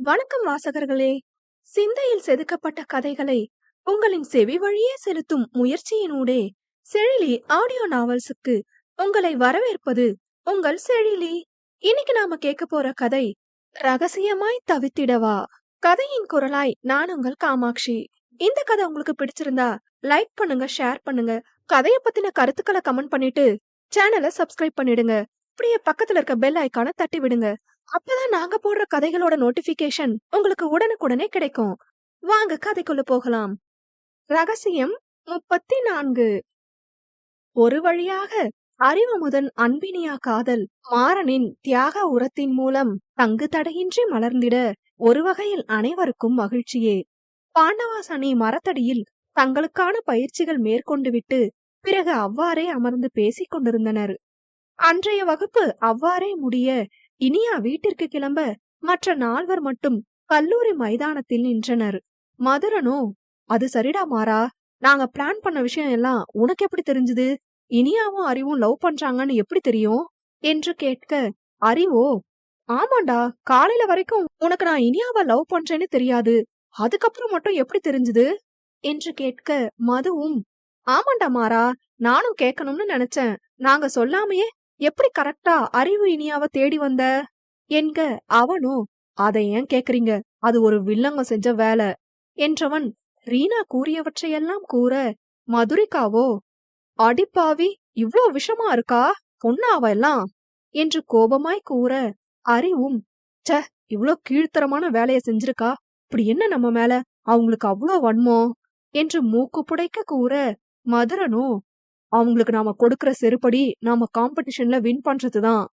வணக்கம் வாசகர்களே. சிந்தையில் செதுக்கப்பட்ட கதைகளை உங்களின் செவி வழியே செலுத்தும் முயற்சியினூடே செழிலி ஆடியோ நாவல்ஸுக்கு உங்களை வரவேற்பது உங்கள் செழிலி. இன்னைக்கு நாம கேட்க போற கதை ரகசியமாய் தவித்திடவா. கதையின் குரலாய் நான் உங்கள் காமாட்சி. இந்த கதை உங்களுக்கு பிடிச்சிருந்தா லைக் பண்ணுங்க, ஷேர் பண்ணுங்க, கதையை பத்தின கருத்துக்களை கமெண்ட் பண்ணிட்டு சேனலை சப்ஸ்கிரைப் பண்ணிடுங்க. அப்படியே பக்கத்துல இருக்க பெல் ஐக்கான தட்டி விடுங்க. அப்பதான் நாங்க போடுற கதைகளோட நோட்டிபிகேஷன் உங்களுக்கு உடனுக்குடனே கிடைக்கும். வாங்க கதைக்குள்ள போகலாம். ரகசியம் 34. ஒரு வழியாக அறிவமுதன் அன்பினியா காதல் மாறனின் தியாக உரத்தின் மூலம் தங்கு தடையின்றி மலர்ந்திட ஒரு வகையில் அனைவருக்கும் மகிழ்ச்சியே. பாண்டவாஸ் அணி மரத்தடியில் தங்களுக்கான பயிற்சிகள் மேற்கொண்டு விட்டு பிறகு அவ்வாறே அமர்ந்து பேசிக் கொண்டிருந்தனர். அன்றைய வகுப்பு அவ்வாறே முடிய இனியா வீட்டிற்கு கிளம்ப மற்ற 4 மட்டும் கல்லூரி மைதானத்தில் நின்றனர். மதுரனோ, அது சரிடா மாறா, நாங்க பிளான் பண்ண விஷயம் எல்லாம் உனக்கு எப்படி தெரிஞ்சது? இனியாவும் அறிவும் லவ் பண்றாங்கன்னு எப்படி தெரியும் என்று கேட்க, அறிவோ, ஆமாண்டா, காலையில வரைக்கும் உனக்கு நான் இனியாவ லவ் பண்றேன்னு தெரியாது, அதுக்கப்புறம் மட்டும் எப்படி தெரிஞ்சது என்று கேட்க, மதுவும், ஆமாண்டா மாறா, நானும் கேட்கணும்னு நினைச்சேன், நாங்க சொல்லாமையே எப்படி கரெக்டா அறிவு இனியாவ தேடி வந்த என்க. அவனோ, அதை ஏன் கேக்குறீங்க, அது ஒரு வில்லங்க செஞ்ச வேலை என்றவன் ரீனா கூறியவற்றையெல்லாம் கூற, மதுரிகாவோ, அடிப்பாவி, இவ்ளோ விஷமா இருக்கா பொண்ணா அவ எல்லாம் என்று கோபமாய் கூற, அறிவும், ச, இவ்ளோ கீழ்த்தரமான வேலைய செஞ்சிருக்கா, இப்படி என்ன நம்ம மேல அவங்களுக்கு அவ்வளோ வன்மோ என்று மூக்கு புடைக்க கூற, மதுரனோ, அவங்களுக்கு நாம கொடுக்கிற செருப்படி நாம காம்படிஷன்ல வின் பண்றதுதான்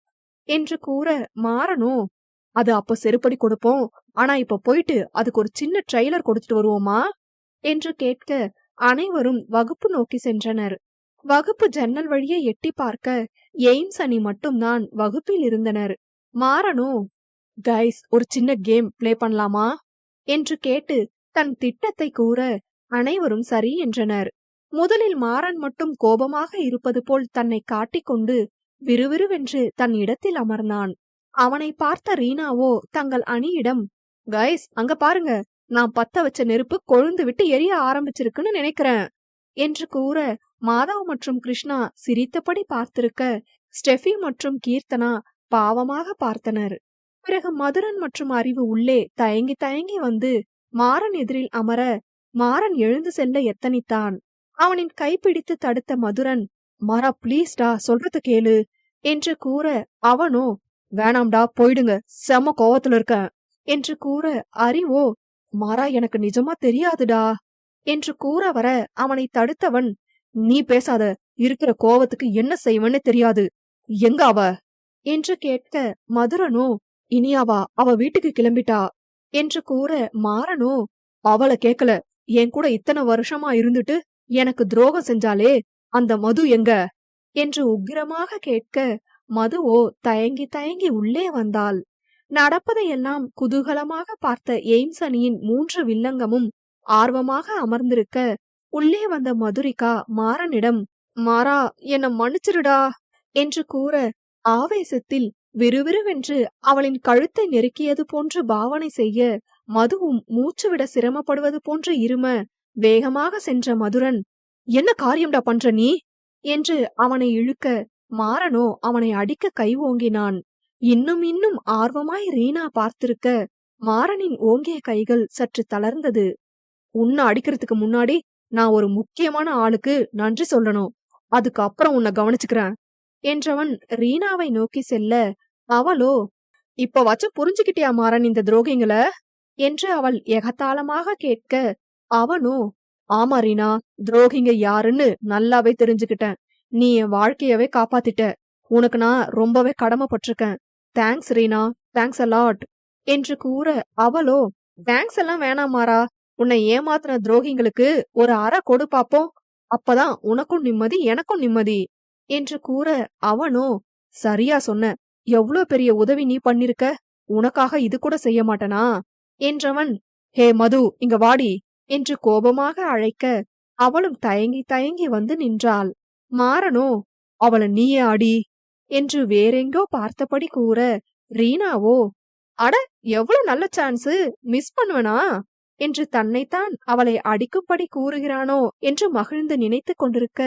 என்று கூற, மாறனோ, அது அப்ப செருப்படி கொடுப்போம், ஆனா இப்ப போயிட்டு அதுக்கு ஒரு சின்ன ட்ரெய்லர் கொடுத்துட்டு வருவோமா என்று கேட்க அனைவரும் வகுப்பு நோக்கி சென்றனர். வகுப்பு ஜன்னல் வழியே எட்டி பார்க்க எய்ம்ஸ் அணி மட்டும்தான் வகுப்பில் இருந்தனர். மாறனோ, கைஸ், ஒரு சின்ன கேம் பிளே பண்ணலாமா என்று கேட்டு தன் திட்டத்தை கூற அனைவரும் சரி என்றனர். முதலில் மாறன் மட்டும் கோபமாக இருப்பது போல் தன்னை காட்டிக்கொண்டு விறுவிறுவென்று தன் இடத்தில் அமர்ந்தான். அவனை பார்த்த ரீனாவோ தங்கள் அணியிடம், கைஸ், அங்க பாருங்க, நான் பத்த வச்ச நெருப்பு கொழுந்து விட்டு எரிய ஆரம்பிச்சிருக்குன்னு நினைக்கிறேன் என்று கூற, மாதவ் மற்றும் கிருஷ்ணா சிரித்தபடி பார்த்திருக்க ஸ்டெஃபி மற்றும் கீர்த்தனா பாவமாக பார்த்தனர். பிறகு மதுரன் மற்றும் அறிவு உள்ளே தயங்கி தயங்கி வந்து மாறன் எதிரில் அமர மாறன் எழுந்து செல்ல எத்தனித்தான். அவனின் கைப்பிடித்து தடுத்த மதுரன், மாறா பிளீஸ்டா, சொல்றது கேளு என்று கூற, அவனோ, வேணாம்டா, போயிடுங்க, செம கோவத்துல இருக்க என்று கூற, அறிவோ, மாறா எனக்கு நிஜமா தெரியாதுடா என்று கூற வர அவனை தடுத்தவன், நீ பேசாத, இருக்கிற கோவத்துக்கு என்ன செய்வன்னு தெரியாது, எங்க அவ என்று கேட்க, மதுரனோ, இனியாவா, அவ வீட்டுக்கு கிளம்பிட்டா என்று கூற, மாறனோ, அவளை கேக்கல, என் கூட இத்தனை வருஷமா இருந்துட்டு எனக்கு துரோகம் செஞ்சாலே அந்த மது எங்க என்று உக்கிரமாக கேட்க, மதுவோ தயங்கி தயங்கி உள்ளே வந்தாள். நடப்பதையெல்லாம் குதூகலமாக பார்த்த எய்ம்ஸ் அணியின் 3 வில்லங்கமும் ஆர்வமாக அமர்ந்திருக்க உள்ளே வந்த மதுரிகா மாறனிடம், மாறா, என்ன மன்னிச்சிருடா என்று கூற ஆவேசத்தில் விறுவிறுவென்று அவளின் கழுத்தை நெருக்கியது போன்று பாவனை செய்ய மதுவும் மூச்சுவிட சிரமப்படுவது போன்று இரும வேகமாக சென்ற மதுரன், என்ன காரியம்டா பண்ற நீ என்று அவனை இழுக்க மாறனோ அவனை அடிக்க கை ஓங்கினான். இன்னும் இன்னும் ஆர்வமாய் ரீனா பார்த்திருக்க மாறனின் ஓங்கிய கைகள் சற்று தளர்ந்தது. உன்னை அடிக்கிறதுக்கு முன்னாடி நான் ஒரு முக்கியமான ஆளுக்கு நன்றி சொல்லணும், அதுக்கு அப்புறம் உன்னை கவனிச்சுக்கிறேன் என்றவன் ரீனாவை நோக்கி செல்ல, அவளோ, இப்ப வச்சு புரிஞ்சுக்கிட்டியா மாறன் இந்த துரோகிங்கள என்று அவள் எகத்தாளமாக கேட்க, அவனோ, ஆமா ரீனா, துரோகிங்க யாருன்னு நல்லாவே தெரிஞ்சுக்கிட்டேன், நீ என் வாழ்க்கையவே காப்பாத்திட்ட, உனக்கு நான் ரொம்பவே கடமைப்பட்டிருக்கேன், thanks Reena, thanks a lot என்று கூற, அவளோ, தேங்க்ஸ் எல்லாம் வேணாம் மாறா, உன்னை ஏமாத்தின துரோகிங்களுக்கு ஒரு அறை கொடு பாப்போம், அப்பதான் உனக்கும் நிம்மதி எனக்கும் நிம்மதி என்று கூற, அவனோ, சரியா சொன்ன, எவ்ளோ பெரிய உதவி நீ பண்ணிருக்க, உனக்காக இது கூட செய்ய மாட்டனா என்றவன், ஹே மது, இங்க வாடி என்று கோபமாக அழைக்க அவளும் தயங்கி தயங்கி வந்து நின்றாள். மாறனோ, அவளை நீயே அடி என்று வேறெங்கோ பார்த்தபடி கூற, ரீனாவோ, அட, எவ்வளவு நல்ல சான்ஸ், மிஸ் பண்ணுவனா என்று தன்னைத்தான் அவளை அடிக்கும்படி கூறுகிறானோ என்று மகிழ்ந்து நினைத்துக் கொண்டிருக்க,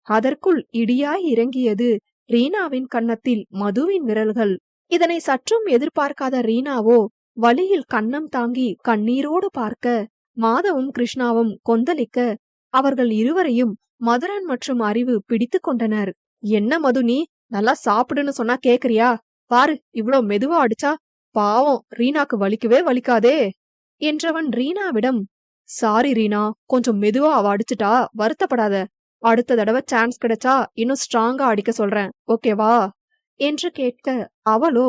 அதற்குள் இடியாய் இறங்கியது ரீனாவின் கன்னத்தில் மதுவின் விரல்கள். இதனை சற்றும் எதிர்பார்க்காத ரீனாவோ வலியில் கன்னம் தாங்கி கண்ணீரோடு பார்க்க, மாதவும் கிருஷ்ணாவும் கொந்தளிக்க, அவர்கள் இருவரையும் மதுரன் மற்றும் அறிவு பிடித்து கொண்டனர். என்ன மது, நீ நல்லா சாப்பிடுன்னு சொன்னா கேக்குறியா? பாரு, இவ்ளோ மெதுவா அடிச்சா பாவம் ரீனாக்கு வலிக்கவே வலிக்காதே என்றவன் ரீனாவிடம், சாரி ரீனா, கொஞ்சம் மெதுவா அவ அடிச்சுட்டா, வருத்தப்படாத. அடுத்த தடவை சான்ஸ் கிடைச்சா இன்னும் ஸ்ட்ராங்கா அடிக்க சொல்றேன், ஓகேவா என்று கேட்க, அவளோ,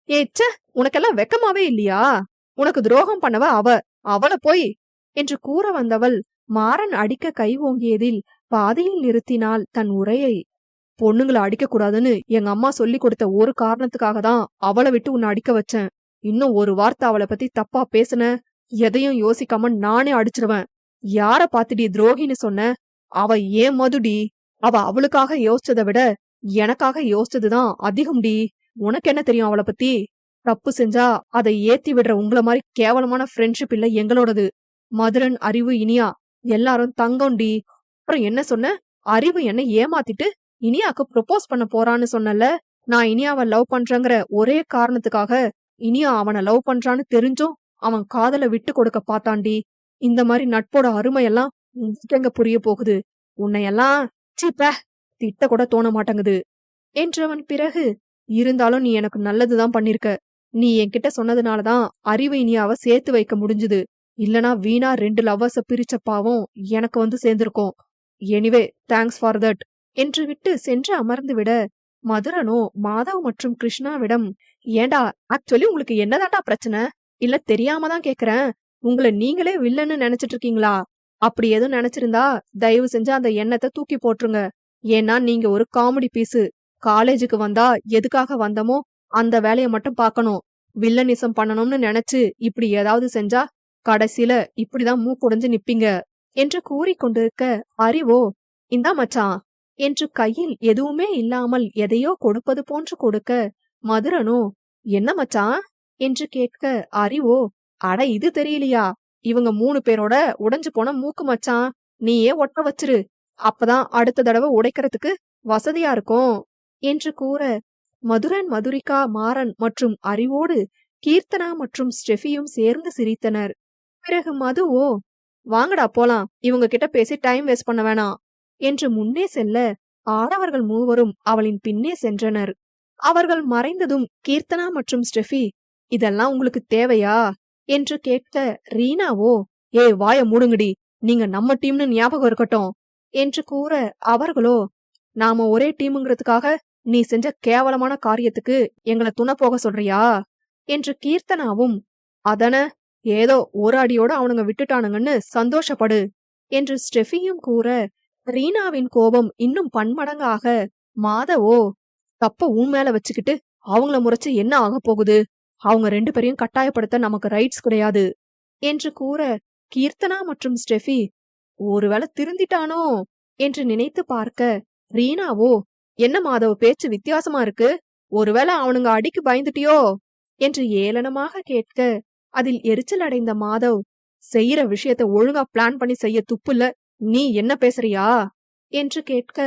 ஏச்ச, உனக்கெல்லாம் வெக்கமாவே இல்லையா? உனக்கு துரோகம் பண்ணவ அவள போய் என்று கூற வந்தவள் மாறன் அடிக்க கை ஓங்கியதில் பாதியில் நிறுத்தினாள் தன் உரையை. பொண்ணுங்களை அடிக்க கூடாதுன்னு எங்க அம்மா சொல்லி கொடுத்த ஒரு காரணத்துக்காக தான் அவளை விட்டு உன்னை அடிக்க வச்சேன். இன்னும் ஒரு வார்த்தை அவளை பத்தி தப்பா பேசுன, எதையும் யோசிக்காம நானே அடிச்சிருவேன். யார பாத்துடி துரோகின்னு சொன்ன? அவ ஏன் மதுடி. அவ அவளுக்காக யோசிச்சதை விட எனக்காக யோசிச்சதுதான் அதிகம்டி. உனக்கு என்ன தெரியும் அவளை பத்தி? தப்பு செஞ்சா அதை ஏத்தி விடுற உங்கள மாதிரி கேவலமான ஃப்ரெண்ட்ஷிப் இல்ல எங்களோடது. மதுரன், அறிவு, இனியா எல்லாரும் தங்கம்டி. அப்புறம் என்ன சொன்ன? அறிவு என்ன ஏமாத்திட்டு இனியாக்கு ப்ரொபோஸ் பண்ண போறான்னு சொன்னல. நான் இனியாவை லவ் பண்றேங்கிற ஒரே காரணத்துக்காக இனியா அவனை லவ் பண்றான்னு தெரிஞ்சும் அவன் காதல விட்டு கொடுக்க பார்த்தாண்டி. இந்த மாதிரி நட்போட அருமையெல்லாம் எங்க புரிய போகுது? உன்னையெல்லாம் சீப்ப திட்ட கூட தோண மாட்டேங்குது என்றவன் பிறகு, இருந்தாலும் நீ எனக்கு நல்லதுதான் பண்ணிருக்க. நீ என்கிட்ட சொன்னதுனாலதான் அறிவு இனியாவை சேர்த்து வைக்க முடிஞ்சுது. இல்லனா வீணா 2 லவ்வர்ஸ பிரிச்ச பாவம் எனக்கு வந்து சேர்ந்திருக்கும். எனிவே தேங்க்ஸ் ஃபார் தட் என்று விட்டு சென்று அமர்ந்து விட, மதுரனோ மாதவ் மற்றும் கிருஷ்ணாவிடம், ஏண்டா, ஆக்சுவலி உங்களுக்கு என்னதாண்டா பிரச்சனை? இல்ல தெரியாம தான் கேக்குறேன். உங்களை நீங்களே வில்லன்னு நினைச்சிட்டு இருக்கீங்களா? அப்படி எதுவும் நினைச்சிருந்தா தயவு செஞ்சு அந்த எண்ணத்தை தூக்கி போட்டுருங்க. ஏன்னா நீங்க ஒரு காமெடி பீஸு. காலேஜுக்கு வந்தா எதுக்காக வந்தமோ அந்த வேலையை மட்டும் பார்க்கணும். வில்லனிசம் பண்ணணும்னு நினைச்சு இப்படி ஏதாவது செஞ்சா கடைசியில இப்படிதான் மூக்குடைஞ்சு நிப்பீங்க என்று கூறிக்கொண்டிருக்க, அறிவோ, இந்தா மச்சான் என்று கையில் எதுவுமே இல்லாமல் எதையோ கொடுப்பது போன்று கொடுக்க, மதுரனோ, என்ன மச்சான் என்று கேட்க, அறிவோ, அட இது தெரியலையா? இவங்க 3 பேரோட உடைஞ்சு போன மூக்கு மச்சான். நீயே ஒட்ட வச்சிரு, அப்பதான் அடுத்த தடவை உடைக்கிறதுக்கு வசதியா இருக்கும் என்று கூற, மதுரன், மதுரிகா, மாறன் மற்றும் அறிவோடு கீர்த்தனா மற்றும் ஸ்டெஃபியும் சேர்ந்து சிரித்தனர். பிறகு மதுவோ, வாங்கடா போலாம், இவங்க கிட்ட பேசி டைம் வேஸ்ட் பண்ண வேணாம் என்று முன்னே செல்ல, ஆடவர்கள் மூவரும் அவளின் பின்னே சென்றனர். அவர்கள் மறைந்ததும் கீர்த்தனா மற்றும் ஸ்டெஃபி, இதெல்லாம் உங்களுக்கு தேவையா என்று கேட்க, ரீனாவோ, வாய மூடுங்கடி, நீங்க நம்ம டீம்னு ஞாபகம் இருக்கட்டும் என்று கூற, அவர்களோ, நாம ஒரே டீமுங்கிறதுக்காக நீ செஞ்ச கேவலமான காரியத்துக்கு எங்களை துணை போக சொல்றியா என்று கீர்த்தனாவும், அதன ஏதோ ஒரு அடியோட அவனுங்க விட்டுட்டானுங்கன்னு சந்தோஷப்படு என்று ஸ்டெஃபியும் கூற, ரீனாவின் கோபம் இன்னும் பன்மடங்காக, மாதவோ, தப்ப உன் மேல வச்சுக்கிட்டு அவங்கள முறைச்சு என்ன ஆக போகுது? அவங்க 2 பேரையும் கட்டாயப்படுத்த நமக்கு ரைட்ஸ் கிடையாது என்று கூற, கீர்த்தனா மற்றும் ஸ்டெஃபி, ஒருவேளை திருந்திட்டானோ என்று நினைத்து பார்க்க, ரீனாவோ, என்ன மாதவ பேச்சு வித்தியாசமா இருக்கு? ஒருவேளை அவனுங்க அடிக்கு பயந்துட்டியோ என்று ஏளனமாக கேட்க, அதில் எரிச்சல் அடைந்த மாதவ், செய்யற விஷயத்த ஒழுங்கா பிளான் பண்ணி செய்ய துப்புல, நீ என்ன பேசுறியா என்று கேட்க,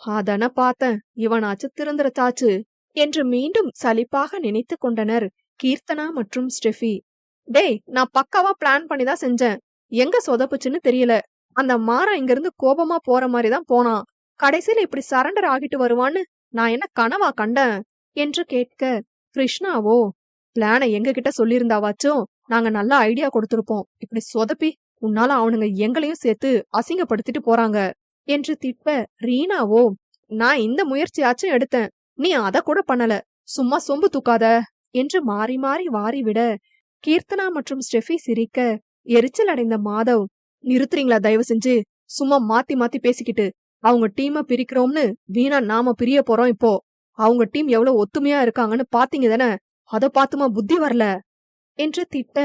அதன பார்த்தேன், இவனாச்சு திருந்துறச்சாச்சு என்று மீண்டும் சலிப்பாக நினைத்து கொண்டனர் கீர்த்தனா மற்றும் ஸ்டெஃபி. டேய், நான் பக்காவா பிளான் பண்ணிதான் செஞ்சேன். எங்க சொதப்புச்சுன்னு தெரியல. அந்த மாறன் இங்கிருந்து கோபமா போற மாதிரிதான் போனான். கடைசியில இப்படி சரண்டர் ஆகிட்டு வருவான்னு நான் என்ன கனவா கண்டேன் என்று கேட்க, கிருஷ்ணாவோ, பிளான எங்க கிட்ட சொல்லியிருந்தாவாச்சும் நாங்க நல்ல ஐடியா கொடுத்திருப்போம். இப்படி சொதப்பி உன்னால அவனுங்க எங்களையும் சேர்த்து அசிங்கப்படுத்திட்டு போறாங்க என்று திட்ட, ரீனாவோ, நான் இந்த முயற்சியாச்சும் எடுத்தேன், நீ அத கூட பண்ணல, சும்மா சொம்பு தூக்காத என்று மாறி மாறி வாரிவிட, கீர்த்தனா மற்றும் ஸ்டெஃபி சிரிக்க, எரிச்சல் அடைந்த மாதவ், நிறுத்துறீங்களா தயவு செஞ்சு? சும்மா மாத்தி மாத்தி பேசிக்கிட்டு அவங்க டீமை பிரிக்கிறோம்னு வீணா நாம பிரிய போறோம். இப்போ அவங்க டீம் எவ்வளவு ஒத்துமையா இருக்காங்கன்னு பாத்தீங்க தானே? அத பாத்துமா புத்தி வரல என்று திட்ட,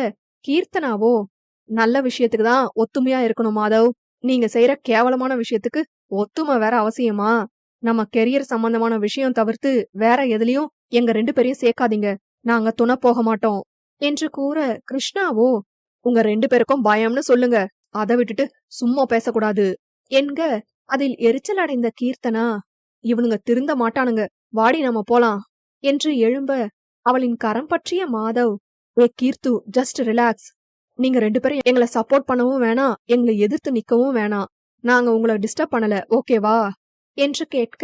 கீர்த்தனாவோ, நல்ல விஷயத்துக்கு தான் ஒத்துமையா இருக்கணும் மாதவ். நீங்க செய்யற கேவலமான விஷயத்துக்கு ஒத்துமை வேற அவசியமா? நம்ம கெரியர் சம்பந்தமான விஷயம் தவிர்த்து வேற எதுலயும் எங்க 2 பேரையும் சேர்க்காதீங்க. நாங்க துணை போக மாட்டோம் என்று கூற கிருஷ்ணாவோ, உங்க 2 பேருக்கும் பயம்னு சொல்லுங்க, அதை விட்டுட்டு சும்மா பேசக்கூடாது என்க. அதில் எரிச்சல் அடைந்த கீர்த்தனா, இவனுங்க திருந்த மாட்டானுங்க, வாடி நாம போலாம் என்று எழும்ப, அவளின் கரம் பற்றிய மாதவ், ஏ கீர்த்து, ஜஸ்ட் ரிலாக்ஸ். நீங்க 2 பேரும் எங்களை சப்போர்ட் பண்ணவும் வேணாம், எங்களை எதிர்த்து நிக்கவும் வேணாம். நாங்க உங்களை டிஸ்டர்ப் பண்ணல, ஓகேவா என்று கேட்க,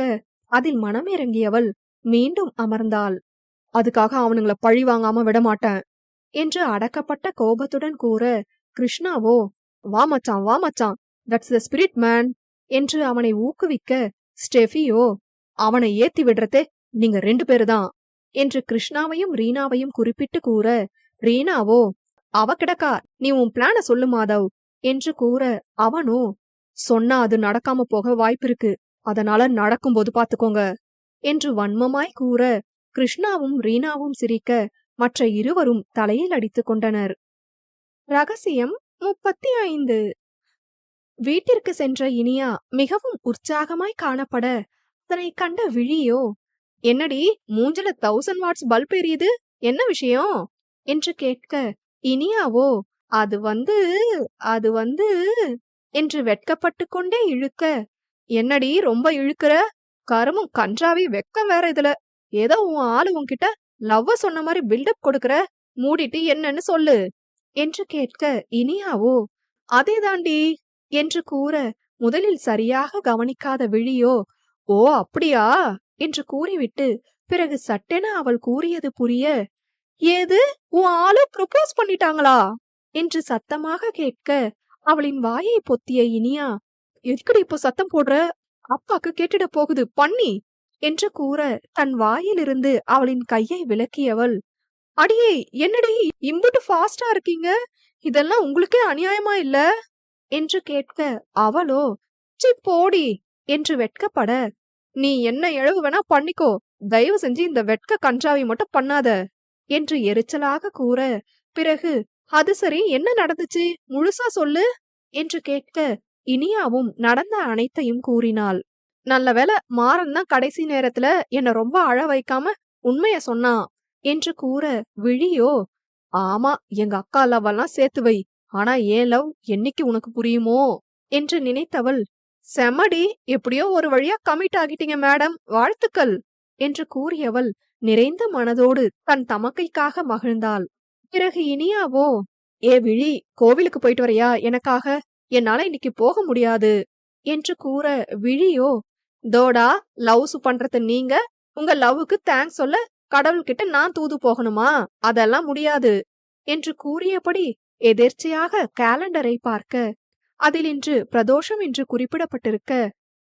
அதில் மனம் இறங்கியவள் மீண்டும் அமர்ந்தாள். அதுக்காக அவனுங்கள பழி வாங்காம விடமாட்டேன் என்று அடக்கப்பட்ட கோபத்துடன் கூற கிருஷ்ணாவோ, வா மச்சான் வா மச்சான், தட்ஸ் த ஸ்பிரிட் மேன் என்று அவனை ஊக்குவிக்க, ஸ்டெஃபியோ, அவனை ஏத்தி விடுறதே நீங்க 2 பேருதான் என்று கிருஷ்ணாவையும் ரீனாவையும் குறிப்பிட்டு கூற, ரீனாவோ, அவ கிடக்கா, நீ உன் பிளான சொல்லு மாதவ் என்று கூற, அவனோ, சொன்னா அது நடக்காம போக வாய்ப்பிருக்கு, அதனால நடக்கும்போது பாத்துக்கோங்க என்று வன்மமாய் கூற, கிருஷ்ணாவும் ரீனாவும் சிரிக்க மற்ற இருவரும் தலையில் அடித்துக் கொண்டனர். ரகசியம் 35. வீட்டிற்கு சென்ற இனியா மிகவும் உற்சாகமாய் காணப்பட, அதனை கண்ட விழியோ, என்னடி மூஞ்சில 1000 வாட்ஸ் பல்ப் எரியுது, என்ன விஷயம் என்று கேட்க, இனியாவோ, அது வந்து அது வந்து என்று வெட்கப்பட்டு கொண்டே இழுக்க, என்னடி ரொம்ப இழுக்கிற, கருமும் கன்றாவி வெக்கம் வேற இதுல, ஏதோ உன் ஆளு உன்கிட்ட லவ்வ சொன்ன மாதிரி பில்டப் கொடுக்கற, மூடிட்டு என்னன்னு சொல்லு என்று கேட்க, இனியாவோ, அதே தாண்டி என்று கூற, முதலில் சரியாக கவனிக்காத விழியோ, ஓ அப்படியா என்று கூறிவிட்டு பிறகு சட்டென அவள் கூறியது புரிய, ஏது, உன் ஆளு ப்ரொபோஸ் பண்ணிட்டாங்களா என்று சத்தமாக கேட்க, அவளின் வாயை பொத்திய இனியா, எதுக்கடி இப்போ சத்தம் போடுற, அப்பாக்கு கேட்டுட போகுது பண்ணி என்று கூற, தன் வாயிலிருந்து அவளின் கையை விலக்கியவள், அடியே என்னடி இம்புட்டு ஃபாஸ்டா இருக்கீங்க, இதெல்லாம் உங்களுக்கே அநியாயமா இல்ல என்று கேட்க, அவளோ, சி போடி என்று வெட்கப்பட, நீ என்ன எழவு வேணா பண்ணிக்கோ, தயவு செஞ்சு இந்த வெட்க கன்றாவி மட்டும் பண்ணாத என்று எரிச்சலாக கூற, பிறகு அது சரி என்ன நடந்துச்சு முழுசா சொல்லு என்று கேட்க, இனியாவும் நடந்த அனைத்தையும் கூறினாள். நல்ல வேளை மாறன் தான் கடைசி நேரத்துல என்ன ரொம்ப அழ வைக்காம உண்மைய சொன்னான் என்று கூற, விழியோ, ஆமா எங்க அக்கா லவ்வெல்லாம் சேர்த்து வை, ஆனா ஏன் லவ் என்னைக்கு உனக்கு புரியுமோ என்று நினைத்தவள், செமடி, எப்படியோ ஒரு வழியா கமிட் ஆகிட்டீங்க மேடம், வாழ்த்துக்கள் என்று கூறியவள் நிறைந்த மனதோடு தன் தமக்கைக்காக மகிழ்ந்தாள். பிறகு இனியாவோ, ஏ விழி, கோவிலுக்கு போயிட்டு வரையா எனக்காக, என்னால இன்னைக்கு போக முடியாது என்று கூற, விழியோ, தோடா, லவ்ஸ் பண்றது நீங்க, உங்க லவ்வுக்கு தேங்க்ஸ் சொல்ல கடவுள்கிட்ட நான் தூது போகணுமா, அதெல்லாம் முடியாது என்று கூறியபடி எதேர்ச்சையாக கேலண்டரை பார்க்க, அதில் இன்று பிரதோஷம் என்று குறிப்பிடப்பட்டிருக்க,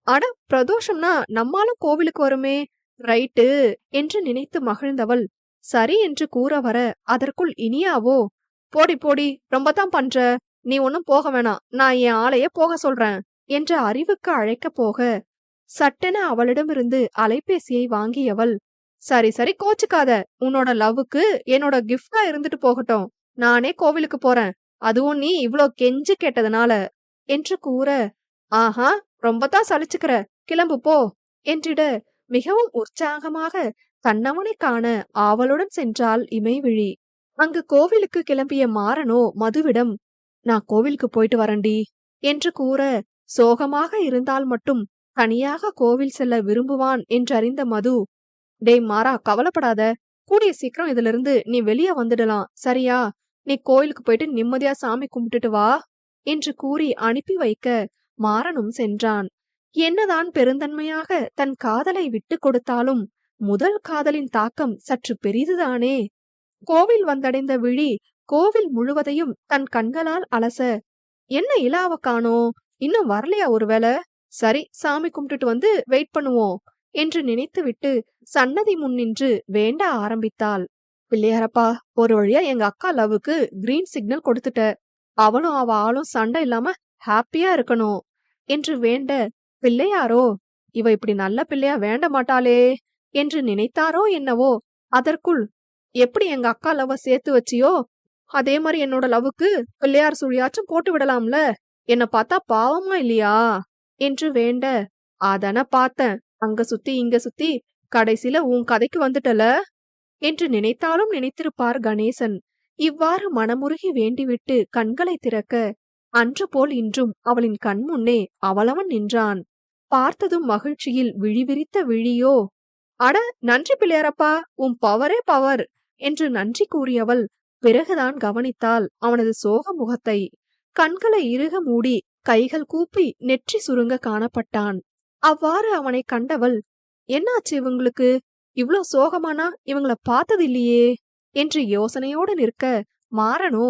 அட பிரதோஷம்னா நம்மாலும் கோவிலுக்கு வருமே, ரைட்டு என்று நினைத்து மகிழ்ந்தவள் சரி என்று கூற வர, அதற்குள் இனியாவோ, போடி போடி ரொம்ப தான் பண்ற, நீ ஒன்னும் போக வேணாம், நான் என் ஆளையே போக சொல்றேன் என்ற அறிவுக்கு அழைக்க போக, சட்டென அவளிடமிருந்து அலைபேசியை வாங்கியவள், சரி சரி கோச்சுக்காத, உன்னோட லவ்வுக்கு என்னோட கிஃப்டா இருந்துட்டு போகட்டும், நானே கோவிலுக்கு போறேன், அதுவும் நீ இவ்ளோ கெஞ்சு கேட்டதுனால என்று கூற, ஆஹா ரொம்ப தான் சலிச்சுக்கிற, கிளம்பு போ என்றிட, மிகவும் உற்சாகமாக கண்ணவனை காண ஆவலுடன் சென்றாள் இமைவிழி. அங்கு கோவிலுக்கு கிளம்பிய மாறனோ மதுவிடம், நான் கோவிலுக்கு போயிட்டு வரேன்டி என்று கூற, சோகமாக இருந்தால் மட்டும் தனியாக கோவில் செல்ல விரும்புவான் என்றறிந்த மது, டேய் மாறா, கவலைப்படாத, கூடிய சீக்கிரம் இதுல இருந்து நீ வெளியே வந்துடலாம் சரியா, நீ கோயிலுக்கு போயிட்டு நிம்மதியா சாமி கும்பிட்டுட்டு வா என்று கூறி அனுப்பி வைக்க மாறனும் சென்றான். என்னதான் பெருந்தன்மையாக தன் காதலை விட்டு கொடுத்தாலும் முதல் காதலின் தாக்கம் சற்று பெரிதுதானே. கோவில் வந்தடைந்த விழி கோவில் முழுவதையும் தன் கண்களால் அலச, என்ன இலாவ காணோம், இன்னும் வரலையா ஒருவேளை, சரி சாமி கும்பிட்டுட்டு வந்து வெயிட் பண்ணுவோம் என்று நினைத்துவிட்டு சன்னதி முன் நின்று வேண்ட ஆரம்பித்தாள். பிள்ளையாரப்பா, ஒரு வழியா எங்க அக்கா லவ்வுக்கு கிரீன் சிக்னல் கொடுத்துட்ட, அவளும் அவ ஆளும் சண்டை இல்லாம ஹாப்பியா இருக்கணும் என்று வேண்ட, பிள்ளையாரோ, இவ இப்படி நல்ல பிள்ளையா வேண்ட மாட்டாளே என்று நினைத்தாரோ என்னவோ, அதற்குள், எப்படி எங்க அக்கா லவ்வ சேர்த்து வச்சியோ அதே மாதிரி என்னோட லவ்வுக்கு பிள்ளையார் சுழியாச்சும் போட்டு விடலாம்ல, என்ன பார்த்தா பாவமா இல்லையா என்று வேண்ட, அதான பார்த்தேன், அங்க சுத்தி இங்க சுத்தி கடைசியில உன் கதைக்கு வந்துட்டல என்று நினைத்தாலும் நினைத்திருப்பார் கணேசன். இவ்வாறு மனமுருகி வேண்டிவிட்டு கண்களை திறக்க, அன்று போல் இன்றும் அவளின் கண்முன்னே அவளவன் நின்றான். பார்த்ததும் மகிழ்ச்சியில் விழிவிரித்த விழியோ, "அட, நன்றி பிள்ளையாரப்பா, உன் பவரே பவர்" என்று நன்றி கூறியவள் பிறகுதான் கவனித்தாள் அவனது சோக முகத்தை. கண்களை இறுக மூடி கைகள் கூப்பி நெற்றி சுருங்க காணப்பட்டான். அவ்வாறு அவனை கண்டவள், "என்னாச்சு இவங்களுக்கு? இவ்ளோ சோகமானா இவங்கள பார்த்தது இல்லையே" என்று யோசனையோடு நிற்க, மாறனோ,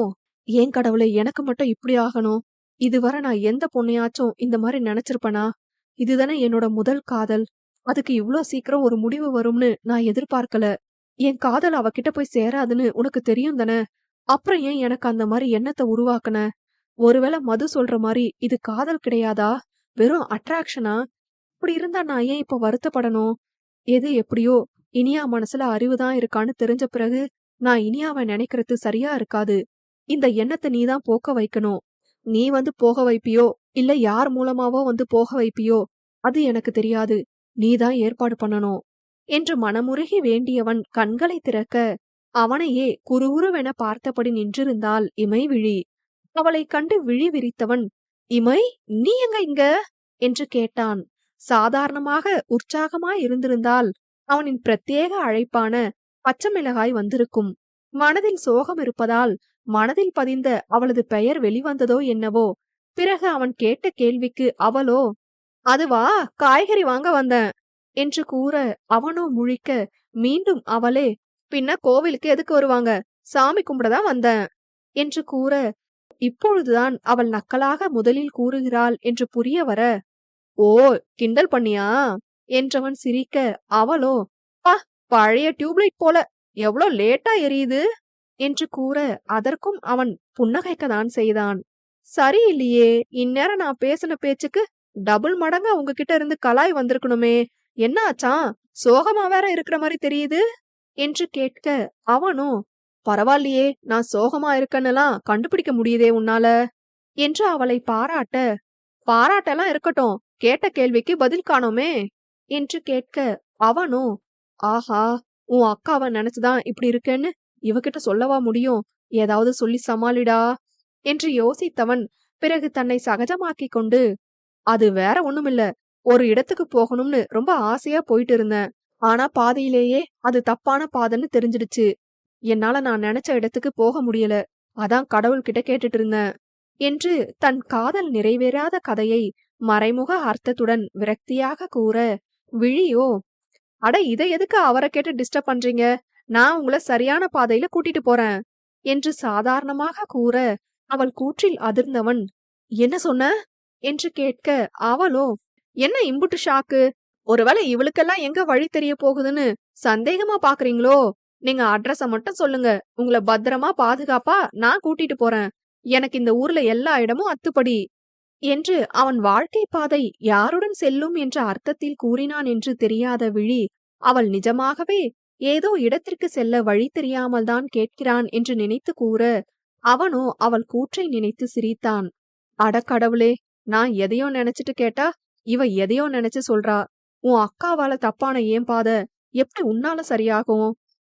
"ஏன் கடவுளே, எனக்கு மட்டும் இப்படி ஆகணும்? இதுவரை நான் எந்த பொண்ணையாச்சும் இந்த மாதிரி நினைச்சிருப்பனா? இதுதானே என்னோட முதல் காதல். அதுக்கு இவ்ளோ சீக்கிரம் ஒரு முடிவு வரும்னு நான் எதிர்பார்க்கல. என் காதல் அவகிட்ட போய் சேராதுன்னு உனக்கு தெரியும் தானே? அப்புறம் ஏன் எனக்கு அந்த மாதிரி எண்ணத்தை உருவாக்குன? ஒருவேளை மது சொல்ற மாதிரி இது காதல் கிடையாதா? வெறும் அட்ராக்ஷனா? இப்படி இருந்தா நான் ஏன் இப்ப வருத்தப்படணும்? எது எப்படியோ, இனியா மனசுல அறிவுதான் இருக்கான்னு தெரிஞ்ச பிறகு நான் இனியாவை நினைக்கிறது சரியா இருக்காது. இந்த எண்ணத்தை நீதான் போக்க வைக்கணும். நீ வந்து போக வைப்பியோ, இல்ல யார் மூலமாவோ வந்து போக வைப்பியோ, அது எனக்கு தெரியாது. நீதான் ஏற்பாடு பண்ணணும்" என்று மனமுருகி வேண்டியவன் கண்களை திறக்க, அவனையே குறுகுறுவென பார்த்தபடி நின்றிருந்தாள் இமைவிழி. அவளைக் கண்டு விழி விரித்தவன், "இமை, நீ எங்க இங்க?" என்று கேட்டான். சாதாரணமாக உற்சாகமாய் இருந்திருந்தால் அவனின் பிரத்யேக அழைப்பான பச்சை மிளகாய் வந்திருக்கும். மனதில் சோகம் இருப்பதால் மனதில் பதிந்த அவளது பெயர் வெளிவந்ததோ என்னவோ. பிறகு அவன் கேட்ட கேள்விக்கு அவளோ, "அதுவா, காய்கறி வாங்க வந்தேன்" என்று கூற, அவனோ முழிக்க, மீண்டும் அவளே, "பின்ன கோவிலுக்கு எதுக்கு வருவாங்க? சாமி கும்பிடதான் வந்தேன்" என்று கூற, இப்பொழுதுதான் அவள் நக்கலாக முதலில் கூறுகிறாள் என்று புரிய வர, "ஓ, கிண்டல் பண்ணியா?" என்றவன் சிரிக்க, அவளோ, "பா, பழைய டியூப்லைட் போல, எவ்ளோ லேட்டா எரியுது" என்று கூற, அதற்கும் அவன் புன்னகைக்கத்தான் செய்தான். "சரியில்லையே, இந்நேரம் நான் பேசின பேச்சுக்கு டபுள் மடங்கா உங்ககிட்ட இருந்து கலாய் வந்திருக்கணுமே. என்ன ஆச்சாம்? சோகமா வேற இருக்கிற மாதிரி தெரியுது" என்று கேட்க, அவனோ, "பரவாயில்லையே, நான் சோகமா இருக்கன்னெல்லாம் கண்டுபிடிக்க முடியுதே உன்னால" என்று அவளை பாராட்ட, "பாராட்டெல்லாம் இருக்கட்டும், கேட்ட கேள்விக்கு பதில் காணோமே" என்று கேட்க, அவனோ, "ஆஹா, உன் அக்காவை நினைச்சுதான் இப்படி இருக்கேன்னு இவகிட்ட சொல்லவா முடியும்? ஏதாவது சொல்லி சமாளிடா" என்று யோசித்தவன் பிறகு தன்னை சகஜமாக்கிக் கொண்டு, "அது வேற ஒண்ணுமில்ல. ஒரு இடத்துக்கு போகணும்னு ரொம்ப ஆசையா போயிட்டு இருந்தேன். ஆனா பாதியிலேயே அது தப்பான பாதைன்னு தெரிஞ்சிடுச்சு. என்னால நான் நினைச்ச இடத்துக்கு போக முடியல. அதான் கடவுள்கிட்ட கேட்டுட்டு இருந்தேன்" என்று தன் காதல் நிறைவேறாத கதையை மறைமுக அர்த்தத்துடன் விரக்தியாக கூற, விழியோ, "அட, இதை எதுக்கு அவரை கேட்டு டிஸ்டர்ப் பண்றீங்க? நான் உங்களை சரியான பாதையில கூட்டிட்டு போறேன்" என்று சாதாரணமாக கூற, அவள் கூற்றில் அதிர்ந்தவன், "என்ன சொன்ன?" என்று கேட்க, அவளோ, "என்ன இம்புட்டு ஷாக்கு? ஒருவேளை இவளுக்கெல்லாம் எங்க வழி தெரிய போகுதுன்னு சந்தேகமா பாக்குறீங்களோ? நீங்க அட்ரஸ மட்டும் சொல்லுங்க. உங்களை பத்திரமா பாதுகாப்பா நான் கூட்டிட்டு போறேன். எனக்கு இந்த ஊர்ல எல்லா இடமும் அத்துப்படி" என்று அவன் வாழ்க்கை பாதை யாருடன் செல்லும் என்ற அர்த்தத்தில் கூறினான் என்று தெரியாத விழி, அவள் நிஜமாகவே ஏதோ இடத்திற்கு செல்ல வழி தெரியாமல் தான் கேட்கிறான் என்று நினைத்து கூற, அவனோ அவள் கூற்றை நினைத்து சிரித்தான். "அட கடவுளே, நான் எதையோ நினைச்சிட்டு கேட்டா இவ எதையோ நினைச்சு சொல்றா. உன் அக்காவால தப்பான ஏன் பாத எப்படி உன்னால சரியாகும்"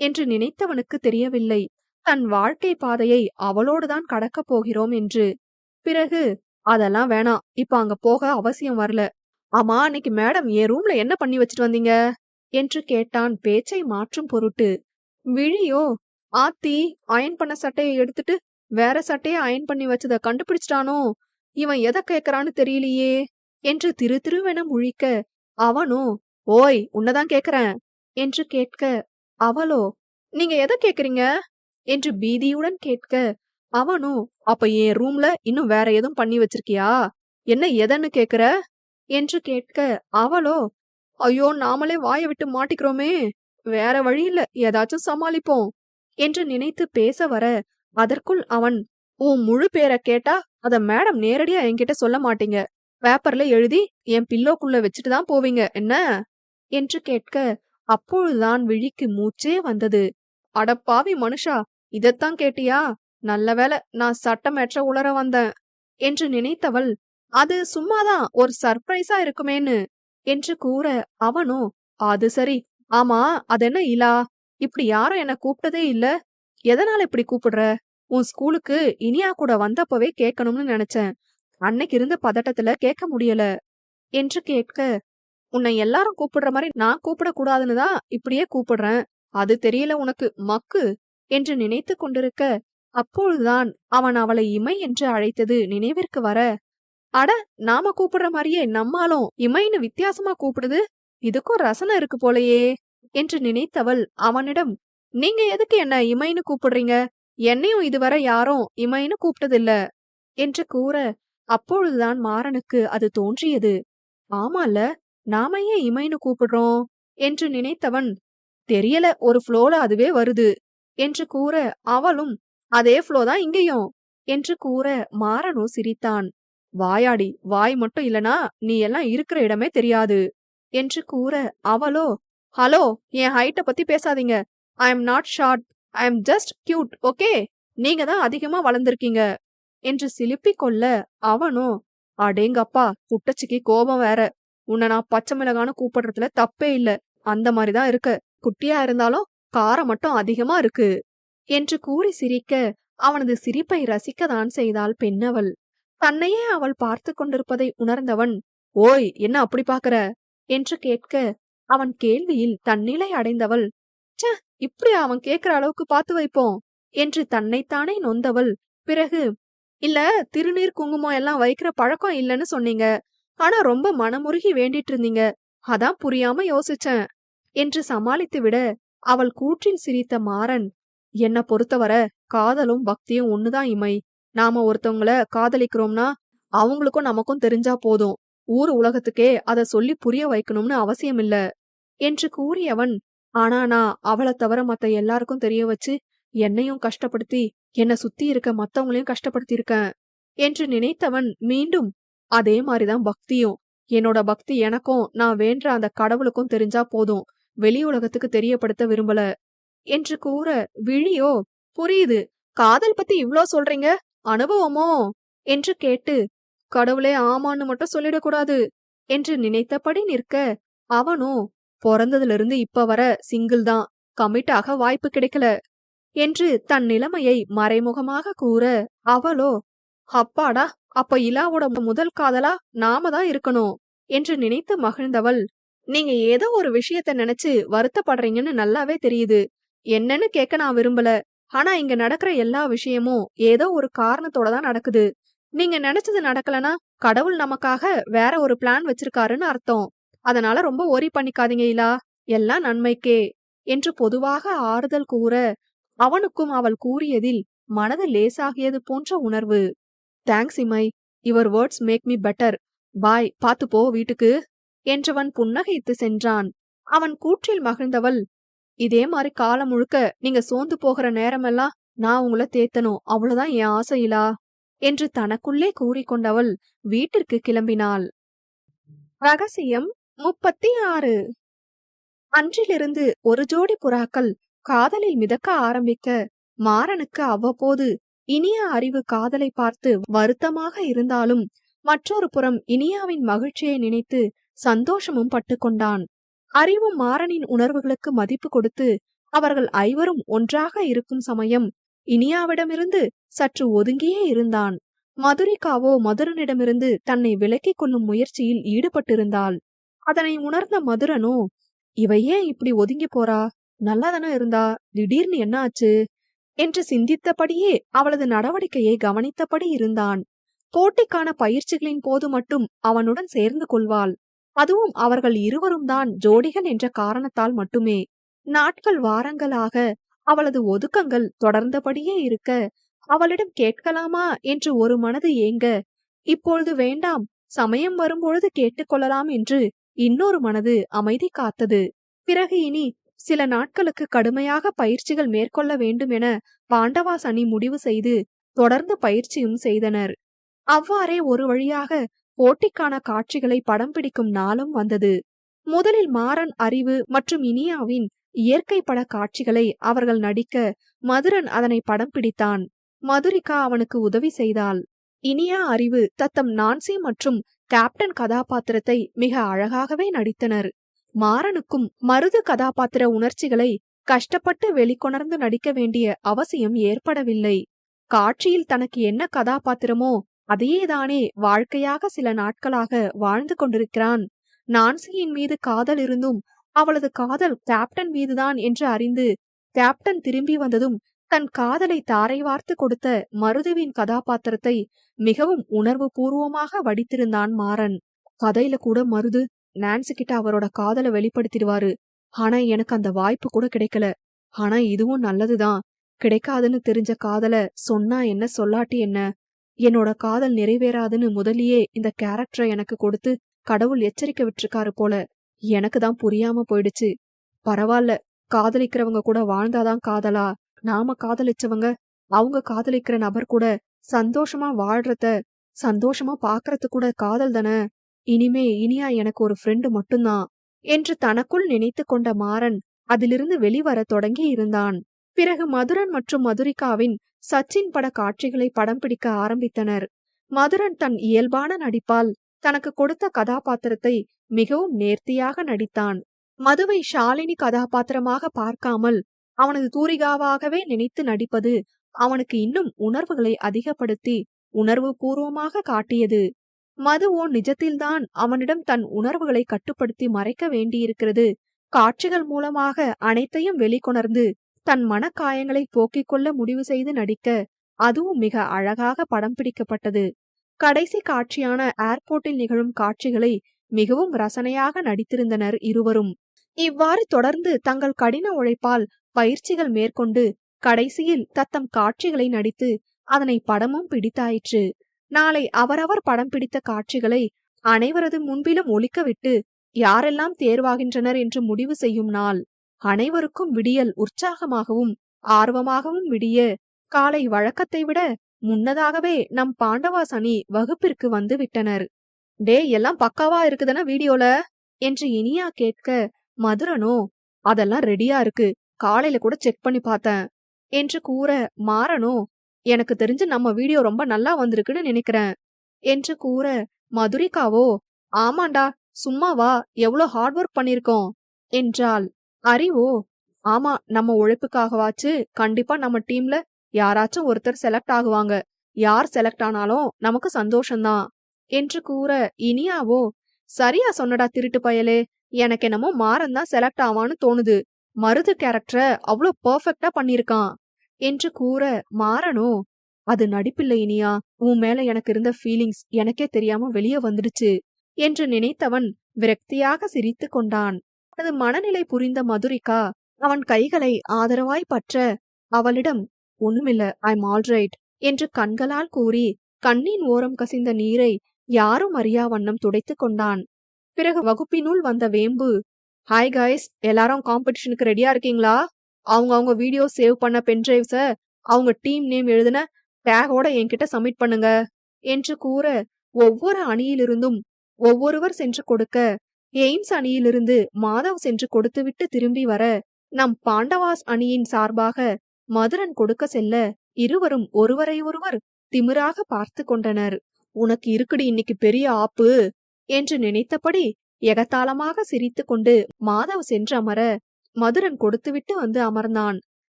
என்று நினைத்தவனுக்கு தெரியவில்லை தன் வாழ்க்கை பாதையை அவளோடுதான் கடக்கப் போகிறோம் என்று. பிறகு, "அதெல்லாம் வேணாம், இப்ப அங்க போக அவசியம் வரல. ஆமா, அன்னைக்கு மேடம் என் ரூம்ல என்ன பண்ணி வச்சுட்டு வந்தீங்க" என்று கேட்டான் பேச்சை மாற்றும் பொருட்டு. விழியோ, "ஆத்தி, அயன் பண்ண சட்டையை எடுத்துட்டு வேற சட்டைய அயன் பண்ணி வச்சத கண்டுபிடிச்சிட்டானோ, இவன் எதை கேக்குறான்னு தெரியலையே" என்று திரு திருவென முழிக்க, அவனோ, "ஓய், உன்னதான் கேக்குறேன்" என்று கேட்க, அவளோ, "நீங்க எதை கேக்குறீங்க" என்று பீதியுடன் கேட்க, அவனோ, "அப்ப என் ரூம்ல இன்னும் வேற எதுவும் பண்ணி வச்சிருக்கியா? என்ன எதன்னு கேக்குற" என்று கேட்க, அவளோ, "ஐயோ, நாமளே வாய விட்டு மாட்டிக்கிறோமே, வேற வழி இல்ல, ஏதாச்சும் சமாளிப்போம்" என்று நினைத்து பேச வர, அதற்குள் அவன், "உன் முழு பேரை கேட்டா அத மேடம் நேரடியா என்கிட்ட சொல்ல மாட்டீங்க. பேப்பர்ல எழுதி என் பில்லோக்குள்ள வச்சுட்டு தான் போவீங்க என்ன" என்று கேட்க, அப்பொழுதுதான் விழிக்கு மூச்சே வந்தது. "அடப்பாவி மனுஷா, இதத்தான் கேட்டியா? நல்ல வேளை, நான் சட்டமேற்ற உளர வந்தேன்" என்று நினைத்தவள், "அது சும்மாதான் ஒரு சர்ப்ரைஸா இருக்குமேன்னு" என்று கூற, அவனோ, "அது சரி. ஆமா, அதென்ன இலா? இப்படி யாரும் என்ன கூப்பிட்டதே இல்ல. எதனால இப்படி கூப்பிடுற? உன் ஸ்கூலுக்கு இனியா கூட வந்தப்பவே கேட்கணும்னு நினைச்சேன். அன்னைக்கு இருந்த பதட்டத்துல கேட்க முடியல என்று கேட்க, உன்னை எல்லாரும் கூப்பிடுற மாதிரி நான் கூப்பிடக்கூடாதுன்னு தான் இப்படியே கூப்பிடுறேன். அது தெரியல உனக்கு மக்கு என்று நினைத்து கொண்டிருக்க, அப்பொழுதுதான் அவன் அவளை இமை என்று அழைத்தது நினைவிற்கு வர, அட நாம கூப்பிடுற மாதிரியே நம்மாலும் இமைன்னு வித்தியாசமா கூப்பிடுது. இதுக்கும் ரசனை இருக்கு போலயே என்று நினைத்தவள் அவனிடம், நீங்க எதுக்கு என்ன இமைன்னு கூப்பிடுறீங்க? என்னையும் இதுவரை யாரும் இமைன்னு கூப்பிட்டதில்ல என்று கூற, அப்பொழுதுதான் மாறனுக்கு அது தோன்றியது. ஆமால, நாம ஏன் இமைன்னு கூப்பிடுறோம் என்று நினைத்தவன், தெரியல, ஒரு ஃப்ளோல அதுவே வருது என்று கூற, அவளும் அதே ஃப்ளோ தான் இங்கேயும் என்று கூற, மாறனோ சிரித்தான். வாயாடி, வாய் மட்டும் இல்லனா நீ எல்லாம் இருக்கிற இடமே தெரியாது என்று கூற, அவளோ, ஹலோ, என் ஹைட்ட பத்தி பேசாதீங்க. I am not short, I am just cute, okay? நீங்க தான் அதிகமா வளர்ந்திருக்கீங்க என்று சிலுப்பிக் கொள்ள, அவனோ, அடேங்கப்பா, குட்டச்சிக்கு கோபம் வேற. உன்னை நான் பச்சை மிளகான்னு கூப்பிடுறதுல தப்பே இல்ல. அந்த மாதிரிதான் இருக்க. குட்டியா இருந்தாலும் காரம் மட்டும் அதிகமா இருக்கு என்று கூறி சிரிக்க, அவனது சிரிப்பை ரசிக்கத்தான் செய்தாள் பெண்ணவள். தன்னையே அவள் பார்த்து கொண்டிருப்பதை உணர்ந்தவன், ஓய், என்ன அப்படி பாக்குற என்று கேட்க, அவன் கேள்வியில் தன்னிலை அடைந்தவள், ச்சே, இப்படியா அவன் கேக்குற அளவுக்கு பார்த்து வைப்போம் என்று தன்னைத்தானே நொந்தவள். பிறகு, இல்ல, திருநீர் குங்குமம் எல்லாம் வைக்கிற பழக்கம் இல்லைன்னு சொன்னீங்க. ஆனா ரொம்ப மனமுருகி வேண்டிட்டு இருந்தீங்க. அதான் புரியாம யோசிச்சேன் என்று சமாளித்து விட, அவள் கூற்றில் சிரித்த மாறன், என்ன பொறுத்தவர காதலும் பக்தியும் ஒண்ணுதான் இமை. நாம ஒருத்தவங்கள காதலிக்கிறோம்னா அவங்களுக்கும் நமக்கும் தெரிஞ்சா போதும். ஊர் உலகத்துக்கே அத சொல்லி புரிய வைக்கணும்னு அவசியம் இல்ல என்று கூறியவன், ஆனா நான் அவளை தவிர மத்த எல்லாருக்கும் தெரிய வச்சு என்னையும் கஷ்டப்படுத்தி என்ன சுத்தி இருக்க மத்தவங்களையும் கஷ்டப்படுத்தி இருக்கேன் என்று நினைத்தவன் மீண்டும், அதே மாதிரிதான் பக்தியும். என்னோட பக்தி எனக்கும் நான் வேண்ட அந்த கடவுளுக்கும் தெரிஞ்சா போதும். வெளி உலகத்துக்கு தெரியப்படுத்த விரும்பல என்று கூற, விழியோ, புரியுது, காதல் பத்தி இவ்ளோ சொல்றீங்க, அனுபவமோ என்று கேட்டு, கடவுளே ஆமான்னு மட்டும் சொல்லிடக்கூடாது என்று நினைத்தபடி நிற்க, அவனோ, பிறந்ததுல இருந்து இப்ப வர சிங்கிள் தான், கமிட் ஆக வாய்ப்பு கிடைக்கல என்று தன் நிலைமையை மறைமுகமாக கூற, அவளோ, அப்பாடா, அப்ப இலாவோட முதல் காதலா நாம தான் இருக்கணும் என்று நினைத்து மகிழ்ந்தவள், நீங்க ஏதோ ஒரு விஷயத்த நினைச்சு வருத்தப்படுறீங்கன்னு நல்லாவே தெரியுது. என்னன்னு கேட்க நான் விரும்பல. ஆனா இங்க நடக்கிற எல்லா விஷயமும் ஏதோ ஒரு காரணத்தோட தான் நடக்குது. நீங்க நினைச்சது நடக்கலனா கடவுள் நமக்காக வேற ஒரு பிளான் வச்சிருக்காருன்னு அர்த்தம். அதனால ரொம்ப ஒரி பண்ணிக்காதீங்க இலா, எல்லாம் நன்மைக்கே என்று பொதுவாக ஆறுதல் கூற, அவனுக்கும் அவள் கூறியதில் மனது லேசாகியது போன்ற உணர்வு. Thanks Imai, your words make me better. Bye, பாத்து போ வீட்டுக்கு என்றவன் புன்னகைத்து சென்றான். அவன் கூற்றில் மகிழ்ந்தவள், இதே மாதிரி காலம் முழுக்க நீங்க சோர்ந்து போகிற நேரமெல்லாம் நான் உங்களை தேத்தணும், அவ்வளவுதான் என் ஆசையிலா என்று தனக்குள்ளே கூறிக்கொண்டவள் வீட்டிற்கு கிளம்பினாள். ரகசியம் 36. அன்றிலிருந்து ஒரு ஜோடி புறாக்கள் காதலில் மிதக்க ஆரம்பிக்க, மாறனுக்கு அவ்வப்போது இனியா அறிவு காதலை பார்த்து வருத்தமாக இருந்தாலும், மற்றொரு புறம் இனியாவின் மகிழ்ச்சியை நினைத்து சந்தோஷமும் பட்டு கொண்டான். அறிவும் மாறனின் உணர்வுகளுக்கு மதிப்பு கொடுத்து அவர்கள் ஐவரும் ஒன்றாக இருக்கும் சமயம் இனியாவிடமிருந்து சற்று ஒதுங்கியே இருந்தான். மதுரிகாவோ மதுரனிடமிருந்து தன்னை விலக்கிக் கொள்ளும் முயற்சியில் ஈடுபட்டிருந்தாள். அதனை உணர்ந்த மதுரனோ, இவ ஏன் இப்படி ஒதுங்கி போறா, நல்லாதானே இருந்தா, திடீர்னு என்ன ஆச்சு என்று சிந்தித்தபடியே அவளது நடவடிக்கையை கவனித்தபடி இருந்தான். போட்டிக்கான பயிற்சிகளின் போது மட்டும் அவனுடன் சேர்ந்து கொள்வாள். அதுவும் அவர்கள் இருவரும் தான் ஜோடிகள் என்ற காரணத்தால் மட்டுமே. நாட்கள் வாரங்களாக அவளது ஒதுக்கங்கள் தொடர்ந்தபடியே இருக்க, அவளிடம் கேட்கலாமா என்று ஒரு மனது ஏங்க, இப்பொழுது வேண்டாம், சமயம் வரும்பொழுது கேட்டுக்கொள்ளலாம் என்று இன்னொரு மனது அமைதி காத்தது. பிறகு இனி சில நாட்களுக்கு கடுமையாக பயிற்சிகள் மேற்கொள்ள வேண்டும் என பாண்டவாஸ் அணி முடிவு செய்து தொடர்ந்து பயிற்சியும் செய்தனர். அவ்வாறே ஒரு வழியாக போட்டிக்கான காட்சிகளை படம் பிடிக்கும் நாளும் வந்தது. முதலில் மாறன் அறிவு மற்றும் இனியாவின் இயற்கை பட காட்சிகளை அவர்கள் நடிக்க மதுரன் அதனை படம் பிடித்தான். மதுரிகா அவனுக்கு உதவி செய்தாள். இனியா அறிவு தத்தம் நான்சி மற்றும் கேப்டன் கதாபாத்திரத்தை மிக அழகாகவே நடித்தனர். மாறனுக்கும் மருது கதாபாத்திர உணர்ச்சிகளை கஷ்டப்பட்டு வெளிக்கொணர்ந்து நடிக்க வேண்டிய அவசியம் ஏற்படவில்லை. காட்சியில் தனக்கு என்ன கதாபாத்திரமோ அதையேதானே வாழ்க்கையாக சில நாட்களாக வாழ்ந்து கொண்டிருக்கிறான். நான்சியின் மீது காதல் இருந்தும் அவளது காதல் கேப்டன் மீதுதான் என்று அறிந்து கேப்டன் திரும்பி வந்ததும் தன் காதலை தாரை வார்த்து கொடுத்த மருதுவின் கதாபாத்திரத்தை மிகவும் உணர்வு பூர்வமாக வடித்திருந்தான் மாறன். கதையில கூட மருது நான்சி கிட்ட அவரோட காதலை வெளிப்படுத்திடுவாரு. ஆனா எனக்கு அந்த வாய்ப்பு கூட கிடைக்கல. ஆனா இதுவும் நல்லதுதான். கிடைக்காதுன்னு தெரிஞ்ச காதல சொன்னா என்ன சொல்லாட்டி என்ன, என்னோட காதல் நிறைவேறாதுன்னு முதலியே இந்த கேரக்டரை எனக்கு கொடுத்து கடவுள் எச்சரிக்கை விட்டுருக்காரு போல. எனக்கு தான் புரியாம போயிடுச்சு. பரவாயில்ல, காதலிக்கிறவங்க கூட வாழ்ந்தாதான் காதலா? நாம காதலிச்சவங்க அவங்க காதலிக்கிற நபர் கூட சந்தோஷமா வாழ்றத சந்தோஷமா பாக்குறது கூட காதல் தானே. இனிமே இனியா எனக்கு ஒரு ஃப்ரெண்டு மட்டும்தான் என்று தனக்குள் நினைத்து கொண்ட மாறன் அதிலிருந்து வெளிவர தொடங்கி இருந்தான். பிறகு மதுரன் மற்றும் மதுரிகாவின் சச்சின் பட காட்சிகளை படம் பிடிக்க ஆரம்பித்தனர். மதுரன் தன் இயல்பான நடிப்பால் தனக்கு கொடுத்த கதாபாத்திரத்தை மிகவும் நேர்த்தியாக நடித்தான். மதுவை ஷாலினி கதாபாத்திரமாக பார்க்காமல் அவனது தூரிகாவாகவே நினைத்து நடிப்பது அவனுக்கு இன்னும் உணர்வுகளை அதிகப்படுத்தி உணர்வு பூர்வமாக காட்டியது. மதுவோ நிஜத்தில்தான் அவனிடம் தன் உணர்வுகளை கட்டுப்படுத்தி மறைக்க வேண்டியிருக்கிறது. காட்சிகள் மூலமாக அனைத்தையும் வெளிக்கொணர்ந்து தன் மனக்காயங்களை போக்கிக் கொள்ள முடிவு செய்து நடிக்க அதுவும் மிக அழகாக படம் பிடிக்கப்பட்டது. கடைசி காட்சியான ஏர்போர்ட்டில் நிகழும் காட்சிகளை மிகவும் ரசனையாக நடித்திருந்தனர் இருவரும். இவ்வாறு தொடர்ந்து தங்கள் கடின உழைப்பால் பயிற்சிகள் மேற்கொண்டு கடைசியில் தத்தம் காட்சிகளை நடித்து அதனை படமும் பிடித்தாயிற்று. நாளை அவரவர் படம் பிடித்த காட்சிகளை அனைவரது முன்பிலும் ஒலிக்கவிட்டு யாரெல்லாம் தேர்வாகின்றனர் என்று முடிவு செய்யும் நாள். அனைவருக்கும் விடியல் உற்சாகமாகவும் ஆர்வமாகவும் விடிய காலை வழக்கத்தை விட முன்னதாகவே நம் பாண்டவாஸ் அணி வகுப்பிற்கு வந்து விட்டனர். டே, எல்லாம் பக்காவா இருக்குதானே வீடியோல என்று இனியா கேட்க, மதுரனோ அதெல்லாம் ரெடியா இருக்கு, காலையில கூட செக் பண்ணி பார்த்தேன் என்று கூற, மாறனோ எனக்கு தெரிஞ்சு நம்ம வீடியோ ரொம்ப நல்லா வந்திருக்குன்னு நினைக்கிறேன் என்று கூற, மதுரிகாவோ ஆமாண்டா சும்மாவா எவ்வளோ ஹார்ட் ஒர்க் பண்ணிருக்கோம் என்றாள். அறிவோ ஆமா, நம்ம உழைப்புக்காகவாச்சு கண்டிப்பா நம்ம டீம்ல யாராச்சும் ஒருத்தர் செலக்ட் ஆகுவாங்க. யார் செலக்ட் ஆனாலும் நமக்கு சந்தோஷம்தான் என்று கூற, இனியாவோ சரியா சொன்னடா திருட்டு பயலே, எனக்கு என்னமோ மாறன் தான் செலக்ட் ஆவான்னு தோணுது. மருது கேரக்டரை அவ்வளோ பெர்ஃபெக்டா பண்ணிருக்கான் என்று கூற, மாறனோ அது நடிப்பில்லை இனியா, உன் மேல எனக்கு இருந்த ஃபீலிங்ஸ் எனக்கே தெரியாம வெளியே வந்துடுச்சு என்று நினைத்தவன் விரக்தியாக சிரித்து கொண்டான். அவனது மனநிலை புரிந்த மதுரிகா அவன் கைகளை ஆதரவாய் பற்ற அவளிடம் ஒண்ணுமில்ல, ஐம் ஆல்ரைட் என்று கண்களால் கூறி கண்ணின் ஓரம் கசிந்த நீரை யாரும் அறியா வண்ணம் துடைத்து கொண்டான். பிறகு வகுப்பினுள் வந்த வேம்பு, ஹாய் கைஸ், எல்லாரும் காம்படிஷனுக்கு ரெடியா இருக்கீங்களா? அவங்க வீடியோ சேவ் பண்ண பென்டிரைவ்ஸ அவங்க டீம் நேம் எழுதின டேகோட என்கிட்ட சப்மிட் பண்ணுங்க என்று கூற, ஒவ்வொரு அணியிலிருந்தும் ஒவ்வொருவர் சென்று கொடுக்க, எய்ம்ஸ் அணியிலிருந்து மாதவ் சென்று கொடுத்துவிட்டு திரும்பி வர, நம் பாண்டவாஸ் அணியின் சார்பாக மதுரன் கொடுக்க செல்ல இருவரும் ஒருவரை ஒருவர் திமிராக பார்த்து கொண்டனர். உனக்கு இருக்குடி இன்னைக்கு பெரிய ஆப்பு என்று நினைத்தபடி எகத்தாளமாக சிரித்து கொண்டு மாதவ் சென்று அமர மதுரன் கொடுத்துவிட்டு வந்து அமர்ந்தான்.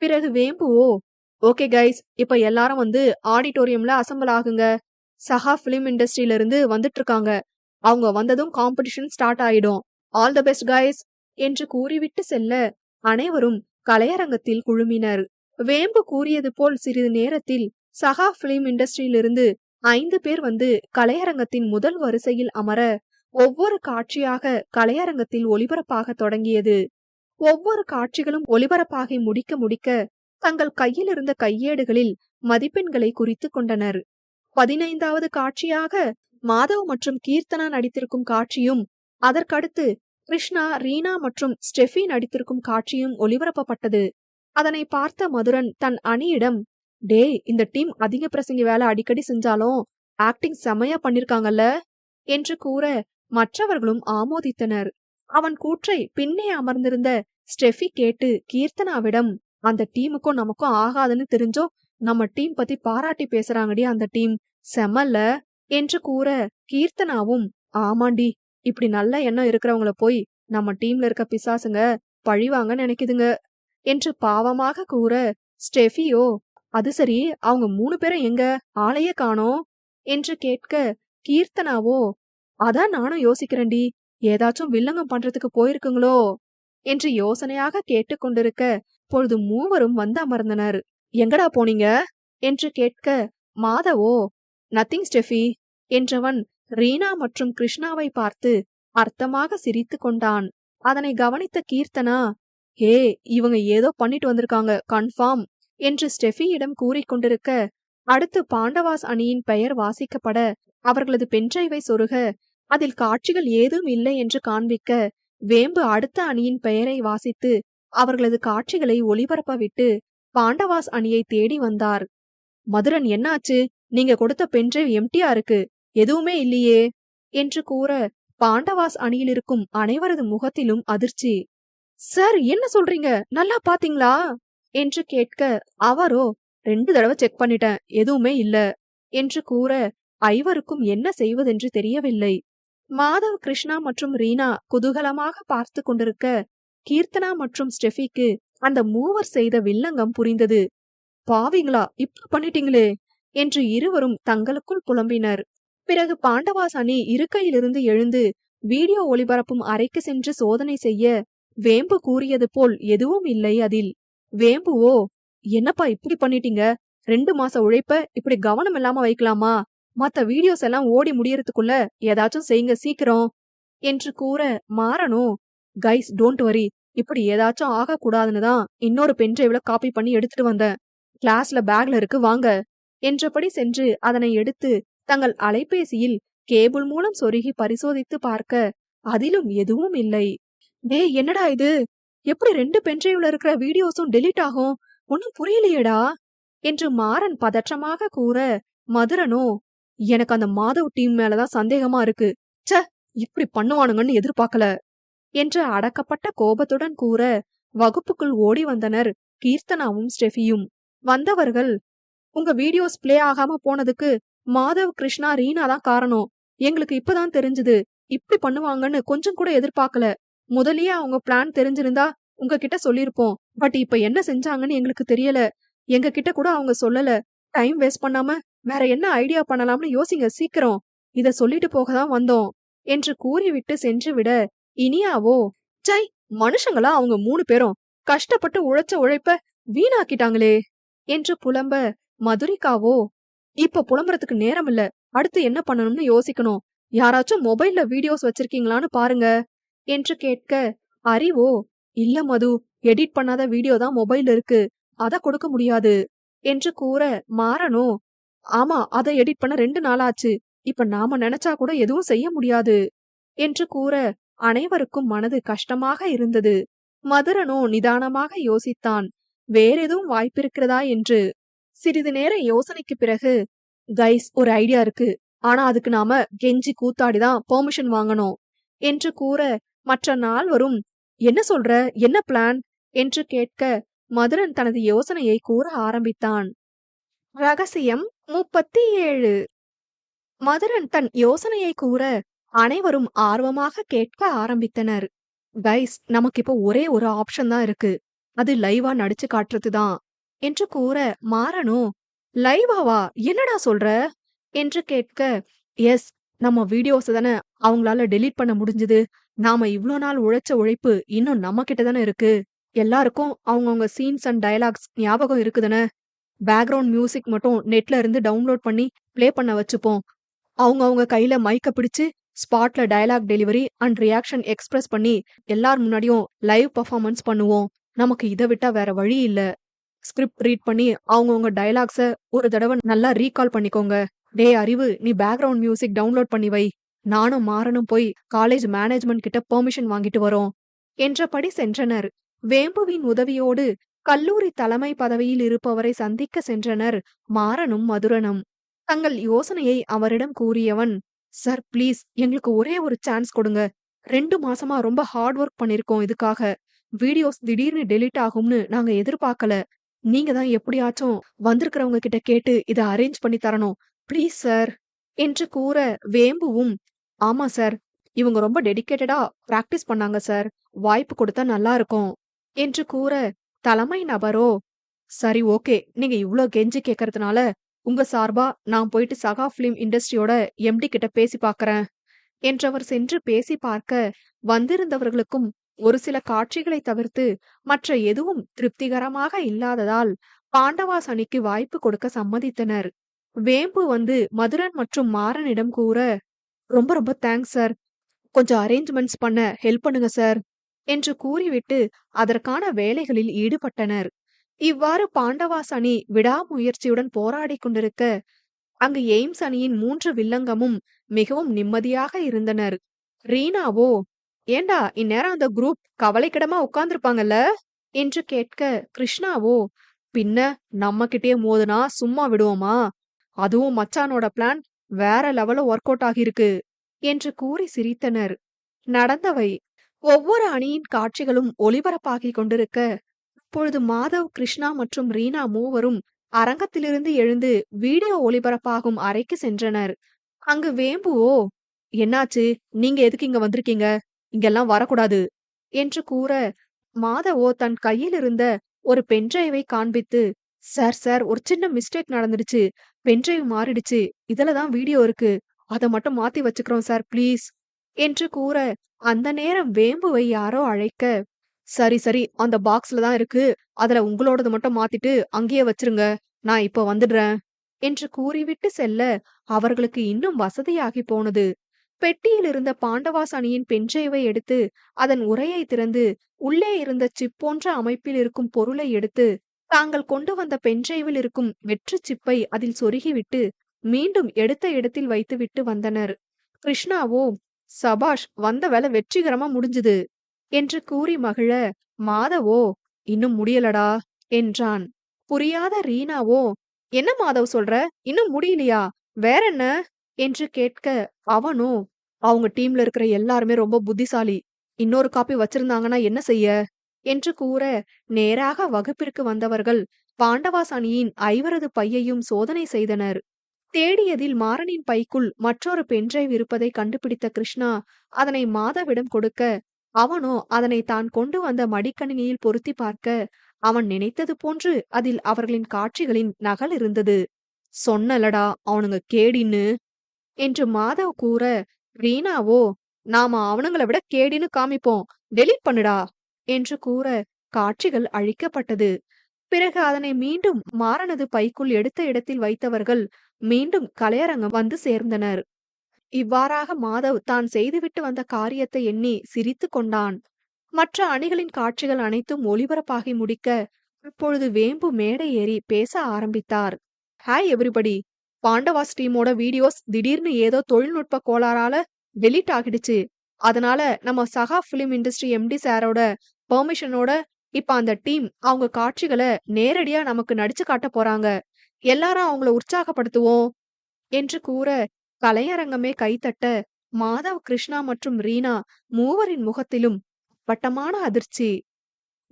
பிறகு வேம்புவோ, ஓகே கைஸ், இப்ப எல்லாரும் வந்து ஆடிட்டோரியம்ல அசம்பிள் ஆகுங்க. சஹா பிலிம் இண்டஸ்ட்ரியில இருந்து வந்துட்டு இருக்காங்க. அவங்க வந்ததும் காம்படிஷன் ஸ்டார்ட் ஆயிடும். ஆல் த பெஸ்ட் கைஸ் என்று கூறிவிட்டு செல்ல அனைவரும் கலையரங்கத்தில் குழுமினர். வேம்பு கூறியது போல் சிறிது நேரத்தில் சஹா பிலிம் இண்டஸ்ட்ரியிலிருந்து 5 பேர் வந்து கலையரங்கத்தின் முதல் வரிசையில் அமர ஒவ்வொரு காட்சியாக கலையரங்கத்தில் ஒளிபரப்பாக தொடங்கியது. ஒவ்வொரு காட்சிகளும் ஒளிபரப்பாகி முடிக்க முடிக்க தங்கள் கையில் இருந்த கையேடுகளில் மதிப்பெண்களை குறித்து கொண்டனர். 15வது காட்சியாக மாதவ் மற்றும் கீர்த்தனா நடித்திருக்கும் காட்சியும், அதற்கடுத்து கிருஷ்ணா, ரீனா மற்றும் ஸ்டெஃபி நடித்திருக்கும் காட்சியும் ஒளிபரப்பப்பட்டது. அதனை பார்த்த மதுரன் தன் அணியிடம், டே, இந்த டீம் அதிக பிரசங்கி வேலை அடிக்கடி செஞ்சாலும் ஆக்டிங் செமையா பண்ணிருக்காங்கல்ல என்று கூற மற்றவர்களும் ஆமோதித்தனர். அவன் கூற்றை பின்னே அமர்ந்திருந்த ஸ்டெஃபி கேட்டு கீர்த்தனாவிடம், அந்த டீமுக்கும் நமக்கும் ஆகாதுன்னு தெரிஞ்சோ நம்ம டீம் பத்தி பாராட்டி பேசுறாங்கடி அந்த டீம், செமல்ல என்று கூற, கீர்த்தனாவும் ஆமாண்டி, இப்படி நல்ல எண்ணம் இருக்கிறவங்கள போய் நம்ம டீம்ல இருக்க பிசாசுங்க பழிவாங்க நினைக்குதுங்க என்று பாவமாக கூற, ஸ்டெஃபியோ, அது சரி, அவங்க 3 பேரும் எங்க? ஆளையே காணோம் என்று கேட்க, கீர்த்தனாவோ, அதான் நானும் யோசிக்கிறேன்டி, ஏதாச்சும் வில்லங்கம் பண்றதுக்கு போயிருக்குங்களோ என்று யோசனையாக கேட்டுக்கொண்டிருக்க, பொழுது மூவரும் வந்து அமர்ந்தனர். எங்கடா போனீங்க என்று கேட்க, மாதவோ, நத்திங் ஸ்டெஃபி என்றவன் ரீனா மற்றும் கிருஷ்ணாவை பார்த்து அர்த்தமாக சிரித்து கொண்டான். அதனை கவனித்த கீர்த்தனா, ஹே, இவங்க ஏதோ பண்ணிட்டு வந்திருக்காங்க கன்ஃபார்ம் என்று ஸ்டெஃபியிடம் கூறிக்கொண்டிருக்க, அடுத்து பாண்டவாஸ் அணியின் பெயர் வாசிக்கப்பட அவர்களது பென்டிரைவை சொருக அதில் காட்சிகள் ஏதும் இல்லை என்று காண்பிக்க, வேம்பு அடுத்த அணியின் பெயரை வாசித்து அவர்களது காட்சிகளை ஒளிபரப்ப விட்டு பாண்டவாஸ் அணியை தேடி வந்தார். மதுரன், என்னாச்சு? நீங்க கொடுத்த பென்டிரைவ் எம்டியா இருக்கு, எதுவுமே இல்லையே என்று கூற, பாண்டவாஸ் அணியில் இருக்கும் அனைவரது முகத்திலும் அதிர்ச்சி. சார், என்ன சொல்றீங்க? நல்லா பாத்தீங்களா என்று கேட்க, அவரோ, 2 தடவை செக் பண்ணிட்டேன், எதுவுமே இல்ல என்று கூற, ஐவருக்கும் என்ன செய்வதென்று தெரியவில்லை. மாதவ், கிருஷ்ணா மற்றும் ரீனா குதூகலமாக பார்த்து கொண்டிருக்க, கீர்த்தனா மற்றும் ஸ்டெஃபிக்கு அந்த மூவர் செய்த வில்லங்கம் புரிந்தது. பாவிங்களா, இப்ப பண்ணிட்டீங்களே என்று இருவரும் தங்களுக்குள் புலம்பினர். பிறகு பாண்டவாஸ் அணி இருக்கையிலிருந்து எழுந்து வீடியோ ஒளிபரப்பும் அறைக்கு சென்று சோதனை செய்ய, வேம்பு கூறியது போல் எதுவும் இல்லை அதில். வேம்புவோ, என்னப்பா இப்படி பண்ணிட்டீங்க? 2 மாச உழைப்ப இப்படி கவனம் இல்லாம வைக்கலாமா? மத்த வீடியோஸ் எல்லாம் ஓடி முடியறதுக்குள்ள ஏதாச்சும் செய்யுங்க சீக்கிரம் என்று கூற, மாறனோ, கைஸ் டோன்ட் வரி, இப்படி ஏதாச்சும் ஆக கூடாதுன்னு தான் இன்னொரு பென்டிரைவ்ல காப்பி பண்ணி எடுத்துட்டு வந்தேன். கிளாஸ்ல பேக்ல இருக்கு, வாங்க என்றபடி சென்று அதனை எடுத்து தங்கள் அலைபேசியில் கேபிள் மூலம் சொருகி பரிசோதித்து பார்க்க, அதிலும் எதுவும் இல்லை. டேய், என்னடா இது? எப்படி 2 பென்டிரைவ்ல இருக்கிற வீடியோஸும் டெலீட் ஆகும்? ஒன்னும் புரியலையேடா என்று மாறன் பதற்றமாக கூற, மதுரனோ, எனக்கு அந்த மாதவ் டீம் மேலதான் சந்தேகமா இருக்கு. ச்ச, இப்படி பண்ணுவானுங்கன்னு எதிர்பார்க்கல என்று அடக்கப்பட்ட கோபத்துடன் கூற, வகுப்புக்குள் ஓடி வந்தனர் கீர்த்தனாவும் ஸ்டெஃபியும். வந்தவர்கள், உங்க வீடியோஸ் பிளே ஆகாம போனதுக்கு மாதவ், கிருஷ்ணா, ரீனா தான் காரணம். எங்களுக்கு இப்பதான் தெரிஞ்சது, இப்படி பண்ணுவாங்கன்னு கொஞ்சம் கூட எதிர்பார்க்கல. முதலியே அவங்க பிளான் தெரிஞ்சிருந்தா உங்ககிட்ட சொல்லிருப்போம். பட் இப்ப என்ன செஞ்சாங்கன்னு எங்களுக்கு தெரியல. எங்க கிட்ட கூட அவங்க சொல்லல. டைம் வேஸ்ட் பண்ணாம வேற என்ன ஐடியா பண்ணலாம்னு யோசிங்க சீக்கிரம். இத சொல்லிட்டு போக தான் வந்தோம் என்று கூறிவிட்டு சென்று விட, இனியாவோ, சை, மனுஷங்களா அவங்க 3 பேரும் கஷ்டப்பட்டு உழைச்ச உழைப்ப வீணாக்கிட்டாங்களே என்று புலம்ப, மதுரிகாவோ, இப்ப புலம்புறதுக்கு நேரம் இல்ல, அடுத்து என்ன பண்ணணும்னு யோசிக்கணும். யாராச்சும் மொபைல்ல வீடியோஸ் வச்சிருக்கீங்களான்னு பாருங்க என்று கேட்க, அறிவோ, இல்ல மது, எடிட் பண்ணாத வீடியோ தான் மொபைல்ல இருக்கு, அத கொடுக்க முடியாது என்று கூற, மாறனோ, ஆமா, அத எடிட் பண்ண 2 நாளாச்சு, இப்ப நாம நினைச்சா கூட எதுவும் செய்ய முடியாது என்று கூற, அனைவருக்கும் மனது கஷ்டமாக இருந்தது. மதுரனோ நிதானமாக யோசித்தான், வேறெதுவும் வாய்ப்பிருக்கிறதா என்று. சிறிது நேர யோசனைக்கு பிறகு, கைஸ், ஒரு ஐடியா இருக்கு, ஆனா அதுக்கு நாம கெஞ்சி கூத்தாடிதான் பெர்மிஷன் வாங்கணும் என்று கூற, மற்ற நால்வரும், என்ன சொல்ற, என்ன பிளான் என்று கேட்க, மதுரன் தனது யோசனையை கூற ஆரம்பித்தான். ரகசியம் 37. மதுரன் தன் யோசனையை கூற அனைவரும் ஆர்வமாக கேட்க ஆரம்பித்தனர். கைஸ், நமக்கு இப்போ ஒரே ஒரு ஆப்ஷன் தான் இருக்கு, அது லைவா நடிச்சு காட்டுறதுதான் என்று கூற, மாறனோ, லைவாவா, என்னடா சொல்ற என்று கேட்க, எஸ், நம்ம வீடியோஸ் தானே அவங்களால டெலீட் பண்ண முடிஞ்சது. நாம இவ்ளோ நாள் உழைச்ச உழைப்பு இன்னும் நம்ம கிட்ட தானே இருக்கு. எல்லாருக்கும் அவங்கவுங்க சீன்ஸ் அண்ட் டயலாக்ஸ் ஞாபகம் இருக்குதானே. பேக்ரவுண்ட் மியூசிக் மட்டும் நெட்ல இருந்து டவுன்லோட் பண்ணி ப்ளே பண்ண வச்சுப்போம். அவங்க கையில மைக்க பிடிச்சு ஸ்பாட்ல dialogue delivery and reaction express பண்ணி எல்லார் முன்னாடியும் லைவ் பர்ஃபார்மன்ஸ் பண்ணுவோம். நமக்கு இதை விட்டா வேற வழி இல்ல. ஸ்கிரிப்ட் ரீட் பண்ணி அவங்கவுங்க டயலாக்ஸ ஒரு தடவை நல்லா ரீகால் பண்ணிக்கோங்க. டே அறிவு, நீ பேக்ரவுண்ட் மியூசிக் டவுன்லோட் பண்ணி வை. நானும் மாறனும் போய் காலேஜ் மேனேஜ்மெண்ட் கிட்ட பெர்மிஷன் வாங்கிட்டு வரோம் என்றபடி சென்றனர். வேம்புவின் உதவியோடு கல்லூரி தலைமை பதவியில் இருப்பவரை சந்திக்க சென்றனர் மாறனும் மதுரனும். தங்கள் யோசனையை அவரிடம் கூறியவன், சார் ப்ளீஸ், எங்களுக்கு ஒரே ஒரு சான்ஸ் கொடுங்க. 2 மாசமா ரொம்ப ஹார்ட் ஒர்க் பண்ணிருக்கோம் இதுக்காக. வீடியோஸ் திடீர்னு டெலீட் ஆகும்னு நாங்க எதிர்பார்க்கல. நீங்க தான் எப்படியாச்சும் வந்திருக்கிறவங்க கிட்ட கேட்டு இத அரேஞ்ச் பண்ணி தரணும், ப்ளீஸ் சார் என்று கூற, வேம்புவும், ஆமா சார், இவங்க ரொம்ப டெடிகேட்டடா பிராக்டிஸ் பண்ணாங்க சார், வாய்ப்பு கொடுத்தா நல்லா இருக்கும் என்று கூற, தலைமை நபரோ, "சரி ஓகே. நீங்க இவ்ளோ கெஞ்சி கேட்கறதுனால, உங்க சார்பா நான் போயிட்டு சகா ஃபிலிம் இண்டஸ்ட்ரியோட எம்டி கிட்ட பேசி பார்க்கறேன்." என்றவர் சென்று பேசி பார்க்க, வந்திருந்தவர்களுக்கும் ஒரு சில காட்சிகளைத் தவிர்த்து மற்ற எதுவும் திருப்திகரமாக இல்லாததால், பாண்டவாஸ் அணிக்கு வாய்ப்பு கொடுக்க சம்மதித்தனர். வேம்பு வந்து மதுரன் மற்றும் மாறனிடம் கூற, "ரொம்ப ரொம்ப தேங்க்ஸ் சார். கொஞ்சம் அரேஞ்ச்மெண்ட்ஸ் பண்ண ஹெல்ப் பண்ணுங்க சார்." என்று கூறிவிட்டு அதற்கான வேலைகளில் ஈடுபட்டனர். இவ்வாறு பாண்டவாஸ் அணி விடாமுயற்சியுடன் போராடிக் கொண்டிருக்க, அங்கு எய்ம்ஸ் அணியின் 3 வில்லங்கமும் மிகவும் நிம்மதியாக இருந்தனர். ரீனாவோ, "ஏண்டா இந்நேரம் அந்த குரூப் கவலைக்கிடமா உட்கார்ந்திருப்பாங்கல்ல?" என்று கேட்க, கிருஷ்ணாவோ, "பின்ன நம்மகிட்டயே மோதுனா சும்மா விடுவோமா? அதுவும் மச்சானோட பிளான் வேற லெவல்ல ஒர்க் அவுட் ஆகியிருக்கு." என்று கூறி சிரித்தனர். நடந்தவை. ஒவ்வொரு அணியின் காட்சிகளும் ஒளிபரப்பாகிக் கொண்டிருக்க, அப்பொழுது மாதவ், கிருஷ்ணா மற்றும் ரீனா மூவரும் அரங்கத்திலிருந்து எழுந்து வீடியோ ஒளிபரப்பாகும் அறைக்கு சென்றனர். அங்கு வேம்புவோ, "என்னாச்சு? நீங்க எதுக்கு இங்க வந்திருக்கீங்க? இங்கெல்லாம் வரக்கூடாது." என்று கூற, மாதவோ தன் கையில் இருந்த ஒரு பென்டிரைவை காண்பித்து, "சார் சார், ஒரு சின்ன மிஸ்டேக் நடந்துடுச்சு. பென்டிரைவ் மாறிடுச்சு. இதுல தான் வீடியோ இருக்கு. அத மட்டும் மாத்தி வச்சுக்கிறோம் சார் ப்ளீஸ்." என்று கூற, அந்த நேரம் வேம்புவை யாரோ அழைக்க, "சரி சரி, அந்த பாக்ஸ்ல தான் இருக்கு. அதுல உங்களோடது மட்டும் மாத்திட்டு அங்கேயே வச்சிருங்க. நான் இப்போ வந்துடுறேன்." என்று கூறிவிட்டு செல்ல, அவர்களுக்கு இன்னும் வசதியாகி போனது. பெட்டியில் இருந்த பாண்டவாஸ் அணியின் பென்டிரைவை எடுத்து அதன் உறையை திறந்து உள்ளே இருந்த சிப் போன்ற அமைப்பில் இருக்கும் பொருளை எடுத்து தாங்கள் கொண்டு வந்த பென்டிரைவில் இருக்கும் வெற்று சிப்பை அதில் சொருகிவிட்டு மீண்டும் எடுத்த இடத்தில் வைத்துவிட்டு வந்தனர். கிருஷ்ணாவோ, "சபாஷ், வந்த வேலை வெற்றிகரமா முடிஞ்சுது." என்று கூறி மகிழ, மாதவோ, "இன்னும் முடியலடா." என்றான். புரியாத ரீனாவோ, "என்ன மாதவ் சொல்ற? இன்னும் முடியலையா? வேறென்ன?" என்று கேட்க, அவனோ, "அவங்க டீம்ல இருக்கிற எல்லாருமே ரொம்ப புத்திசாலி. இன்னொரு காப்பி வச்சிருந்தாங்கன்னா என்ன செய்ய?" என்று கூற, நேராக வகுப்பிற்கு வந்தவர்கள் பாண்டவாஸ் அணியின் 5 பையையும் சோதனை செய்தனர். தேடியதில் மாறனின் பைக்குள் மற்றொரு பென்டிரைவ் இருப்பதை கண்டுபிடித்த கிருஷ்ணா அதனை மாதவிடம் கொடுக்க, அவனோ அதனை தான் கொண்டு வந்த மடிக்கணினியில் பொருத்தி பார்க்க, அவன் நினைத்தது போன்று அதில் அவர்களின் காட்சிகளின் நகல் இருந்தது. "சொன்னலடா அவனுங்க கேடின்னு." என்று மாதவ் கூற, ரீனாவோ, "நாம அவனுங்கள விட கேடின்னு காமிப்போம். டெலீட் பண்ணுடா." என்று கூற, காட்சிகள் அழிக்கப்பட்டது. பிறகு அதனை மீண்டும் மாறனது பைக்குள் எடுத்த இடத்தில் வைத்தவர்கள் மீண்டும் கலையரங்கம் வந்து சேர்ந்தனர். இவ்வாறாக மாதவ் தான் செய்துவிட்டு வந்த காரியத்தை எண்ணி சிரித்துக் கொண்டான். மற்ற அணிகளின் காட்சிகள் அனைத்தும் ஒளிபரப்பாகி முடிக்க, இப்பொழுது வேம்பு மேடை ஏறி பேச ஆரம்பித்தார். "Hi everybody. பாண்டவாஸ் டீமோட வீடியோஸ் திடீர்னு ஏதோ தொழில்நுட்ப கோளாறால டெலீட் ஆகிடுச்சு. அதனால நம்ம சகா பிலிம் இண்டஸ்ட்ரி எம்டி சாரோட பெர்மிஷனோட இப்ப அந்த டீம் அவங்க காட்சிகள நேரடியா நமக்கு நடிச்சு காட்டப் போறாங்க. எல்லாரும் அவங்கள உற்சாகப்படுத்துவோம்." என்று கூற, கலையரங்கமே கைதட்ட, மாதவ், கிருஷ்ணா மற்றும் ரீனா மூவரின் முகத்திலும் அப்பட்டமான அதிர்ச்சி.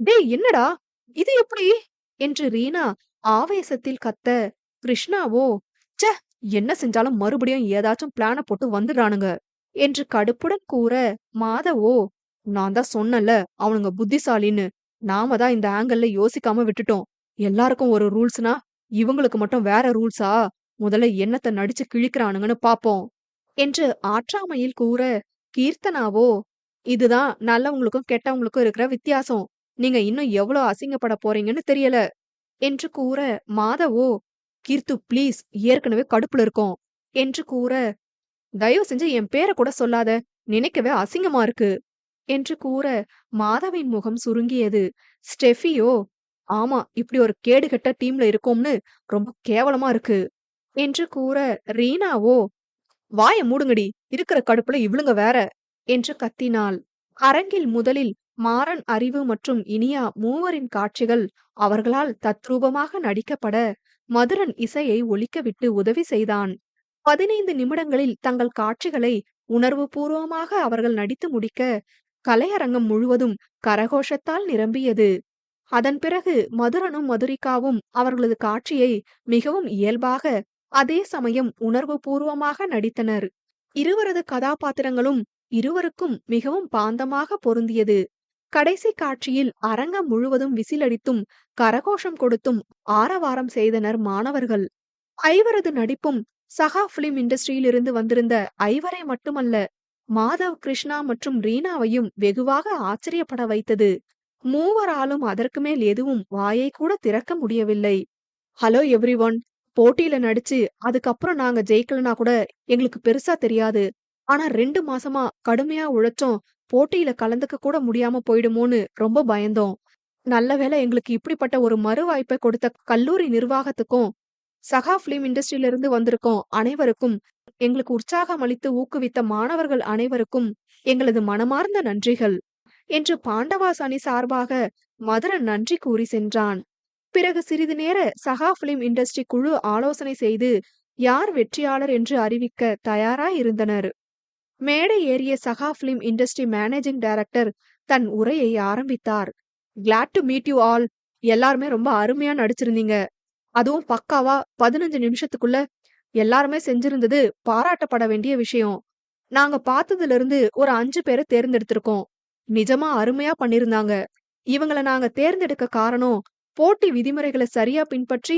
"டேய் என்னடா? இது எப்படி?" என்று ரீனா ஆவேசத்தில் கத்த, கிருஷ்ணாவோ, "ச்சே, என்ன செஞ்சாலும் மறுபடியும் ஏதாச்சும் பிளான போட்டு வந்துடுறானுங்க." என்று கடுப்புடன் கூற, மாதவோ, "நான் தான் சொன்னேன்ல அவனுங்க புத்திசாலின்னு. நாம தான் இந்த ஆங்கிள்ல யோசிக்காம விட்டுட்டோம். எல்லாருக்கும் ஒரு ரூல்ஸ்னா இவங்களுக்கு மட்டும் வேற ரூல்ஸா? முதல்ல என்னத்த நடிச்சு கிழிக்கிறானுங்கன்னு பாப்போம்." என்று ஆற்றாமையில் கூற, கீர்த்தனாவோ, "இதுதான் நல்லவங்களுக்கும் கெட்டவங்களுக்கும் இருக்கிற வித்தியாசம். நீங்க இன்னும் எவ்வளோ அசிங்கப்பட போறீங்கன்னு தெரியல." என்று கூற, மாதவோ, "கீர்த்து ப்ளீஸ், ஏற்கனவே கடுப்புல இருக்கோம்." என்று கூற, "தயவு செஞ்சு என் பேர கூட சொல்லாத. நினைக்கவே அசிங்கமா இருக்கு." என்று கூற, மாதவின் முகம் சுருங்கியது. ஸ்டெஃபியோ, "ஆமா, இப்படி ஒரு கேடுகெட்ட டீம்ல இருக்கோம்னு ரொம்ப கேவலமா இருக்கு." என்று கூற, ரீனாவோ, "வாய மூடுங்கடி, இருக்கிற கடுப்புல இவளுங்க வேற." என்று கத்தினாள். அரங்கில் முதலில் மாறன், அறிவு மற்றும் இனியா மூவரின் காட்சிகள் அவர்களால் தத்ரூபமாக நடிக்கப்பட, மதுரன் இசையை ஒலிக்கவிட்டு உதவி செய்தான். 15 நிமிடங்களில் தங்கள் காட்சிகளை உணர்வுபூர்வமாக அவர்கள் நடித்து முடிக்க, கலையரங்கம் முழுவதும் கரகோஷத்தால் நிரம்பியது. அதன் பிறகு மதுரனும் மதுரிகாவும் அவர்களது காட்சியை மிகவும் இயல்பாக, அதே சமயம் உணர்வுபூர்வமாக நடித்தனர். இருவரது கதாபாத்திரங்களும் இருவருக்கும் மிகவும் பாந்தமாக பொருந்தியது. கடைசி காட்சியில் அரங்கம் முழுவதும் விசிலடித்தும் கரகோஷம் கொடுத்தும் ஆரவாரம் செய்தனர் மாணவர்கள். ஐவரது நடிப்பும் சகா பிலிம் இண்டஸ்ட்ரியிலிருந்து வந்திருந்த ஐவரை மட்டுமல்ல, மாதவ், கிருஷ்ணா மற்றும் ரீனாவையும் வெகுவாக ஆச்சரியப்பட வைத்தது. மூவராலும் அதற்கு மேல் எதுவும் வாயை கூட திறக்க முடியவில்லை. ஹலோ எவ்ரிஒன், போட்டியில நடிச்சு அதுக்கப்புறம் நாங்க ஜெயிக்கலனா கூட எங்களுக்கு பெருசா தெரியாது. ஆனா 2 மாசமா கடுமையா உழைச்சோம். போட்டியில கலந்துக்க கூட முடியாம போயிடுமோன்னு ரொம்ப பயந்தோம். நல்ல வேளை எங்களுக்கு இப்படிப்பட்ட ஒரு மறு வாய்ப்பை கொடுத்த கல்லூரி நிர்வாகத்துக்கும், சகா பிலிம் இண்டஸ்ட்ரியில இருந்து வந்திருக்கோம் அனைவருக்கும், எங்களுக்கு உற்சாகம் அளித்து ஊக்குவித்த மாணவர்கள் அனைவருக்கும் எங்களது மனமார்ந்த நன்றிகள் என்று பாண்டவாஸ் அணி சார்பாக மதுரன் நன்றி கூறி சென்றான். பிறகு சிறிது நேர சகா பிலிம் இண்டஸ்ட்ரி குழு ஆலோசனை செய்து யார் வெற்றியாளர் என்று அறிவிக்க தயாராய் இருந்தனர். மேடை ஏறிய சகா பிலிம் இண்டஸ்ட்ரி மேனேஜிங் டைரக்டர் தன் உரையை ஆரம்பித்தார். Glad to meet you all. எல்லாருமே ரொம்ப அருமையா நடிச்சிருந்தீங்க. அதுவும் பக்காவா 15 நிமிஷத்துக்குள்ள எல்லாருமே செஞ்சிருந்தது பாராட்டப்பட வேண்டிய விஷயம். நாங்க பார்த்ததுல இருந்து ஒரு 5 பேரை தேர்ந்தெடுத்திருக்கோம். நிஜமா அருமையா பண்ணிருந்தாங்க. இவங்கள நாங்க தேர்ந்தெடுக்க காரணம், போட்டி விதிமுறைகளை சரியா பின்பற்றி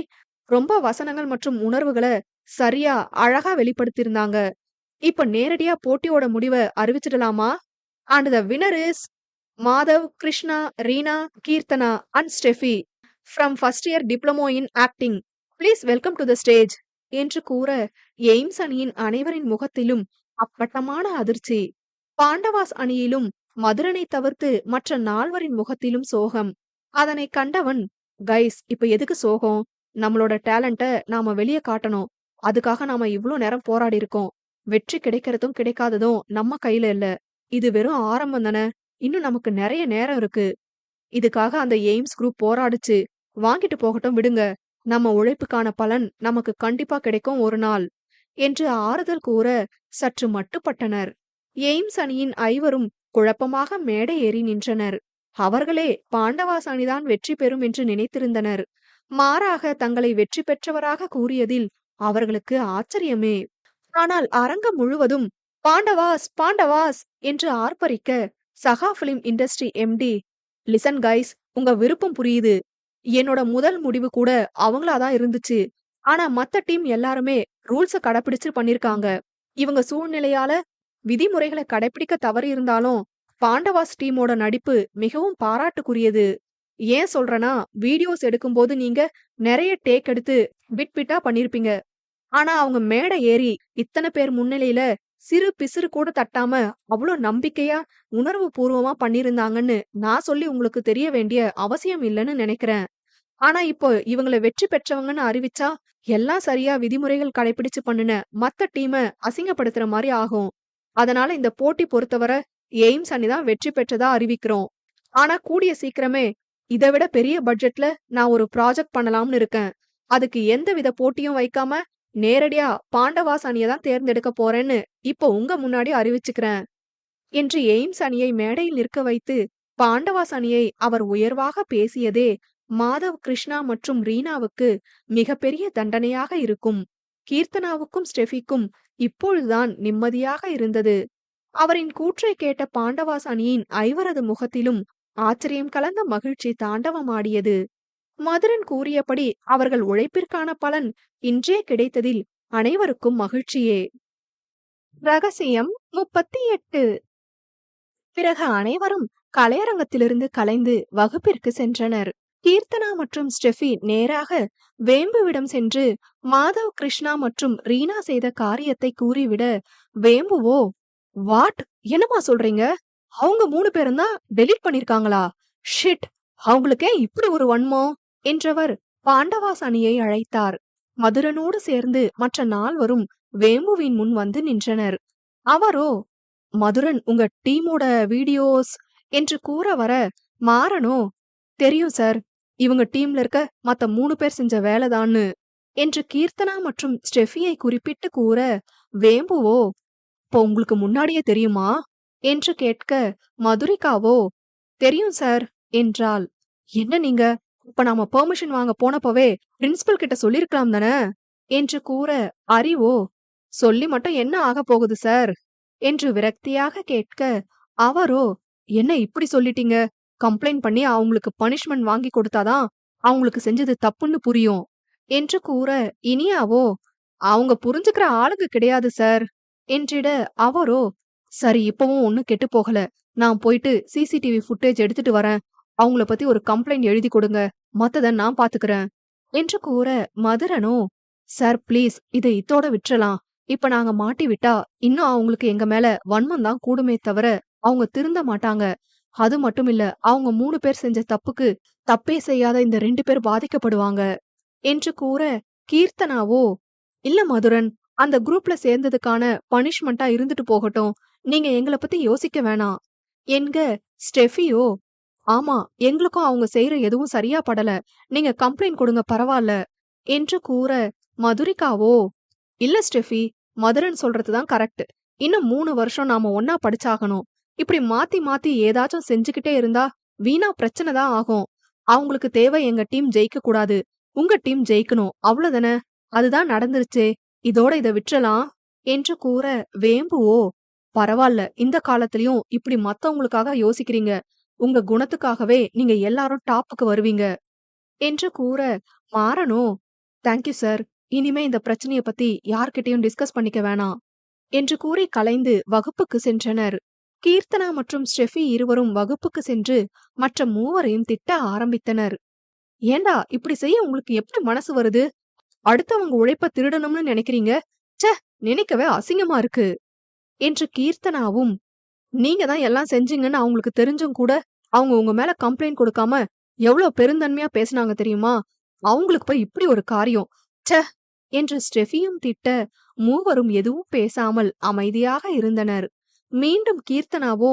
ரொம்ப வசனங்கள் மற்றும் உணர்வுகளை சரியா அழகா வெளிப்படுத்தியிருந்தாங்க. இப்ப நேரடியா போட்டியோட முடிவை அறிவிச்சிடலாமா? And the winner is Madhav, Krishna, Reena, Keerthana and Steffi from first year diploma in acting. Please welcome to the stage என்று கூற எய்ம்ஸ் அணியின் அனைவரின் முகத்திலும் அப்பட்டமான அதிர்ச்சி. பாண்டவாஸ் அணியிலும் மதுரனை தவிர்த்து மற்ற 4வரின் முகத்திலும் சோகம். அதனை கண்டவன், கைஸ் இப்ப எதுக்கு சோகம்? நம்மளோட டேலண்ட நாம வெளியே காட்டணும். அதுக்காக நாம இவ்ளோ நேரம் போராடி இருக்கோம். வெற்றி கிடைக்கிறதும் கிடைக்காததும் நம்ம கையில இல்ல. இது வெறும் ஆரம்பம் தானே. இன்னும் நமக்கு நிறைய நேரம் இருக்கு. இதுக்காக அந்த எய்ம்ஸ் குரூப் போராடுச்சு. வாங்கிட்டு போகட்டும் விடுங்க. நம்ம உழைப்புக்கான பலன் நமக்கு கண்டிப்பா கிடைக்கும் ஒரு நாள் என்று ஆறுதல் கூற சற்று மட்டுப்பட்டனர். எய்ம்ஸ் அணியின் ஐவரும் குழப்பமாக மேடை ஏறி நின்றனர். அவர்களே பாண்டவாஸ் அணிதான் வெற்றி பெறும் என்று நினைத்திருந்தனர். மாறாக தங்களை வெற்றி பெற்றவராக கூறியதில் அவர்களுக்கு ஆச்சரியமே. ஆனால் அரங்கம் முழுவதும் பாண்டவாஸ் பாண்டவாஸ் என்று ஆர்ப்பரிக்க சகா film industry MD, listen guys, உங்க விருப்பம் புரியுது. என்னோட முதல் முடிவு கூட அவங்களாதான் இருந்துச்சு. ஆனா மத்த டீம் எல்லாருமே ரூல்ஸ கடைபிடிச்சு பண்ணிருக்காங்க. இவங்க சூழ்நிலையால விதிமுறைகளை கடைபிடிக்க தவறி இருந்தாலும் பாண்டவாஸ் டீமோட நடிப்பு மிகவும் பாராட்டுக்குரியது. ஏன் சொல்றேன்னா, வீடியோஸ் எடுக்கும்போது நீங்க நிறைய டேக் எடுத்து பிட் பிட்டா பண்ணிருப்பீங்க. ஆனா அவங்க மேடை ஏறி இத்தனை பேர் முன்னிலையில சிறு பிசிறு கூட தட்டாம அவ்வளோ நம்பிக்கையா உணர்வு பூர்வமா பண்ணிருந்தாங்கன்னு நான் சொல்லி உங்களுக்கு தெரிய வேண்டிய அவசியம் இல்லைன்னு நினைக்கிறேன். ஆனா இப்போ இவங்கள வெற்றி பெற்றவங்கன்னு அறிவிச்சா எல்லாம் சரியா விதிமுறைகள் கடைபிடிச்சு பண்ணுன மத்த டீம அசிங்கப்படுத்துற மாதிரி ஆகும். அதனால இந்த போட்டி பொறுத்தவரை எய்ம்ஸ் அணிதான் வெற்றி பெற்றதா அறிவிக்கிறோம். ஆனா கூடிய சீக்கிரமே இதை விட பெரிய பட்ஜெட்ல நான் ஒரு ப்ராஜெக்ட் பண்ணலாம்னு இருக்கேன். அதுக்கு எந்தவித போட்டியும் வைக்காம நேரடியா பாண்டவாஸ் அணியை தான் தேர்ந்தெடுக்க போறேன்னு இப்போ உங்க முன்னாடி அறிவிச்சுக்கிறேன் என்று எய்ம்ஸ் அணியை மேடையில் நிற்க வைத்து பாண்டவாஸ் அணியை அவர் உயர்வாக பேசியதே மாதவ், கிருஷ்ணா மற்றும் ரீனாவுக்கு மிகப்பெரிய தண்டனையாக இருக்கும். கீர்த்தனாவுக்கும் ஸ்டெஃபிக்கும் இப்பொழுதுதான் நிம்மதியாக இருந்தது. அவரின் கூற்றை கேட்ட பாண்டவாஸ் அணியின் ஐவரது முகத்திலும் ஆச்சரியம் கலந்த மகிழ்ச்சி தாண்டவமாடியது. மதுரன் கூறியபடி அவர்கள் உழைப்பிற்கான பலன் இன்றே கிடைத்ததில் அனைவருக்கும் மகிழ்ச்சியே. ரகசியம் 38. பிறகு அனைவரும் கலையரங்கத்திலிருந்து கலைந்து வகுப்பிற்கு சென்றனர். கீர்த்தனா மற்றும் ஸ்டெஃபி நேராக வேம்புவிடம் சென்று மாதவ், கிருஷ்ணா மற்றும் ரீனா செய்த காரியத்தை கூறிவிட, வேம்புவோ, வாட், என்னமா சொல்றீங்க? அவங்க 3 பேரும் தான் டெலீட் பண்ணிருக்காங்களா? ஷிட், அவங்களுக்கே இப்படி ஒரு வன்மம் என்றவர் பாண்டவாஸ் அணியை அழைத்தார். மதுரனோடு சேர்ந்து மற்ற 4வரும் வேம்புவின் முன் வந்து நின்றனர். அவரோ, மதுரன் உங்க டீமோட வீடியோஸ் என்று கூற வர, மாறனோ, தெரியும் சார், இவங்க டீம்ல இருக்க மத்த 3 பேர் செஞ்ச வேலைதான்னு என்று கீர்த்தனா மற்றும் ஸ்டெஃபியை குறிப்பிட்டு கூற, வேம்புவோ, இப்போ உங்களுக்கு முன்னாடியே தெரியுமா என்று கேட்க, மதுரிகாவோ, தெரியும் சார் என்றாள். என்ன நீங்க இப்ப நாம பெர்மிஷன் வாங்க போனப்பவே பிரின்சிபல் கிட்ட சொல்லிருக்கலாம் தானே என்று கூற, அறிவோ, சொல்லி மட்டும் என்ன ஆக போகுது சார் என்று விரக்தியாக கேட்க, அவரோ, என்ன இப்படி சொல்லிட்டீங்க? கம்ப்ளைண்ட் பண்ணி அவங்களுக்கு பனிஷ்மெண்ட் வாங்கி கொடுத்தாதான் அவங்களுக்கு செஞ்சது தப்புன்னு புரியும் என்று கூற, இனியாவோ அவங்க புரிஞ்சுக்கிற ஆளுங்க கிடையாது சார் என்றிட, அவரோ சரி இப்பவும் ஒண்ணும் கெட்டு போகல. நான் போயிட்டு சிசிடிவி ஃபுட்டேஜ் எடுத்துட்டு வரேன். அவங்கள பத்தி ஒரு கம்ப்ளைண்ட் எழுதி கொடுங்க. மத்தத நான் பாத்துக்கிறேன் என்று கூற, மதுரனோ சார் ப்ளீஸ் இதை இத்தோட விட்டுறலாம். இப்ப நாங்க மாட்டி விட்டா இன்னும் அவங்களுக்கு எங்க மேல வன்மம் தான் கூடுமே தவிர அவங்க திருந்த மாட்டாங்க. அது மட்டும் இல்ல அவங்க 3 பேர் செஞ்ச தப்புக்கு தப்பே செய்யாத இந்த 2 பேர் பாதிக்கப்படுவாங்க என்று கூற, கீர்த்தனாவோ இல்ல மதுரன், அந்த குரூப்ல சேர்ந்ததுக்கான பனிஷ்மெண்டா இருந்துட்டு போகட்டும். நீங்க எங்கள பத்தி யோசிக்க வேணாம் என்க, ஸ்டெஃபியோ ஆமா எங்களுக்கும் அவங்க செய்யற எதுவும் சரியா படல. நீங்க கம்ப்ளைண்ட் கொடுங்க பரவாயில்ல என்று கூற, மதுரிகாவோ இல்ல ஸ்டெஃபி, மதுரன் சொல்றதுதான் கரெக்ட். இன்னும் 3 வருஷம் நாம ஒன்னா படிச்சாகணும். இப்படி மாத்தி மாத்தி ஏதாச்சும் செஞ்சுக்கிட்டே இருந்தா வீணா பிரச்சனை தான் ஆகும். அவங்களுக்கு தேவை எங்க டீம் ஜெயிக்க கூடாது, உங்க டீம் ஜெயிக்கணும் அவ்வளவுதானே. அதுதான் நடந்துருச்சே, இதோட இத விட்டுறலாம் என்று கூற, வேம்புவோ பரவாயில்ல இந்த காலத்திலயும் இப்படி மத்தவங்களுக்காக யோசிக்கிறீங்க. உங்க குணத்துக்காகவே நீங்க எல்லாரும் டாப்புக்கு வருவீங்க என்று கூற, மாறனோ தேங்க்யூ சார், இனிமே இந்த பிரச்சனைய பத்தி யார்கிட்டயும் டிஸ்கஸ் பண்ணிக்க வேணாம் என்று கூறி கலைந்து வகுப்புக்கு சென்றனர். கீர்த்தனா மற்றும் ஸ்டெஃபி இருவரும் வகுப்புக்கு சென்று மற்ற மூவரையும் திட்ட ஆரம்பித்தனர். ஏண்டா இப்படி செய்ய உங்களுக்கு எப்படி மனசு வருது? அடுத்தவங்க உழைப்ப திருடணும்னு நினைக்கிறீங்க? ச்சே, நினைக்கவே அசிங்கமா இருக்கு என்று கீர்த்தனாவும், நீங்க தான் எல்லாம் செஞ்சீங்கன்னு அவங்களுக்கு தெரிஞ்சும் கூட அவங்க உங்க மேல கம்ப்ளைண்ட் கொடுக்காம எவ்வளவு பெருந்தன்மையா பேசினாங்க தெரியுமா? அவங்களுக்கு போய் இப்படி ஒரு காரியம், ச்சே என்று ஸ்டெஃபியும் திட்ட, மூவரும் எதுவும் பேசாமல் அமைதியாக இருந்தனர். மீண்டும் கீர்த்தனாவோ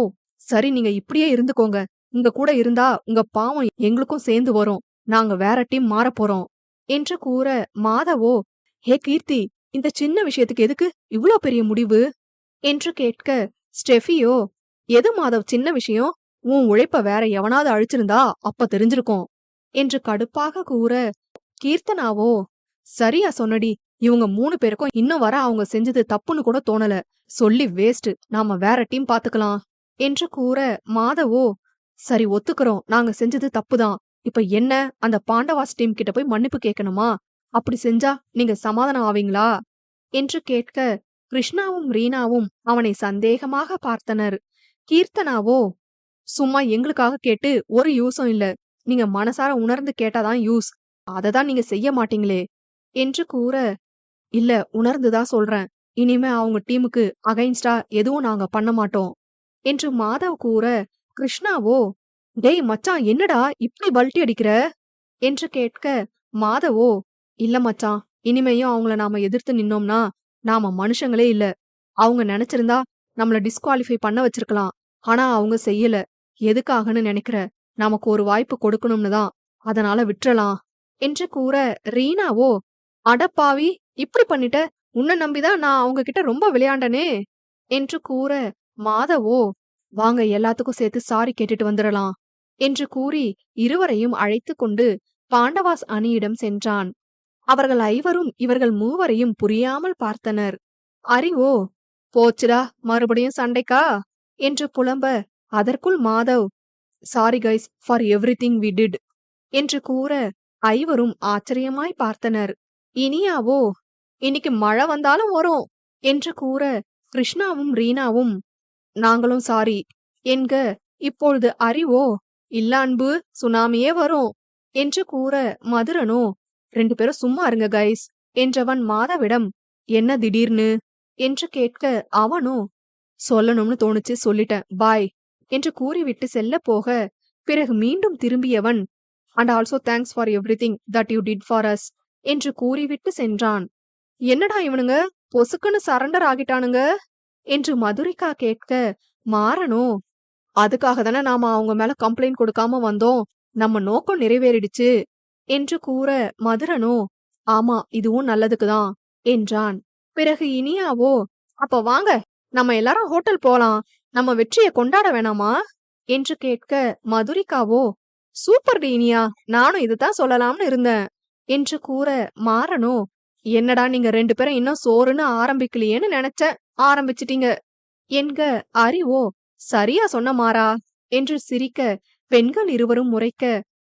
சரி நீங்க இப்படியே இருந்துக்கோங்க. உங்க கூட இருந்தா உங்க பாவம் எங்களுக்கும் சேர்ந்து வரும். நாங்க வேற டீம் மாற போறோம் என்று கூற, மாதவோ ஹே கீர்த்தி, இந்த சின்ன விஷயத்துக்கு எதுக்கு இவ்ளோ பெரிய முடிவு என்று கேட்க, ஸ்டெஃபியோ எது மாதவ் சின்ன விஷயம்? உன் உழைப்ப வேற எவனாவது அழிச்சிருந்தா அப்ப தெரிஞ்சிருக்கும் என்று கடுப்பாக கூற, கீர்த்தனாவோ சரியா சொன்னடி, இவங்க 3 பேருக்கும் இன்னும் வர அவங்க செஞ்சது தப்புன்னு கூட தோணல. சொல்லி வேஸ்ட், நாம வேற டீம் பாத்துக்கலாம் என்று கூற, மாதவோ சரி ஒத்துக்கிறோம், நாங்க செஞ்சது தப்புதான். இப்ப என்ன அந்த பாண்டவாஸ் டீம் கிட்ட போய் மன்னிப்பு கேட்கணுமா? அப்படி செஞ்சா நீங்க சமாதானம் ஆவீங்களா என்று கேட்க, கிருஷ்ணாவும் ரீனாவும் அவனை சந்தேகமாக பார்த்தனர். கீர்த்தனாவோ சும்மா எங்களுக்காக கேட்டு ஒரு யூஸும் இல்ல. நீங்க மனசார உணர்ந்து கேட்டாதான் யூஸ். அததான் நீங்க செய்ய மாட்டீங்களே என்று கூற, இல்ல உணர்ந்துதான் சொல்றேன். இனிமே அவங்க டீமுக்கு அகைன்ஸ்டா எதுவும் நாங்க பண்ண மாட்டோம் என்று மாதவ் கூற, கிருஷ்ணாவோ டேய் மச்சான் என்னடா இப்படி பல்ட்டி அடிக்கிற என்று கேட்க, மாதவோ இல்ல மச்சான், இனிமேயும் அவங்கள நாம எதிர்த்து நின்னோம்னா நாம மனுஷங்களே இல்ல. அவங்க நினைச்சிருந்தா நம்மள டிஸ்குவாலிஃபை பண்ண வச்சிருக்கலாம். ஆனா அவங்க செய்யல. எதுக்காகன்னு நினைக்கிற? நமக்கு ஒரு வாய்ப்பு கொடுக்கணும்னு தான். அதனால விட்டுறலாம் என்று கூற, ரீனாவோ அடப்பாவி இப்படி பண்ணிட்ட, உன்னை நம்பிதான் நான் அவங்க கிட்ட ரொம்ப விளையாண்டனே என்று கூற, மாதவோ வாங்க எல்லாத்துக்கும் சேர்த்து சாரி கேட்டுட்டு வந்துடலாம் என்று கூறி இருவரையும் அழைத்து கொண்டு பாண்டவாஸ் அணியிடம் சென்றான். அவர்கள் ஐவரும் இவர்கள் மூவரையும் புரியாமல் பார்த்தனர். அறிவோ போச்சுடா மறுபடியும் சண்டைக்கா என்று புலம்ப, அதற்குள் Madhav sorry guys for everything we did என்று கூற, ஐவரும் ஆச்சரியமாய் பார்த்தனர். இனியாவோ இன்னைக்கு மழை வந்தாலும் வரும் என்று கூற, கிருஷ்ணாவும் ரீனாவும் நாங்களும் சாரி என்க, இப்பொழுது அறிவோ இல்ல அன்பு சுனாமியே வரும் என்று கூற, மதுரனோ 2 பேரும் சும்மா இருங்க கைஸ் என்றவன் மாதவிடம் என்ன திடீர்னு என்று கேட்க, அவனோ சொல்லணும்னு தோணுச்சு சொல்லிட்டேன் பாய் என்று கூறிவிட்டு செல்ல போக, பிறகு மீண்டும் திரும்பியவன் and also thanks for everything that you did for us என்று கூறிவிட்டு சென்றான். என்னடா இவனுங்க பொசுக்குன்னு சரண்டர் ஆகிட்டானுங்க என்று மதுரிகா கேட்க, மாறனோ அதுக்காக தானே நாம அவங்க மேல கம்ப்ளைண்ட் கொடுக்காம வந்தோம். நம்ம நோக்கம் நிறைவேறிடுச்சு என்று கூற, மதுரனோ ஆமா இதுவும் நல்லதுக்குதான் என்றான். பிறகு இனியாவோ அப்ப வாங்க நம்ம எல்லாரும் ஹோட்டல் போலாம், நம்ம வெற்றியை கொண்டாட வேணாமா என்று கேட்க, மதுரிகாவோ சூப்பர் டி இனியா, நானும் இதுதான் சொல்லலாம்னு இருந்தேன் என்று கூற, மாறனோ என்னடா நீங்க 2 பேரும் இன்னும் சோறுன்னு ஆரம்பிக்கலையேன்னு நினைச்சேன், ஆரம்பிச்சிட்டீங்க என்க, அறிவோ சரியா சொன்ன மாறா என்று சிரிக்க, பெண்கள் இருவரும் முறைக்க,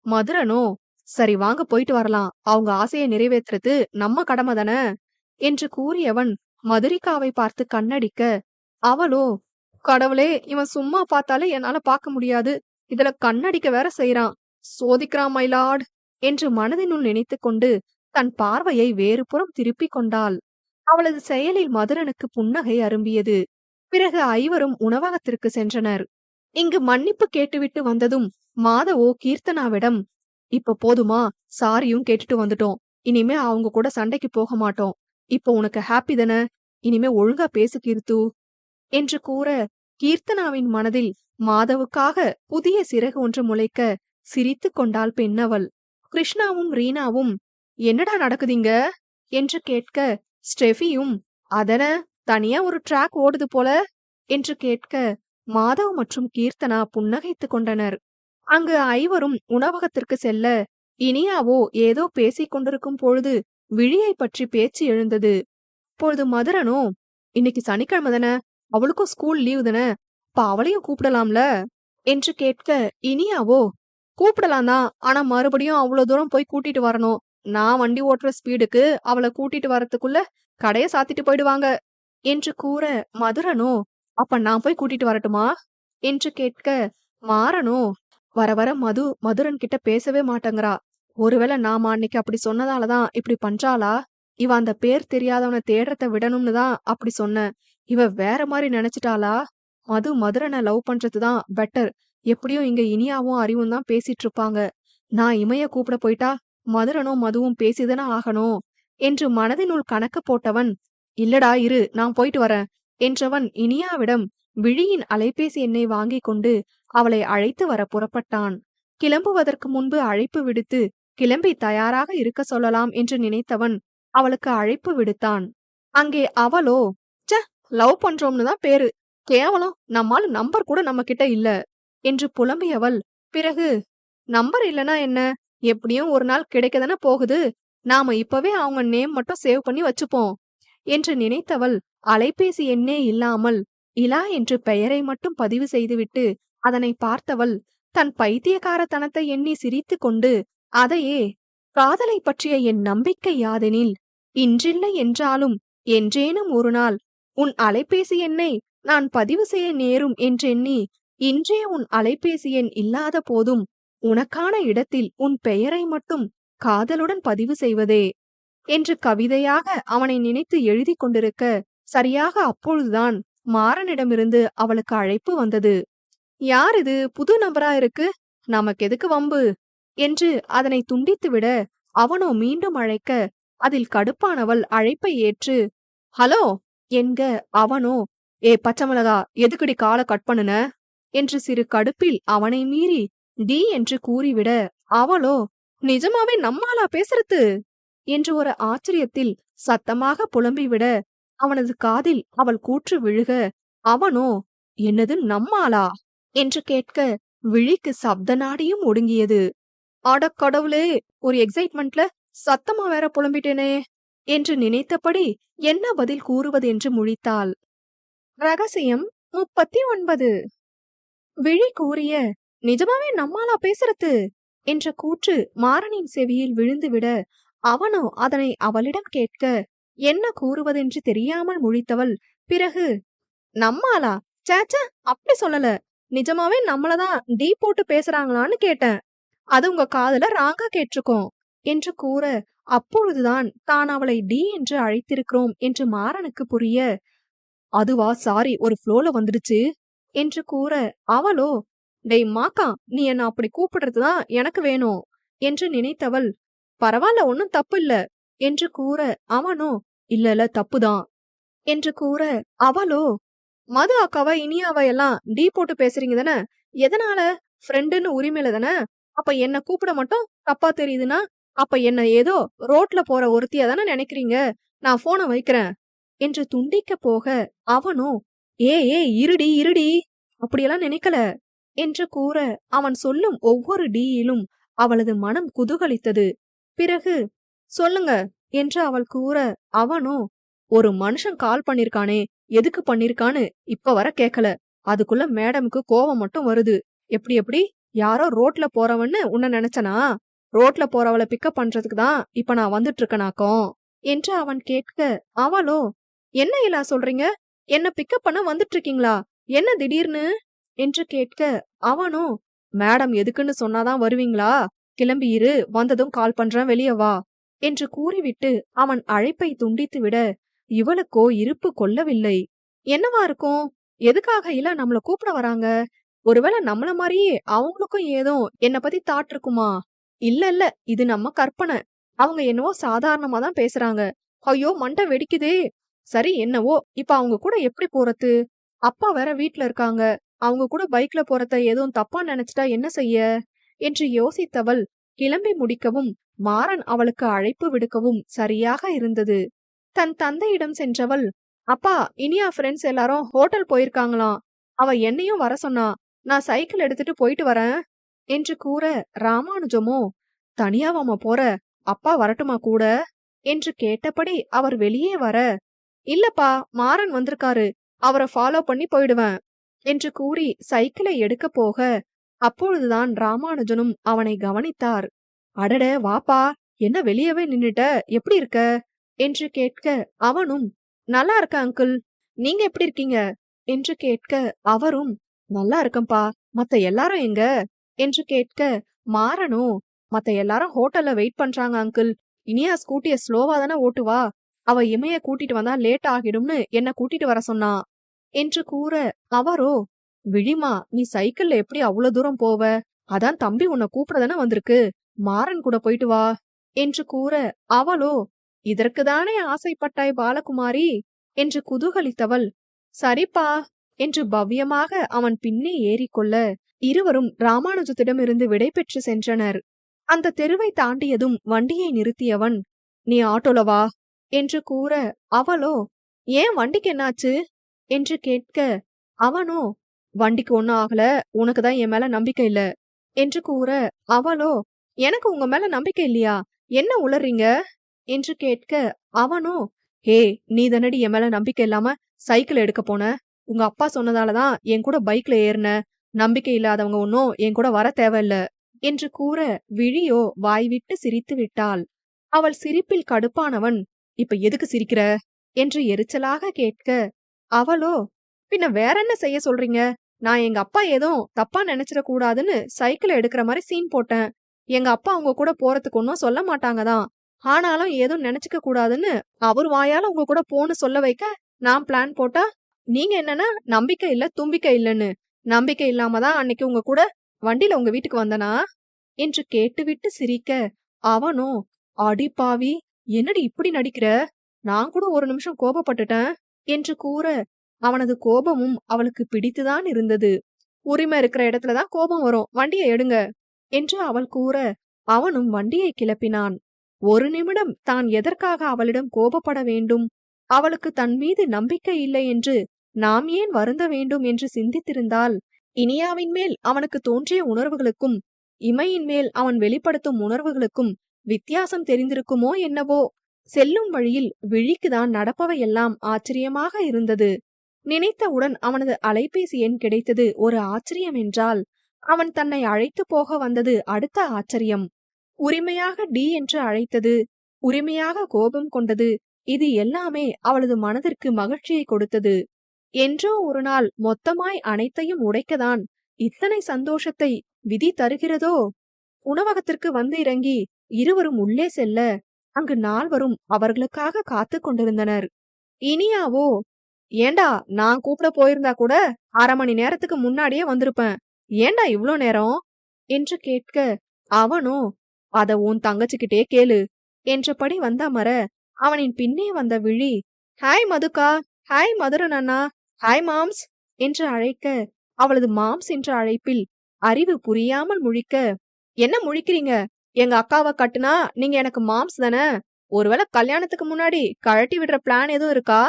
மதுரனோ, சரி வாங்க போயிட்டு வரலாம். அவங்க ஆசையை நிறைவேத்துறது நம்ம கடமை தானே என்று கூறியவன் மதுரிகாவை பார்த்து கண்ணடிக்க, அவளோ, கடவுளே, இவன் சும்மா பார்த்தாலே என்னால பார்க்க முடியாது. இதுல கண்ணடிக்க வேற செய்றான். சோதிக்கிறான் மயிலாட் என்று மனதினுள் நினைத்துக் கொண்டு தன் பார்வையை வேறு புறம் திருப்பிக் கொண்டாள். அவளது செயலில் மதுரனுக்கு புன்னகை அரும்பியது. பிறகு ஐவரும் உணவகத்திற்கு சென்றனர். இங்கு மன்னிப்பு கேட்டுவிட்டு வந்ததும் மாதவோ கீர்த்தனாவிடம், இப்ப போதுமா, சாரியும் கேட்டுட்டு வந்துட்டோம். இனிமே அவங்க கூட சண்டைக்கு போக மாட்டோம். இப்போ உனக்கு ஹாப்பி தானே? இனிமே ஒழுங்கா பேசு கீர்த்து என்று கூற, கீர்த்தனாவின் மனதில் மாதவுக்காக புதிய சிறகு ஒன்று முளைக்க சிரித்துக் கொண்டாள் பெண்ணவள். கிருஷ்ணாவும் ரீனாவும், என்னடா நடக்குதிங்க என்று கேட்க, ஸ்டெஃபியும், அதன தனியா ஒரு ட்ராக் ஓடுது போல என்று கேட்க, மாதவ் மற்றும் கீர்த்தனா புன்னகைத்துக் கொண்டனர். அங்கு ஐவரும் உணவகத்திற்கு செல்ல, இனியாவோ ஏதோ பேசிக் கொண்டிருக்கும் பொழுது விழியை பற்றி பேச்சு எழுந்தது. பொழுது மதுரனோ, இன்னைக்கு சனிக்கிழமை தானே, அவளுக்கும் ஸ்கூல் லீவு தானே, அப்ப அவளையும் கூப்பிடலாம்ல என்று கேட்க, இனியாவோ, கூப்பிடலாம் தான், ஆனா மறுபடியும் அவ்வளவு தூரம் போய் கூட்டிட்டு வரணும். நான் வண்டி ஓட்டுற ஸ்பீடுக்கு அவளை கூட்டிட்டு வரத்துக்குள்ள கடைய சாத்திட்டு போயிடுவாங்க என்று கூற, மதுரனோ, அப்ப நான் போய் கூட்டிட்டு வரட்டுமா என்று கேட்க, மாறனோ, வர வர மதுரன் கிட்ட பேசவே மாட்டேங்கிறா. ஒருவேளை நாம அன்னைக்கு அப்படி சொன்னதாலதான் இப்படி பண்றாளா? இவ அந்த பேர் தெரியாதவனை தேடுறத விடணும்னு தான் அப்படி சொன்னேன். இவ வேற மாதிரி நினைச்சிட்டாளா? மதுரனை லவ் பண்றதுதான் பெட்டர். எப்படியும் இங்க இனியாவும் அறிவும் தான் பேசிட்டு இருப்பாங்க. நான் இமைய கூப்பிட போயிட்டா மதுரனும் மதுவும் பேசிதானே ஆகணும் என்று மனதினுள் கணக்கு போட்டவன், இல்லடா இரு, நான் போயிட்டு வரேன் என்றவன் இனியாவிடம் விழியின் அலைபேசி எண்ணை வாங்கிக் கொண்டு அவளை அழைத்து வர புறப்பட்டான். கிளம்புவதற்கு முன்பு அழைப்பு விடுத்து கிளம்பி தயாராக இருக்க சொல்லலாம் என்று நினைத்தவன் அவளுக்கு அழைப்பு விடுத்தான். அங்கே அவளோ, ச, லவ் பண்றோம்னு தான் பேரு, கேவலம், நம்மால நம்பர் கூட நம்ம கிட்ட இல்ல என்று புலம்பியவள், பிறகு, நம்பர் இல்லனா என்ன, எப்படியும் ஒரு நாள் கிடைக்கதானே போகுது, நாம இப்பவே அவங்க நேம் மட்டும் சேவ் பண்ணி வச்சுப்போம் என்று நினைத்தவள் அலைபேசி எண்ணே இல்லாமல் இலா என்று பெயரை மட்டும் பதிவு செய்துவிட்டு அதனை பார்த்தவள் தன் பைத்தியக்காரத்தனத்தை எண்ணி சிரித்து கொண்டு, அதையே, காதலை பற்றிய என் நம்பிக்கை யாதெனில், இன்றில்லை என்றாலும் என்றேனும் ஒரு நாள் உன் அலைபேசி எண்ணை நான் பதிவு செய்ய நேரும் என்றெண்ணி, இன்றே உன் அலைபேசி எண் இல்லாத போதும் உனக்கான இடத்தில் உன் பெயரை மட்டும் காதலுடன் பதிவு செய்வதே என்று கவிதையாக அவனை நினைத்து எழுதி கொண்டிருக்க, சரியாக அப்பொழுதுதான் மாறனிடமிருந்து அவளுக்கு அழைப்பு வந்தது. யார் இது, புது நபரா இருக்கு, நமக்கு எதுக்கு வம்பு என்று அதனை துண்டித்துவிட, அவனோ மீண்டும் அழைக்க, அதில் கடுப்பானவள் அழைப்பை ஏற்று, ஹலோ என்க, அவனோ, ஏ பச்சைமிளகா, எதுக்குடி காலை கட் பண்ணுன என்று சிறு கடுப்பில் அவனை மீறி டி என்று கூறிவிட, அவளோ, நிஜமாவே நம்மாலா பேசுறது என்று ஒரு ஆச்சரியத்தில் சத்தமாக புலம்பிவிட, அவனது காதில் அவள் கூற்று விழுக, அவனோ, என்னது நம்மாலா என்று கேட்க, விழிக்கு சப்த நாடியும் ஒடுங்கியது. அட கடவுளே, ஒரு எக்ஸைட்மெண்ட்ல சத்தமா வேற புலம்பிட்டேனே என்று நினைத்தபடி என்ன பதில் கூறுவது என்று முழித்தாள். ரகசியம் 39. விழி கூறிய, நிஜமாவே நம்மாலா பேசுறது என்ற கூற்று மாறனின் செவியில் விழுந்துவிட, அவனோ அதனை அவளிடம் கேட்க, என்ன கூறுவதென்று தெரியாமல் முழித்தவள் பிறகு, நம்மாலா, சேச்சா, அப்படி சொல்லல, நிஜமாவே நம்மளதான் டீ போட்டு பேசுறாங்களான்னு கேட்டேன். அது உங்க காதுல ராங்கா கேட்டிருக்கோம் என்று கூற, அப்பொழுதுதான் தான் அவளை டி என்று அழைத்திருக்கிறோம் என்று மாறனுக்கு புரிய, அதுவா, சாரி, ஒரு ஃப்ளோல வந்துடுச்சு என்று கூற, அவளோ, டேய் மாக்கா, நீ என்ன அப்படி கூப்பிடுறதுதான் எனக்கு வேணும் என்று நினைத்தவள், பரவாயில்ல, ஒன்னும் தப்பு இல்ல என்று கூற, அவனோ, இல்ல தப்புதான் என்று கூற, அவளோ, மது அக்காவா இனியாவா எல்லாம் டீ போட்டு பேசுறீங்க தானே, எதனால, ஃப்ரெண்டுன்னு உரிமையில தானே, அப்ப என்ன கூப்பிட மட்டும் தப்பா தெரியுதுன்னா, அப்ப என்ன ஏதோ ரோட்ல போற ஒருத்தியா தானே நினைக்கிறீங்க, நான் போனை வைக்கிறேன் என்று துண்டிக்க போக, அவனோ, ஏ இருடி இருடி, அப்படியெல்லாம் நினைக்கல என்று கூற, அவன் சொல்லும் ஒவ்வொரு டீயிலும் அவளது மனம் குதூகலித்தது. பிறகு, சொல்லுங்க என்று அவள் கூற, அவனோ, ஒரு மனுஷன் கால் பண்ணிருக்கானே, எதுக்கு பண்ணிருக்கான்னு இப்ப வர கேக்கல, அதுக்குள்ள மேடமுக்கு கோவம் மட்டும் வருது, எப்படி எப்படி யாரோ ரோட்ல போறவன்னு உன்ன நினைச்சனா? ரோட்ல போறவள பிக்கப் பண்றதுக்கு தான் இப்ப நான் வந்துட்டு இருக்கனாக்கும் என்று அவன் கேட்க, அவளோ, என்ன இலா சொல்றீங்க? என்ன பிக்கப் பண்ண வந்துட்டு இருக்கீங்களா? என்ன திடீர்னு என்று கேட்க, அவனோ, மேடம் எதுக்குன்னு சொன்னாதான் வருவீங்களா? கிளம்பி இரு, வந்ததும் கால் பண்றேன், வெளிய வா என்று கூறிவிட்டு அவன் அழைப்பை துண்டித்துவிட, இவளுக்கோ இருப்பு கொள்ளவில்லை. என்னவா இருக்கும்? எதுக்காக இலா நம்மள கூப்பிட வராங்க? ஒருவேளை நம்மள மாதிரியே அவங்களுக்கும் ஏதோ என்ன பத்தி தாட் இருக்குமா? இல்ல இல்ல, இது நம்ம கற்பனை. அவங்க என்னவோ சாதாரணமா தான் பேசுறாங்க. ஐயோ மண்டை வெடிக்குதே. சரி என்னவோ, இப்ப அவங்க கூட எப்படி போறது? அப்பா வேற வீட்ல இருக்காங்க. அவங்க கூட பைக்ல போறத எதுவும் தப்பா நினைச்சிட்டா என்ன செய்ய என்று யோசித்தவள் கிளம்பி முடிக்கவும் மாறன் அவளுக்கு அழைப்பு விடுக்கவும் சரியாக இருந்தது. தன் தந்தையிடம் சென்றவள், அப்பா, இனியா ஃப்ரெண்ட்ஸ் எல்லாரும் ஹோட்டல் போயிருக்காங்களாம். அவ என்னையும் வர சொன்னா. நான் சைக்கிள் எடுத்துட்டு போயிட்டு வரேன் என்று கூற, ராமானுஜமோ, தனியாவாம போற? அப்பா வரட்டுமா கூட என்று கேட்டபடி அவர் வெளியே வர, இல்லப்பா, மாறன் வந்திருக்காரு, அவரை ஃபாலோ பண்ணி போயிடுவேன் என்று கூறி சைக்கிளை எடுக்க போக, அப்பொழுதுதான் ராமானுஜனும் அவனை கவனித்தார். அடட வாப்பா, என்ன வெளியவே நின்னுட்ட, எப்படி இருக்க என்று கேட்க, அவனும் நல்லா இருக்க அங்கிள், நீங்க எப்படி இருக்கீங்க என்று கேட்க, அவரும் நல்லா இருக்கம்பா, மத்த எல்லாரும் எங்க என்று கேட்க, மாறனோ, மத்த எல்லாரும் ஹோட்டல்ல வெயிட் பண்றாங்க அங்கிள். இனியா ஸ்கூட்டிய ஸ்லோவா தானே ஓட்டுவா, அவ இமைய கூட்டிட்டு வந்தா லேட் ஆகிடும்னு என்ன கூட்டிட்டு வர சொன்னா என்று கூற, அவரோ, விழிமா, நீ சைக்கிள்ல எப்படி அவ்வளவு தூரம் போவ? அதான் தம்பி உன்னை கூப்பிட தானே வந்திருக்கு, மாறன் கூட போயிட்டு வா என்று கூற, அவளோ, இதற்குதானே ஆசைப்பட்டாய் பாலகுமாரி என்று குதூகலித்தவள், சரிப்பா என்று பவ்யமாக அவன் பின்னே ஏறிக்கொள்ள, இருவரும் ராமானுஜத்திடமிருந்து விடை பெற்று சென்றனர். அந்த தெருவை தாண்டியதும் வண்டியை நிறுத்தியவன், நீ ஆட்டோல வா என்று கூற, அவளோ, ஏன் வண்டிக்கு என்னாச்சு என்று கேட்க, அவனோ, வண்டிக்கு ஒன்னும் ஆகல, உனக்குதான் என் மேல நம்பிக்கை இல்ல என்று கூற, அவளோ, எனக்கு உங்க மேல நம்பிக்கை இல்லையா? என்ன உளறீங்க என்று கேட்க, அவனோ, ஹே, நீ தானடி என் மேல நம்பிக்கை இல்லாம சைக்கிள் எடுக்க போன, உங்க அப்பா சொன்னதாலதான் என் கூட பைக்ல ஏறின, நம்பிக்கை இல்லாதவங்க ஒன்னும் என் கூட வர தேவையில்ல என்று கூற, விழியோ வாய்விட்டு சிரித்து விட்டாள். அவள் சிரிப்பில் கடுப்பானவன், இப்ப எதுக்கு சிரிக்கிற என்று எரிச்சலாக கேட்க, அவளோ, பின்ன வேற என்ன செய்ய சொல்றீங்க? நான் எங்க அப்பா ஏதோ தப்பா நினைச்சிட கூடாதுன்னு சைக்கிள் எடுக்கிற மாதிரி சீன் போட்டேன். எங்க அப்பா அவங்க கூட போறதுக்கு ஒன்னும் சொல்ல மாட்டாங்கதான். ஆனாலும் ஏதோ நினைச்சுக்க கூடாதுன்னு அவர் வாயால உங்க கூட போன்னு சொல்ல வைக்க நான் பிளான் போட்டா, நீங்க என்னன்னா நம்பிக்கை இல்ல தும்பிக்கை இல்லன்னு. நம்பிக்கை இல்லாம தான் அன்னைக்கு உங்க கூட வண்டியில உங்க வீட்டுக்கு வந்தனா என்று கேட்டுவிட்டு சிரிக்க, அவனோ, அடி பாவி, என்னடி இப்படி நடிக்கிற? நான் கூட ஒரு நிமிஷம் கோபப்பட்டுட்டேன் என்று கூற, அவனது கோபமும் அவளுக்கு பிடித்துதான் இருந்தது. உரிமை இருக்கிற இடத்துலதான் கோபம் வரும், வண்டியை எடுங்க என்று அவள் கூற, அவனும் வண்டியை கிளப்பினான். ஒரு நிமிடம் தான் எதற்காக அவளிடம் கோபப்பட வேண்டும்? அவளுக்கு தன் மீது நம்பிக்கை இல்லை என்று நாம் ஏன் வருந்த வேண்டும் என்று சிந்தித்திருந்தால், இனியாவின் மேல் அவனுக்கு தோன்றிய உணர்வுகளுக்கும் இமையின் மேல் அவன் வெளிப்படுத்தும் உணர்வுகளுக்கும் வித்தியாசம் தெரிந்திருக்குமோ என்னவோ. செல்லும் வழியில் விழிக்குதான் நடப்பவையெல்லாம் ஆச்சரியமாக இருந்தது. நினைத்தவுடன் அவனது அலைபேசி எண் கிடைத்தது ஒரு ஆச்சரியம் என்றால், அவன் தன்னை அழைத்து போக வந்தது அடுத்த ஆச்சரியம். உரிமையாக டி என்று அழைத்தது, உரிமையாக கோபம் கொண்டது, இது எல்லாமே அவளது மனதிற்கு மகிழ்ச்சியை கொடுத்தது. என்றோ ஒரு நாள் மொத்தமாய் அனைத்தையும் உடைக்கதான் இத்தனை சந்தோஷத்தை விதி தருகிறதோ. உணவகத்திற்கு வந்து இறங்கி இருவரும் உள்ளே செல்ல, அங்கு நால்வரும் அவர்களுக்காக காத்து கொண்டிருந்தனர். இனியாவோ, ஏண்டா, நான் கூப்பிட போயிருந்தா கூட 1/2 மணி நேரத்துக்கு முன்னாடியே வந்திருப்பேன், ஏண்டா இவ்ளோ நேரம் என்று கேட்க, அவனோ, அத உன் தங்கச்சிக்கிட்டே கேளு என்றபடி வந்தமர, அவனின் பின்னே வந்த விழி, ஹாய் மதுக்கா, ஹாய் மதுரன் அண்ணா, ஹாய் மாம்ஸ் என்று அழைக்க, அவளது மாம்ஸ் என்ற அழைப்பில் அறிவு புரியாமல் முழிக்க, என்ன முழிக்கிறீங்க? எங்க அக்காவை கட்டுனா நீங்க எனக்கு மாம்ஸ் தானே? ஒருவேளை கல்யாணத்துக்கு முன்னாடி கழட்டி விடுற பிளான் எதுவும் இருக்கா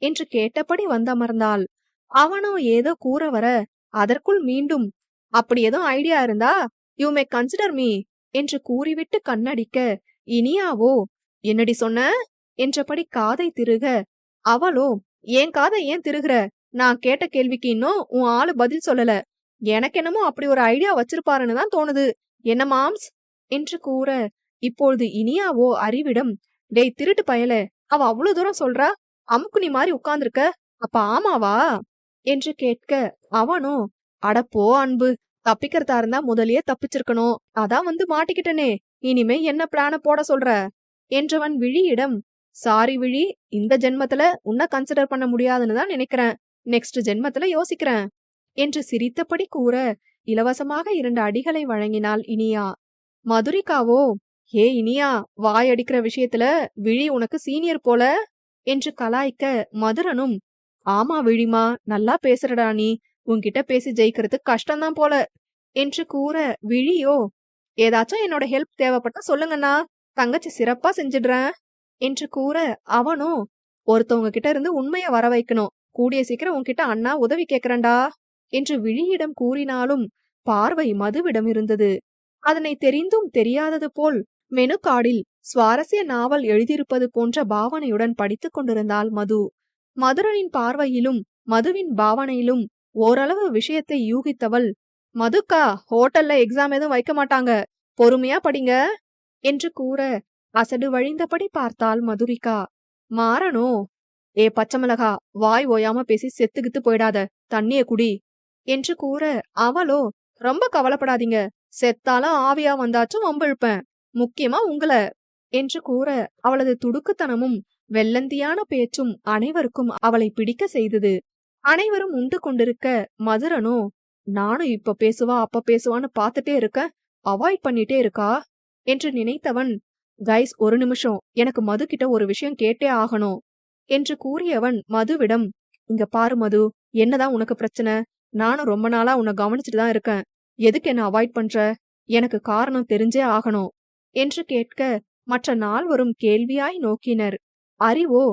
என்று கேட்டபடி வந்தமர்ந்தாள். அவனோ ஏதோ கூற வர, அதற்குள் மீண்டும், அப்படி எதுவும் ஐடியா இருந்தா யூ மே கன்சிடர் மீ என்று கூறிவிட்டு கண்ணடிக்க, இனியாவோ, என்னடி சொன்ன என்றபடி காதை திருக, அவளோ, என் காதை ஏன் திருகுற? நான் கேட்ட கேள்விக்கு இன்னும் உன் ஆளு பதில் சொல்லல. எனக்கு என்னமோ அப்படி ஒரு ஐடியா வச்சிருப்பாருன்னு தான் தோணுது. என்ன மாம்ஸ் என்று கூற, இப்பொழுது இனியாவோ அறிவிடம், டேய் திருட்டு பயலே, அவ அவ்வளவு தூரம் சொல்றா, அமுக்குனி மாதிரி உட்கார்ந்திருக்க, அப்ப ஆமாவா என்று கேட்க, அவனோ, அட போ அன்பு, தப்பிக்கிறதா இருந்தா முதல்லயே தப்பிச்சிருக்கணும், அதான் வந்து மாட்டிக்கிட்டனே, இனிமே என்ன பிளான போட சொல்ற என்றவன் விழியிடம், சாரி விழி, இந்த ஜென்மத்துல உன்னை கன்சிடர் பண்ண முடியாதுன்னு தான் நினைக்கிறேன், நெக்ஸ்ட் ஜென்மத்துல யோசிக்கிறேன் என்று சிரித்தபடி கூற, இலவசமாக 2 அடிகளை வழங்கினாள் இனியா. மதுரிகாவோ, ஏ இனியா, வாய் அடிக்கிற விஷயத்துல விழி உனக்கு சீனியர் போல என்று கலாய்க்க, மதுரனும், ஆமா விழிமா, நல்லா பேசுறடா நீ, உன்கிட்ட பேசி ஜெயிக்கிறதுக்கு கஷ்டம்தான் போல என்று கூற, விழியோ, ஏதாச்சும் என்னோட ஹெல்ப் தேவைப்பட்டா சொல்லுங்கண்ணா, தங்கச்சி சிறப்பா செஞ்சிடுறேன் என்று கூற, அவனோ, ஒருத்தவங்க கிட்ட இருந்து உண்மைய வர வைக்கணும், கூடிய சீக்கிரம் உன்கிட்ட அண்ணா உதவி கேக்குறேன்டா என்று விழியிடம் கூறினாலும் பார்வை மதுவிடம் இருந்தது. அதனை தெரிந்தும் தெரியாதது போல் மெனு கார்டில் சுவாரஸ்ய நாவல் எழுதியிருப்பது போன்ற பாவனையுடன் படித்துக் கொண்டிருந்தாள் மது. மதுரனின் பார்வையிலும் மதுவின் பாவனையிலும் ஓரளவு விஷயத்தை யூகித்தவள், மதுக்கா, ஹோட்டல்ல எக்ஸாம் எதுவும் வைக்க மாட்டாங்க, பொறுமையா படிங்க என்று கூற, அசடு வழிந்தபடி பார்த்தாள் மதுரிகா. மாறனோ, ஏ பச்சை மிளகா, வாய் ஓயாம பேசி செத்துக்கித்து போயிடாத, தண்ணிய குடி என்று கூற, அவளோ, ரொம்ப கவலைப்படாதீங்க, செத்தாலும் ஆவியா வந்தாச்சும் வம்பிழுப்பேன், முக்கியமா உங்கள என்று கூற, அவளது துடுக்குத்தனமும் வெள்ளந்தியான பேச்சும் அனைவருக்கும் அவளை பிடிக்க செய்தது. அனைவரும் உண்டு கொண்டிருக்க, மதுரனோ, நானும் இப்ப பேசுவா அப்ப பேசுவான்னு பாத்துட்டே இருக்க, அவாய்ட் பண்ணிட்டே இருக்கா என்று நினைத்தவன், கைஸ் ஒரு நிமிஷம், எனக்கு மது கிட்ட ஒரு விஷயம் கேட்டே ஆகணும் என்று கூறியவன் மதுவிடம், இங்க பாரு மது, என்னதான் உனக்கு பிரச்சனை, நானும் ரொம்ப நாளா உன்னை கவனிச்சுட்டு தான் இருக்கேன், எதுக்கு என்ன அவாய்ட் பண்ற, எனக்கு காரணம் தெரிஞ்சே ஆகணும் என்று கேட்க, மற்ற நால்வரும் கேள்வியாய் நோக்கினர். அறிவோ,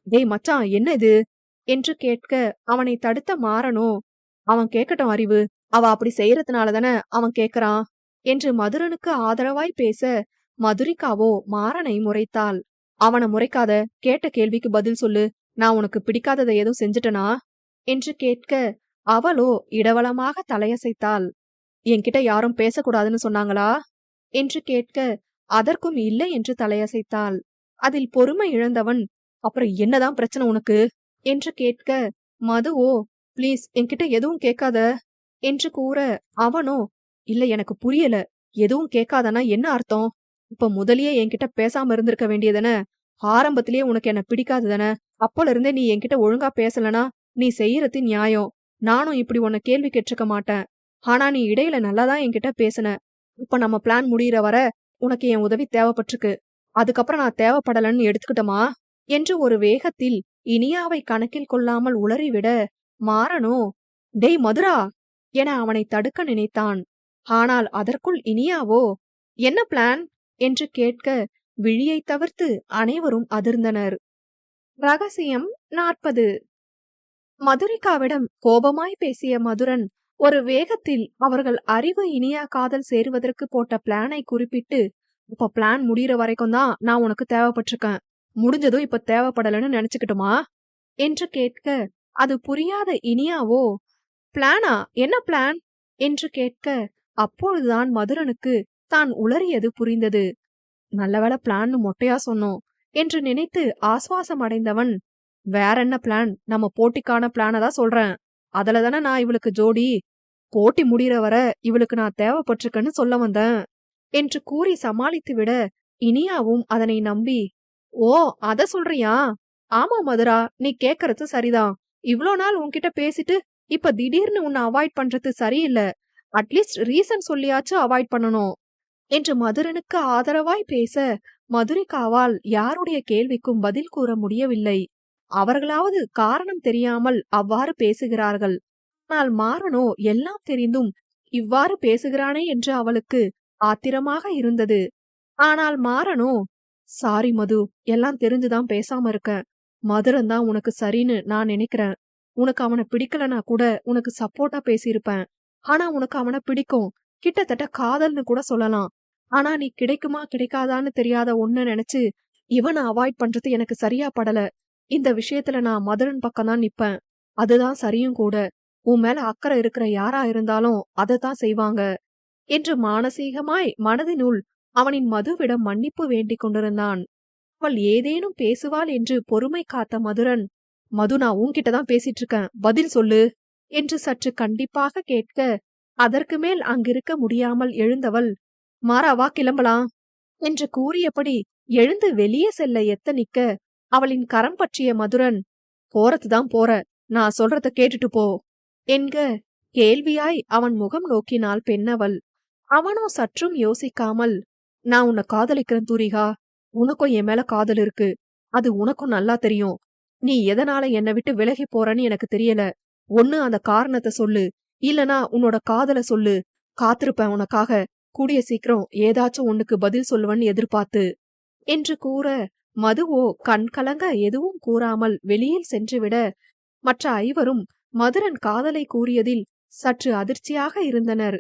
டேய் மச்சான் என்ன இது என்று கேட்க, அவனை தடுத்த மாறனோ, அவன் கேட்கட்டும் அறிவு, அவ அப்படி செய்யறதுனாலதானே அவன் கேக்குறான் என்று மதுரனுக்கு ஆதரவாய் பேச, மதுரிகாவோ மாறனை முறைத்தாள். அவனை முறைக்காத, கேட்ட கேள்விக்கு பதில் சொல்லு, நான் உனக்கு பிடிக்காததை எதுவும் செஞ்சுட்டனா என்று கேட்க, அவளோ இடவளமாக தலையசைத்தாள். என்கிட்ட யாரும் பேசக்கூடாதுன்னு சொன்னாங்களா என்று கேட்க, அதற்கும் இல்லை என்று தலையசைத்தாள். அதில் பொறுமை இழந்தவன், அப்புறம் என்னதான் பிரச்சனை உனக்கு என்று கேட்க, மதுவோ, ப்ளீஸ் என்கிட்ட எதுவும் கேட்காத என்று கூற, அவனோ, இல்ல எனக்கு புரியல, எதுவும் கேட்காதனா என்ன அர்த்தம், இப்ப முதலியே என்கிட்ட பேசாம இருந்திருக்க வேண்டியதானே, ஆரம்பத்திலேயே உனக்கு என்ன பிடிக்காது தானே, அப்போல இருந்தே நீ என்கிட்ட ஒழுங்கா பேசலனா நீ செய்யறது நியாயம், நானும் இப்படி உன்னை கேள்வி கேட்டிருக்க மாட்டேன், ஆனா நீ இடையில நல்லாதான் என்கிட்ட பேசுன, இப்ப நம்ம பிளான் முடியற வர உனக்கு என் உதவி தேவைப்பட்டிருக்கு, அதுக்கப்புறம் நான் தேவைப்படலன்னு எடுத்துக்கிட்டமா என்று ஒரு வேகத்தில் இனியாவை கணக்கில் கொள்ளாமல் உளறிவிட, மாறனோ, டேய் மதுரா என அவனை தடுக்க நினைத்தான். ஆனால் அதற்குள் இனியாவோ, என்ன பிளான் என்று கேட்க, விழியை தவிர்த்து அனைவரும் அதிர்ந்தனர். ரகசியம் 40. மதுரிகாவிடம் கோபமாய் பேசிய மதுரன் ஒரு வேகத்தில் அவர்கள் அறிவு இனியா காதல் சேருவதற்கு போட்ட பிளானை குறிப்பிட்டு, இப்ப பிளான் முடியற வரைக்கும் தான் நான் உனக்கு தேவைப்பட்டிருக்கேன், முடிஞ்சதும் இப்ப தேவைப்படலன்னு நினைச்சுக்கிட்டுமா என்று கேட்க, அது புரியாத இனியாவோ, பிளானா, என்ன பிளான் என்று கேட்க, அப்பொழுதுதான் மதுரனுக்கு தான் உளறியது புரிந்தது. நல்லவேளை பிளான்னு மொட்டையா சொன்னோம் என்று நினைத்து ஆசுவாசம் அடைந்தவன், வேற என்ன பிளான், நம்ம போட்டிக்கான பிளான தான் சொல்றேன், அதுலதானே நான் இவளுக்கு ஜோடி, போட்டி முடியற வர இவளுக்கு நான் தேவைப்பட்டிருக்கேன்னு சொல்ல வந்தேன் என்று கூறி சமாளித்து விட, இனியாவும் அதனை நம்பி, ஓ அத சொல்றியா, ஆமா மதுரா, நீ கேக்குறது சரிதான், இவ்ளோ நாள் உன்கிட்ட பேசிட்டு இப்ப திடீர்னு உன்னை அவாய்ட் பண்றது சரியில்லை, அட்லீஸ்ட் ரீசன் சொல்லியாச்சும் அவாய்ட் பண்ணணும் என்று மதுரனுக்கு ஆதரவாய் பேச, மதுரிகாவால் யாருடைய கேள்விக்கும் பதில் கூற முடியவில்லை. அவர்களாவது காரணம் தெரியாமல் அவ்வாறு பேசுகிறார்கள், ஆனால் மாறனோ எல்லாம் தெரிந்தும் இவ்வாறு பேசுகிறானே என்று அவளுக்கு ஆத்திரமாக இருந்தது. ஆனால் மாறனோ, சாரி மது, எல்லாம் தெரிஞ்சுதான் பேசாம இருக்க, மதுரன் தான் உனக்கு சரின்னு நான் நினைக்கிறேன், உனக்கு அவனை பிடிக்கலனா கூட உனக்கு சப்போர்ட்டா பேசியிருப்பேன், ஆனா உனக்கு அவனை பிடிக்கும், கிட்டத்தட்ட காதல்னு கூட சொல்லலாம், ஆனா நீ கிடைக்குமா கிடைக்காதான்னு தெரியாத ஒன்ன நினைச்சு இவனை அவாய்ட் பண்றது எனக்கு சரியா படல, இந்த விஷயத்துல நான் மதுரன் பக்கம் தான் நிப்பேன், அதுதான் சரியும் கூட உன் மேல அக்கறை இருக்கிற யாரா இருந்தாலும் அதத்தான் செய்வாங்க என்று மானசீகமாய் மனதினுள் அவனின் மதுவிடம் மன்னிப்பு வேண்டிக் கொண்டிருந்தான். அவள் ஏதேனும் பேசுவாள் என்று பொறுமை காத்த மதுரன், மது, நான் உன்கிட்ட தான் பேசிட்டு இருக்கேன், பதில் சொல்லு என்று சற்று கண்டிப்பாக கேட்க, அதற்கு மேல் அங்கிருக்க முடியாமல் எழுந்தவள், மாறாவா கிளம்பலாம் என்று கூறியபடி எழுந்து வெளியே செல்ல எத்தனிக்க, அவளின் கரம் பற்றிய மதுரன், போறதுதான் போற, நான் சொல்றத கேட்டுட்டு போ என்க கேள்வியாய் அவன் முகம் நோக்கினாள் பெண்ணவள். அவனோ சற்றும் யோசிக்காமல், நான் உன்னை காதலிக்கிறேன் தூரிகா, உனக்கும் என் மேல காதல் இருக்கு, அது உனக்கும் நல்லா தெரியும். நீ எதனால என்னை விட்டு விலகி போறன்னு எனக்கு தெரியல. ஒண்ணு அந்த காரணத்தை சொல்லு, இல்லனா உன்னோட காதல சொல்லு. காத்திருப்பேன் உனக்காக. கூடிய சீக்கிரம் ஏதாச்சும் ஒண்ணுக்கு பதில் சொல்லுவன்னு எதிர்பார்த்து என்று கூற, மதுவோ கண் கலங்க எதுவும் கூறாமல் வெளியில் சென்றுவிட, மற்ற ஐவரும் மதுரன் காதலை கூறியதில் சற்று அதிர்ச்சியாக இருந்தனர்.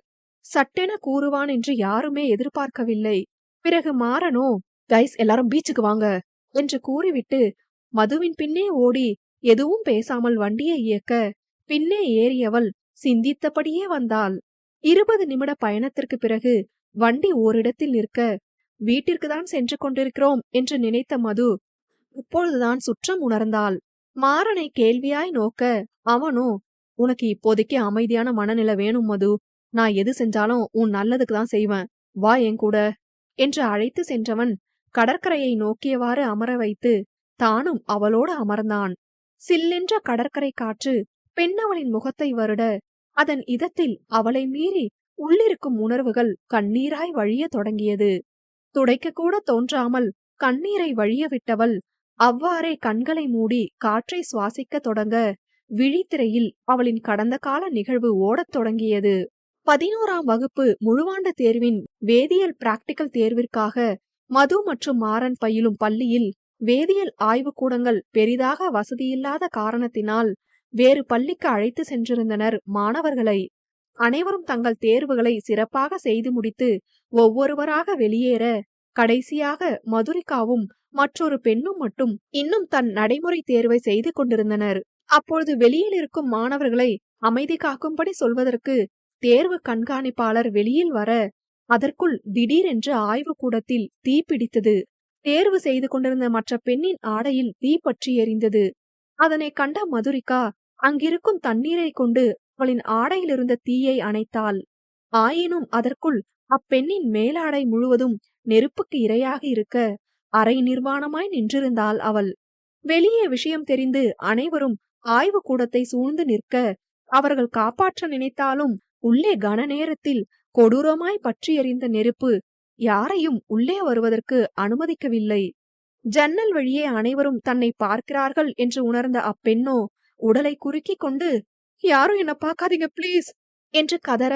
சட்டென கூறுவான் என்று யாருமே எதிர்பார்க்கவில்லை. பிறகு மாறனோ, கைஸ் எல்லாரும் பீச்சுக்கு வாங்க என்று கூறிவிட்டு மதுவின் பின்னே ஓடி எதுவும் பேசாமல் வண்டியை இயக்க, பின்னே ஏறியவள் சிந்தித்தபடியே வந்தாள். 20 நிமிட பயணத்திற்கு பிறகு வண்டி ஓரிடத்தில் நிற்க, வீட்டிற்கு தான் சென்று கொண்டிருக்கிறோம் என்று நினைத்த மது இப்பொழுதுதான் சுற்றம் உணர்ந்தாள். மாறனை கேள்வியாய் நோக்க, அவனோ, உனக்கு இப்போதைக்கு அமைதியான மனநிலை வேணும் மது, நான் எது செஞ்சாலும் உன் நல்லதுக்கு தான் செய்வேன், வா என் கூட என்று அழைத்து சென்றவன் கடற்கரையை நோக்கியவாறு அமர வைத்து தானும் அவளோடு அமர்ந்தான். சில்லென்ற கடற்கரை காற்று பெண்ணவளின் முகத்தை வருட, அதன் இதத்தில் அவளை மீறி உள்ளிருக்கும் உணர்வுகள் கண்ணீராய் வழிய தொடங்கியது. துடைக்க கூட தோன்றாமல் கண்ணீரை வழிய விட்டவள் அவ்வாறே கண்களை மூடி காற்றை சுவாசிக்க தொடங்க, விழித்திரையில் அவளின் கடந்த கால நிகழ்வு ஓடத் தொடங்கியது. 11ஆம் வகுப்பு முழுவாண்டு தேர்வின் வேதியியல் பிராக்டிகல் தேர்விற்காக மது மற்றும் மாறன் பயிலும் பள்ளியில் வேதியியல் ஆய்வுக்கூடங்கள் பெரிதாக வசதியில்லாத காரணத்தினால் வேறு பள்ளிக்கு அழைத்து சென்றிருந்தனர் மாணவர்களை. அனைவரும் தங்கள் தேர்வுகளை சிறப்பாக செய்து முடித்து ஒவ்வொருவராக வெளியேற, கடைசியாக மதுரிகாவும் மற்றொரு பெண்ணும் மட்டும் இன்னும் தன் நடைமுறை தேர்வை செய்து கொண்டிருந்தனர். அப்பொழுது வெளியில் இருக்கும் மாணவர்களை அமைதி காக்கும்படி சொல்வதற்கு தேர்வு கண்காணிப்பாளர் வெளியில் வர, அதற்குள் திடீரென்று ஆய்வுக்கூடத்தில் தீ பிடித்தது. தேர்வு செய்து கொண்டிருந்த மற்ற பெண்ணின் ஆடையில் தீ பற்றி எரிந்தது. அதனை கண்ட மதுரிகா அங்கிருக்கும் தண்ணீரை கொண்டு அவளின் ஆடையில் இருந்த தீயை அணைத்தாள். ஆயினும் அதற்குள் அப்பெண்ணின் மேலாடை முழுவதும் நெருப்புக்கு இரையாக இருக்க, அரை நிர்வாணமாய் நின்றிருந்தாள் அவள். வெளியே விஷயம் தெரிந்து அனைவரும் ஆய்வு கூடத்தை சூழ்ந்து நிற்க, அவர்கள் காப்பாற்ற நினைத்தாலும் உள்ளே கன நேரத்தில் கொடூரமாய் பற்றி எறிந்த நெருப்பு யாரையும் உள்ளே வருவதற்கு அனுமதிக்கவில்லை. ஜன்னல் வழியே அனைவரும் தன்னை பார்க்கிறார்கள் என்று உணர்ந்த அப்பெண்ணோ உடலை குறுக்கிக் கொண்டு, யாரும் என்ன பார்க்காதீங்க பிளீஸ் என்று கதற,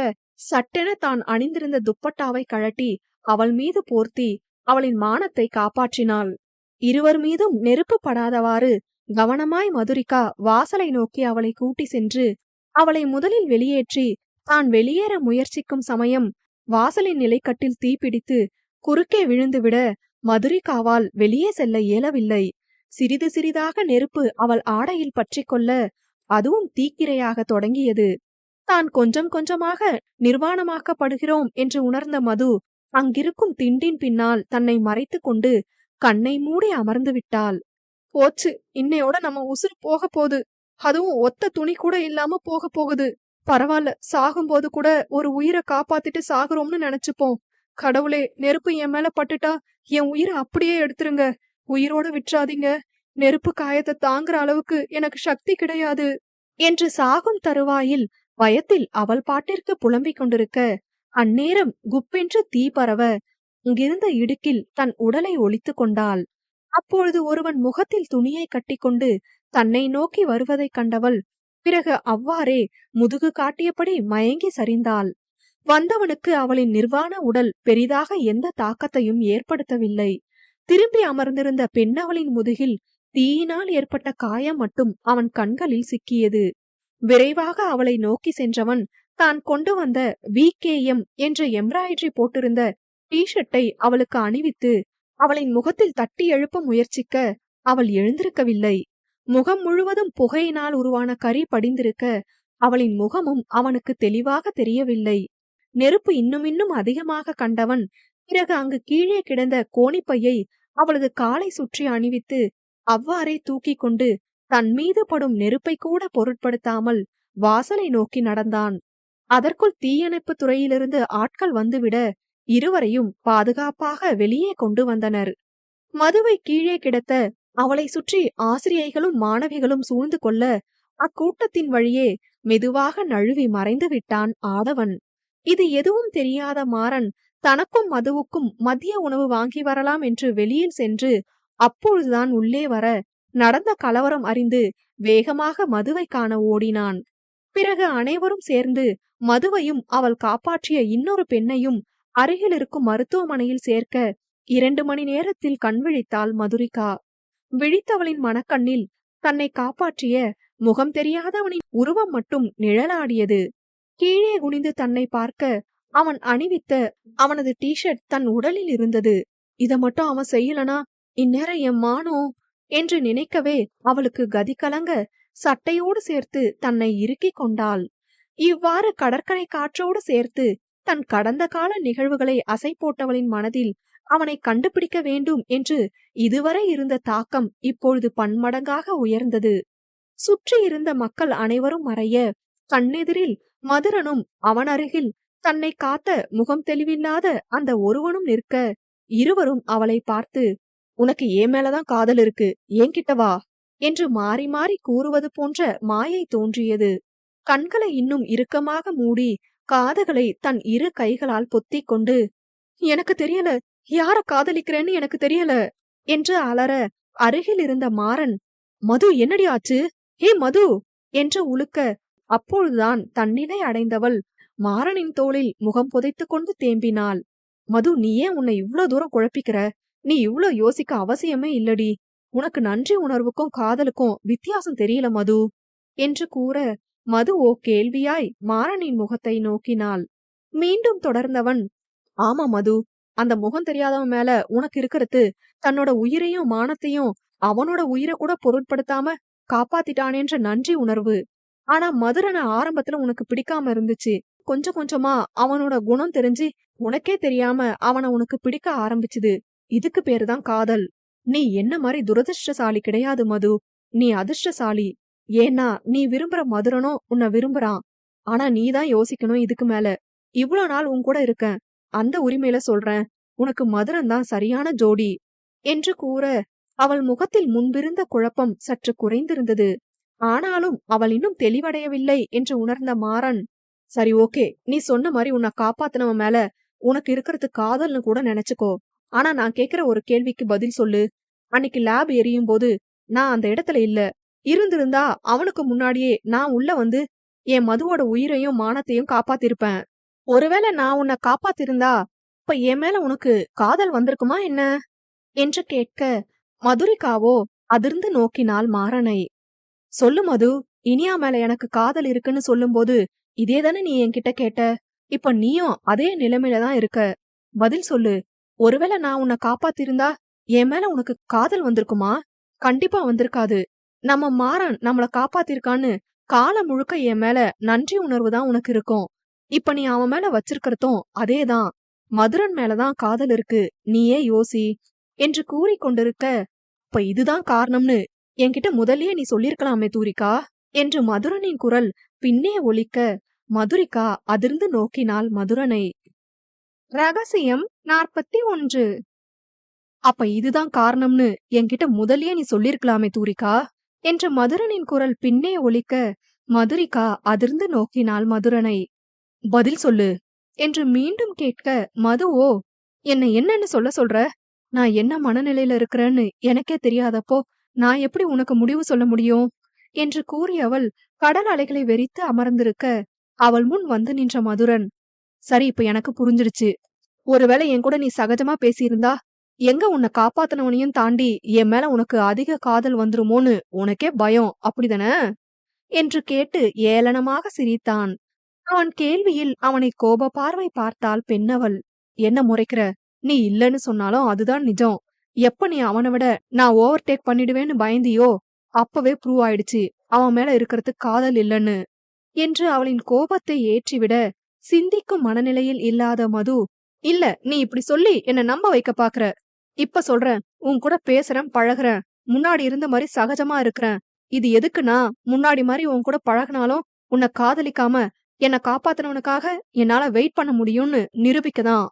சட்டென தான் அணிந்திருந்த துப்பட்டாவை கழட்டி அவள் மீது போர்த்தி அவளின் மானத்தை காப்பாற்றினாள். இருவர் மீதும் நெருப்பு படாதவாறு கவனமாய் மதுரிகா வாசலை நோக்கி அவளை கூட்டி சென்று அவளை முதலில் வெளியேற்றி தான் வெளியேற முயற்சிக்கும் சமயம் வாசலின் நிலைக்கட்டில் தீப்பிடித்து குறுக்கே விழுந்துவிட மதுரிகாவால் வெளியே செல்ல இயலவில்லை. சிறிது சிறிதாக நெருப்பு அவள் ஆடையில் பற்றி கொள்ள அதுவும் தீக்கிரையாக தொடங்கியது. தான் கொஞ்சம் கொஞ்சமாக நிர்வாணமாக்கப்படுகிறோம் என்று உணர்ந்த மது அங்கிருக்கும் திண்டின் பின்னால் தன்னை மறைத்து கொண்டு கண்ணை மூடி அமர்ந்து விட்டாள். போச்சு, இன்னையோட நம்ம உசுறு போக போகுது, அதுவும் ஒத்த துணி கூட இல்லாம போக போகுது. பரவாயில்ல, சாகும்போது கூட ஒரு உயிரை காப்பாத்திட்டு சாகுறோம்னு நினைச்சுப்போம். கடவுளே, நெருப்பு என் மேல பட்டுட்டா என் உயிரை அப்படியே எடுத்துருங்க, உயிரோட விட்டுறாதீங்க. நெருப்பு காயத்தை தாங்குற அளவுக்கு எனக்கு சக்தி கிடையாது என்று சாகும் தருவாயில் பயத்தில் அவள் பாட்டிற்கு புலம்பிக் கொண்டிருக்க, அந்நேரம் குப்பென்று தீ பரவ அங்கிருந்த இடுக்கில் தன் உடலை ஒளித்து கொண்டாள். அப்பொழுது ஒருவன் முகத்தில் துணியை கட்டிக்கொண்டு தன்னை நோக்கி வருவதைக் கண்டவள் பிறகு அவ்வாறே முதுகு காட்டியபடி மயங்கி சரிந்தாள். வந்தவனுக்கு அவளின் நிர்வாண உடல் பெரிதாக எந்த தாக்கத்தையும் ஏற்படுத்தவில்லை. திரும்பி அமர்ந்திருந்த பெண்ணவளின் முதுகில் தீயினால் ஏற்பட்ட காயம் மட்டும் அவன் கண்களில் சிக்கியது. விரைவாக அவளை நோக்கி சென்றவன் தான் கொண்டு வந்த VKM என்ற எம்ப்ராய்டரி போட்டிருந்த டி-ஷர்ட்டை அவளுக்கு அணிவித்து அவளின் முகத்தில் தட்டி எழுப்ப முயற்சிக்க அவள் எழுந்திருக்கவில்லை. முகம் முழுவதும் புகையினால் உருவான கரி படிந்திருக்க அவளின் முகமும் அவனுக்கு தெளிவாக தெரியவில்லை. நெருப்பு இன்னும் இன்னும் அதிகமாக கண்டவன் பிறகு அங்கு கீழே கிடந்த கோணிப்பையை அவளது காலை சுற்றி அணிவித்து அவ்வாறே தூக்கி கொண்டு தன் மீது படும் நெருப்பை கூட பொருட்படுத்தாமல் வாசலை நோக்கி நடந்தான். அதற்குள் தீயணைப்பு துறையிலிருந்து ஆட்கள் வந்துவிட இருவரையும் பாதுகாப்பாக வெளியே கொண்டு வந்தனர். மதுவை கீழே கிடத்த அவளை சுற்றி ஆசிரியைகளும் மாணவிகளும் சூழ்ந்து கொள்ள அக்கூட்டத்தின் வழியே மெதுவாக நழுவி மறைந்து விட்டான் ஆடவன். இது எதுவும் தெரியாத மாறன் தனக்கும் மதுவுக்கும் மதிய உணவு வாங்கி வரலாம் என்று வெளியில் சென்று அப்பொழுதுதான் உள்ளே வர நடந்த கலவரம் அறிந்து வேகமாக மதுவை காண ஓடினான். பிறகு அனைவரும் சேர்ந்து மதுவையும் அவள் காப்பாற்றிய இன்னொரு பெண்ணையும் அருகில் இருக்கும் மருத்துவமனையில் சேர்க்க 2 மணி நேரத்தில் கண் விழித்தாள் மதுரிகா. விழித்தவளின் மனக்கண்ணில் தன்னை காப்பாற்றிய முகம் தெரியாதவனின் உருவம் மட்டும் நிழலாடியது. கீழே குனிந்து தன்னை பார்க்க அவன் அணிவித்த அவனது டிஷர்ட் தன் உடலில் இருந்தது. இத மட்டும் அவன் செய்யலனா இந்நேரம் என் மானோ என்று நினைக்கவே அவளுக்கு கதி கலங்க சட்டையோடு சேர்த்து தன்னை இறுக்கிக் கொண்டாள். இவ்வாறு கடற்கரை காற்றோடு சேர்த்து தன் கடந்த கால நிகழ்வுகளை அசை போட்டவளின் மனதில் அவனை கண்டுபிடிக்க வேண்டும் என்று இதுவரை இருந்த தாக்கம் இப்பொழுது பன்மடங்காக உயர்ந்தது. சுற்றி இருந்த மக்கள் அனைவரும் மறைய கண்ணெதிரில் மதுரனும் அவன் அருகில் தன்னை காத்த முகம் தெளிவில்லாத அந்த ஒருவனும் நிற்க இருவரும் அவளை பார்த்து, உனக்கு ஏன் மேலதான் காதல் இருக்கு, என்கிட்ட வா என்று மாறி மாறி கூறுவது போன்ற மாயை தோன்றியது. கண்களை இன்னும் இறுக்கமாக மூடி காதுகளை தன் இரு கைகளால் பொத்திக் கொண்டு, எனக்கு தெரியல, யார காதலிக்கிறேன்னு எனக்கு தெரியல என்று அலற அருகில் இருந்த மாறன், மது என்னடி ஆச்சு, ஹே மது என்று உலுக்க அப்பொழுதுதான் தன்னிலை அடைந்தவள் மாறனின் தோளில் முகம் புதைத்து கொண்டு தேம்பினாள். மது, நீ ஏன் உன்னை இவ்ளோ தூரம் குழப்பிக்கிற? நீ இவ்ளோ யோசிக்க அவசியமே இல்லடி. உனக்கு நன்றி உணர்வுக்கும் காதலுக்கும் வித்தியாசம் தெரியல மது என்று கூற மதுவோ கேள்வியாய் மாறனின் முகத்தை நோக்கினாள். மீண்டும் தொடர்ந்தவன், ஆமா மது, அந்த முகம் தெரியாதவன் மேல உனக்கு இருக்கிறது தன்னோட உயிரையும் மானத்தையும் அவனோட உயிரை கூட பொருட்படுத்தாம காப்பாத்திட்டானேன்ற நன்றி உணர்வு. ஆனா மதுரனை ஆரம்பத்துல உனக்கு பிடிக்காம இருந்துச்சு. கொஞ்சம் கொஞ்சமா அவனோட குணம் தெரிஞ்சு உனக்கே தெரியாம அவனை உனக்கு பிடிக்க ஆரம்பிச்சுது. இதுக்கு பேருதான் காதல். நீ என்ன மாதிரி துரதிருஷ்டசாலி கிடையாது மது, நீ அதிர்ஷ்டசாலி. ஏன்னா நீ விரும்புற மதுரனோ உன்னை விரும்புறான். ஆனா நீதான் யோசிக்கணும் இதுக்கு மேல. இவ்ளோ நாள் உன் கூட இருக்கேன், அந்த உரிமையில சொல்றேன், உனக்கு மதுரன் தான் சரியான ஜோடி என்று கூற அவள் முகத்தில் முன்பிருந்த குழப்பம் சற்று குறைந்திருந்தது. ஆனாலும் அவள் இன்னும் தெளிவடையவில்லை என்று உணர்ந்த மாறன், சரி ஓகே, நீ சொன்ன மாதிரி உன்னை காப்பாத்தினவன் மேல உனக்கு இருக்கிறது காதல்னு கூட நினைச்சுக்கோ. ஆனா நான் கேக்குற ஒரு கேள்விக்கு பதில் சொல்லு. அன்னைக்கு லேப் எரியும் போது நான் அந்த இடத்துல இல்ல. இருந்திருந்தா அவனுக்கு முன்னாடியே நான் உள்ள வந்து என் மதுவோட உயிரையும் மானத்தையும் காப்பாத்திருப்பேன். ஒருவேளை நான் உன்னை காப்பாத்திருந்தா இப்ப என் மேல உனக்கு காதல் வந்திருக்குமா என்ன என்று கேட்க மதுரிகாவோ அதிர்ந்து நோக்கினாள் மாறனை. சொல்லு மது, இனியா மேல எனக்கு காதல் இருக்குன்னு சொல்லும் போது இதேதானே நீ என்கிட்ட கேட்ட. இப்ப நீயும் அதே நிலைமையில தான் இருக்க. பதில் சொல்லு. ஒருவேளை நான் உன்னை காப்பாத்திருந்தா என் மேல உனக்கு காதல் வந்திருக்குமா? கண்டிப்பா வந்திருக்காது. நம்ம மாறன் நம்மள காப்பாத்திருக்கான்னு காலம் முழுக்க என் மேல நன்றி உணர்வு தான் உனக்கு இருக்கும். இப்ப நீ அவன் மேல வச்சிருக்கிறதும் அதேதான். மதுரன் மேலதான் காதல் இருக்கு, நீயே யோசி என்று கூறிக்கொண்டிருக்க, இப்ப இதுதான் காரணம்னு என்கிட்ட முதல்லயே நீ சொல்லிருக்கலாமே தூரிகா என்று மதுரனின் குரல் பின்னே ஒலிக்க மதுரிகா அதிர்ந்து நோக்கினாள் மதுரனை. ரகசியம் 41. அப்ப இதுதான் காரணம்னு என்கிட்ட முதல்லயே நீ சொல்லிருக்கலாமே தூரிகா என்று மதுரனின் குரல் பின்னே ஒலிக்க மதுரிகா அதிர்ந்து நோக்கினாள் மதுரனை. பதில் சொல்லு என்று மீண்டும் கேட்க மதுவோ, என்னை என்னன்னு சொல்ற? நான் என்ன மனநிலையில இருக்கிறேன்னு எனக்கே தெரியாதப்போ நான் எப்படி உனக்கு முடிவு சொல்ல முடியும் என்று கூறியவள் கடல் அலைகளை வெறித்து அமர்ந்திருக்க அவள் முன் வந்து நின்ற மதுரன், சரி இப்ப எனக்கு புரிஞ்சிடுச்சு. ஒருவேளை என் கூட நீ சகஜமா பேசியிருந்தா எங்க உன்னை காப்பாத்தினவனையும் தாண்டி என் மேல உனக்கு அதிக காதல் வந்துருமோன்னு உனக்கே பயம், அப்படிதானே என்று கேட்டு ஏளனமாக சிரித்தான். அவன் கேள்வியில் அவனை கோப பார்வை பார்த்தாள் பெண்ணவள். என்ன முறைக்கிற? நீ இல்லன்னு சொன்னாலும் அதுதான் நிஜம். எப்ப நீ அவனை விட நான் ஓவர்டேக் பண்ணிடுவேன்னு பயந்தியோ அப்பவே ப்ரூவ் ஆயிடுச்சு அவன் மேல இருக்கிறது காதல் இல்லன்னு என்று அவளின் கோபத்தை ஏற்றிவிட, சிந்திக்கும் மனநிலையில் இல்லாத மது, இல்ல நீ இப்படி சொல்லி என்ன நம்ப வைக்க பாக்குற. இப்ப சொல்றேன், உன் கூட பேசுறேன், பழகுறேன், முன்னாடி இருந்த மாதிரி சகஜமா இருக்கிறேன். இது எதுக்குன்னா, முன்னாடி மாதிரி உன் கூட பழகுனாலும் உன்னை காதலிக்காம என்ன காப்பாத்துனவனுக்காக என்னால வெயிட் பண்ண முடியும்னு நிரூபிக்கதான்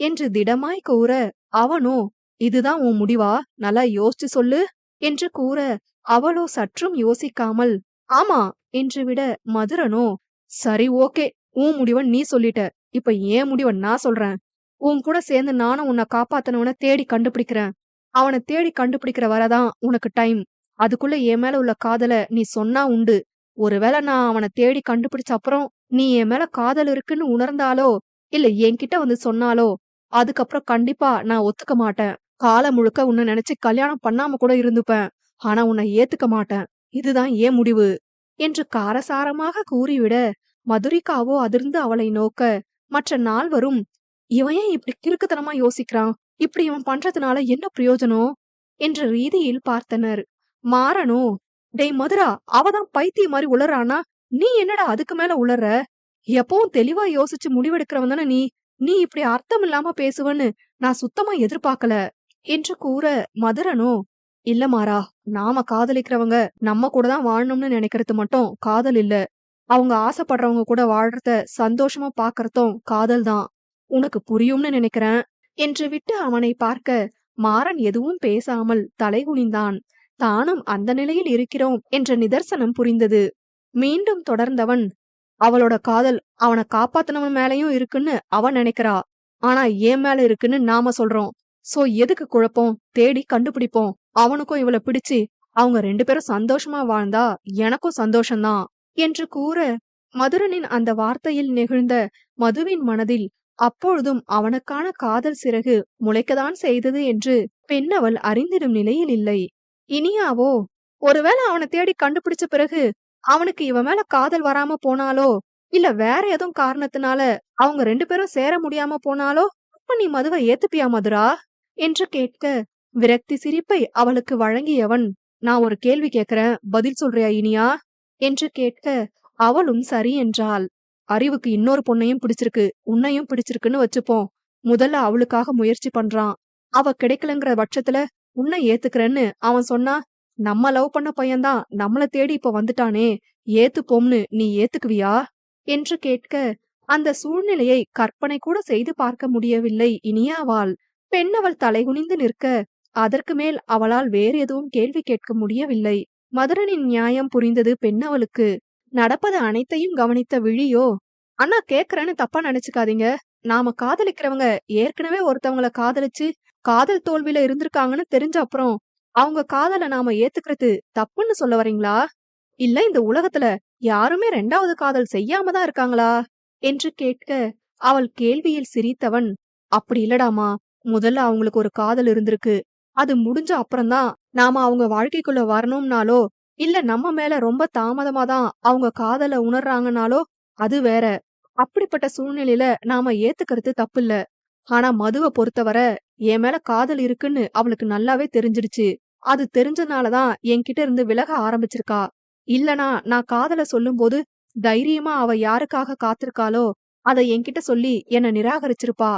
என்று திடமாய் கூற, அவனோ இதுதான் உன் முடிவா, நல்லா யோசிச்சு சொல்லு என்று கூற, அவளோ சற்றும் யோசிக்காமல் ஆமா என்று விட, மதுரனோ சரி ஓகே, உன் முடிவ நீ சொல்லிட்ட, இப்ப ஏன் முடிவ நான் சொல்றேன். உன் கூட சேர்ந்து நானும் உன்னை காப்பாத்தனவன தேடி கண்டுபிடிக்கிறேன். அவனை தேடி கண்டுபிடிக்கிற வரதான் உனக்கு டைம். அதுக்குள்ள என் மேல உள்ள காதல நீ சொன்னா உண்டு. ஒருவேளை நான் அவனை தேடி கண்டுபிடிச்ச அப்புறம் நீ என் மேல காதல் இருக்குன்னு உணர்ந்தாலோ, இல்ல என்கிட்ட வந்து சொன்னாலோ, அதுக்கப்புறம் கண்டிப்பா நான் ஒத்துக்க மாட்டேன். காலம் முழுக்க உன்னை நினைச்சு கல்யாணம் பண்ணாம கூட இருந்துப்பேன். ஆனா உன்னை ஏத்துக்க மாட்டேன். இதுதான் ஏன் முடிவு என்று காரசாரமாக கூறிவிட, மதுரிகாவோ அதிர்ந்து அவளை நோக்க, மற்ற நால்வரும் இவன் ஏன் இப்படி கிறுக்குத்தனமா யோசிக்கிறான், இப்படி இவன் பண்றதுனால என்ன பிரயோஜனம் என்ற ரீதியில் பார்த்தனர். மாறனோ, டேய் மதுரா, அவதான் பைத்தியம் மாதிரி உளறானா, நீ என்னடா அதுக்கு மேல உளற. எப்பவும் தெளிவா யோசிச்சு முடிவெடுக்கிறவன் தானே நீ. நீ இப்படி அர்த்தம் இல்லாம பேசுவன்னு நான் சுத்தமா எதிர்பார்க்கல என்று கூற, மதுரனோ இல்ல மாறா, நாம காதலிக்கிறவங்க நம்ம கூட தான் வாழணும்னு நினைக்கிறது மட்டும் காதல் இல்ல. அவங்க ஆசைப்படுறவங்க கூட வாழ்றத சந்தோஷமா பாக்கறதும் காதல் தான். உனக்கு புரியும்னு நினைக்கிறேன் என்று விட்டு அவனை பார்க்க, மாறன் எதுவும் பேசாமல் தலைகுனிந்தான். தானும் அந்த நிலையில் இருக்கிறோம் என்ற நிதர்சனம் புரிந்தது. மீண்டும் தொடர்ந்தவன், அவளோட காதல் அவனை காப்பாத்தினவன் மேலயும் இருக்குன்னு அவன் நினைக்கிறா. ஆனா என் மேல இருக்குன்னு நாம சொல்றோம். சோ எதுக்கு குழப்பம், தேடி கண்டுபிடிப்போம். அவனுக்கும் இவளை பிடிச்சு அவங்க 2 பேரும் சந்தோஷமா வாழ்ந்தா எனக்கும் சந்தோஷம்தான் என்று கூற, மதுரனின் அந்த வார்த்தையில் நெகிழ்ந்த மதுவின் மனதில் அப்பொழுதும் அவனுக்கான காதல் சிறகு முளைக்கத்தான் செய்தது என்று பெண்ணவள் அறிந்திடும் நிலையில் இல்லை. இனியாவோ, ஒருவேளை அவனை தேடி கண்டுபிடிச்ச பிறகு அவனுக்கு இவன் மேல காதல் வராம போனாலோ, இல்ல வேற எதுவும் காரணத்தினால அவங்க 2 பேரும் சேர முடியாம போனாலோ, அப்ப நீ மதுவை ஏத்துப்பியா மதுரா என்று கேட்க, விரக்தி சிரிப்பை அவளுக்கு வழங்கியவன், நான் ஒரு கேள்வி கேக்குறேன், பதில் சொல்றியா இனியா என்று கேட்க, அவளும் சரி என்றாள். அறிவுக்கு இன்னொரு பொண்ணையும் பிடிச்சிருக்கு, உன்னையும் பிடிச்சிருக்குன்னு வச்சுப்போம். முதல்ல அவளுக்காக முயற்சி பண்றான். அவ கிடைக்கலங்கிற பட்சத்துல உன்னை ஏத்துக்கிறேன்னு அவன் சொன்னா, நம்ம லவ் பண்ண பையன்தான் நம்மள தேடி இப்ப வந்துட்டானே, ஏத்துப்போம்னு நீ ஏத்துக்குவியா என்று கேட்க, அந்த சூழ்நிலையை கற்பனை கூட செய்து பார்க்க முடியவில்லை இனியாவாள். பெண்ணவள் தலைகுனிந்து நிற்க, அதற்கு மேல் அவளால் வேறு எதுவும் கேள்வி கேட்க முடியவில்லை. மதுரனின் நியாயம் புரிந்தது பெண்ணவளுக்கு. நடப்பது அனைத்தையும் கவனித்த விழியோ, அண்ணா கேக்குறேன்னு தப்பா நினைச்சுக்காதீங்க. நாம காதலிக்கிறவங்க ஏற்கனவே ஒருத்தவங்கள காதலிச்சு காதல் தோல்வியில இருந்திருக்காங்கன்னு தெரிஞ்ச அப்புறம் அவங்க காதல நாம ஏத்துக்கிறது தப்புன்னு சொல்ல வரீங்களா? இல்ல இந்த உலகத்துல யாருமே 2வது காதல் செய்யாம தான் இருக்காங்களா என்று கேட்க, அவள் கேள்வியில் சிரித்தவன், அப்படி இல்லடாமா, முதல்ல அவங்களுக்கு ஒரு காதல் இருந்திருக்கு. அது முடிஞ்ச அப்புறம்தான் நாம அவங்க வாழ்க்கைக்குள்ள வரணும்னாலோ, இல்ல நம்ம மேல ரொம்ப தாமதமா தான் அவங்க காதல உணர்றாங்கனாலோ அது வேற. அப்படிப்பட்ட சூழ்நிலையில நாம ஏத்துக்கிறது தப்பில்ல. ஆனா மதுவ பொறுத்தவரை என் மேல காதல் இருக்குன்னு அவளுக்கு நல்லாவே தெரிஞ்சிடுச்சு. அது தெரிஞ்சனாலதான் என்கிட்ட இருந்து விலக ஆரம்பிச்சிருக்கா. இல்லனா நான் காதல சொல்லும்போது தைரியமா அவ யாருக்காக காத்திருக்காளோ அத என்கிட்ட சொல்லி என்ன நிராகரிச்சிருப்பா.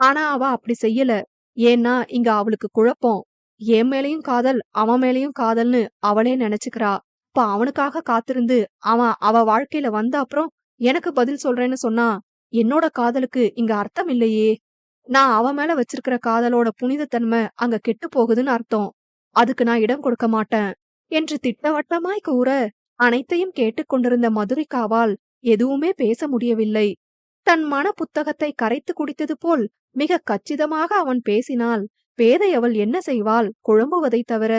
ஆனா அவ அப்படி செய்யல. ஏன்னா இங்க அவளுக்கு குழப்பம். என் மேலயும் காதல், அவன் மேலயும் காதல்னு அவளே நினைச்சுக்கிறா. இப்ப அவனுக்காக காத்திருந்து அவன் அவ வாழ்க்கையில வந்த அப்புறம் எனக்கு பதில் சொல்றேன்னு சொன்னா, என்னோட காதலுக்கு இங்க அர்த்தம் இல்லையே. நான் அவ மேல வச்சிருக்கிற காதலோட புனிதத்தன்மை அங்க கெட்டு போகுதுன்னு அர்த்தம். அதுக்கு நான் இடம் கொடுக்க மாட்டேன் என்று திட்டவட்டமாய் கூற, அனைத்தையும் கேட்டுக்கொண்டிருந்த மதுரிகாவால் எதுவுமே பேச முடியவில்லை. தன் மன புத்தகத்தை கரைத்து குடித்தது போல் மிக கச்சிதமாக அவன் பேசினால் பேதை அவள் என்ன செய்வாள், குழம்புவதைத் தவிர.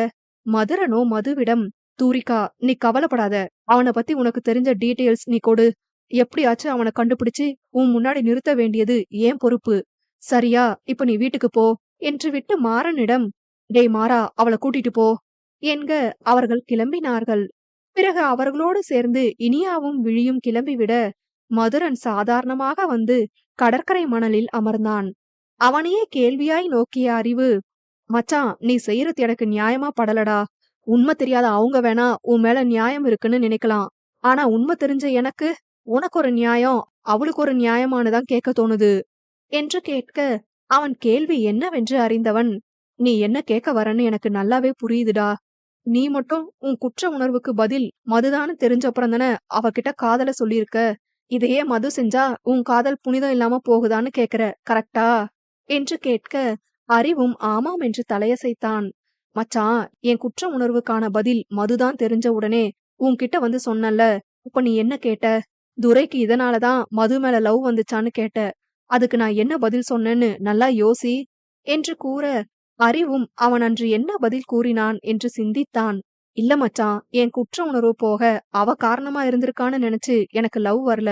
மதுரனோ மதுவிடம், தூரிகா நீ கவலைப்படாத, அவனை பத்தி உனக்கு தெரிஞ்ச டீட்டெயில்ஸ் நீ கொடு. எப்படியாச்சும் அவனை கண்டுபிடிச்சு உன் முன்னாடி நிறுத்த வேண்டியது ஏன் பொறுப்பு. சரியா, இப்ப நீ வீட்டுக்கு போ என்று விட்டு மாறனிடம், டேய் மாறா, அவளை கூட்டிட்டு போ என்க அவர்கள் கிளம்பினார்கள். பிறகு அவர்களோடு சேர்ந்து இனியாவும் விழியும் கிளம்பிவிட, மதுரன் சாதாரணமாக வந்து கடற்கரை மணலில் அமர்ந்தான். அவனையே கேள்வியாய் நோக்கிய அறிவு, மச்சான் நீ செய்யறது எனக்கு நியாயமா படலடா. உண்மை தெரியாத அவங்க வேணா உன் மேல நியாயம் இருக்குன்னு நினைக்கலாம். ஆனா உண்மை தெரிஞ்ச எனக்கு உனக்கு ஒரு நியாயம், அவளுக்கு ஒரு நியாயமானுதான் கேட்க தோணுது என்று கேட்க, அவன் கேள்வி என்னவென்று அறிந்தவன், நீ என்ன கேட்க வரன்னு எனக்கு நல்லாவே புரியுதுடா. நீ மட்டும் உன் குற்ற உணர்வுக்கு பதில் மதுதான்னு தெரிஞ்சப்புறம் தானே அவகிட்ட காதல சொல்லியிருக்க. இதையே மது செஞ்சா உன் காதல் புனிதம் இல்லாம போகுதான்னு கேக்குற, கரெக்டா என்று கேட்க, அறிவும் ஆமாம் என்று தலையசைத்தான். மச்சான், என் குற்ற உணர்வுக்கான பதில் மதுதான் தெரிஞ்ச உடனே உன்கிட்ட வந்து சொன்னல. இப்ப நீ என்ன கேட்ட? துரைக்கு இதனாலதான் மது மேல லவ் வந்துச்சான்னு கேட்ட. அதுக்கு நான் என்ன பதில் சொன்னேன்னு நல்லா யோசி என்று கூற, அறிவும் அவன் அன்று என்ன பதில் கூறினான் என்று சிந்தித்தான். இல்ல மச்சான், என் குற்ற உணர்வு போக அவ காரணமா இருந்திருக்கான்னு நினைச்சு எனக்கு லவ் வரல.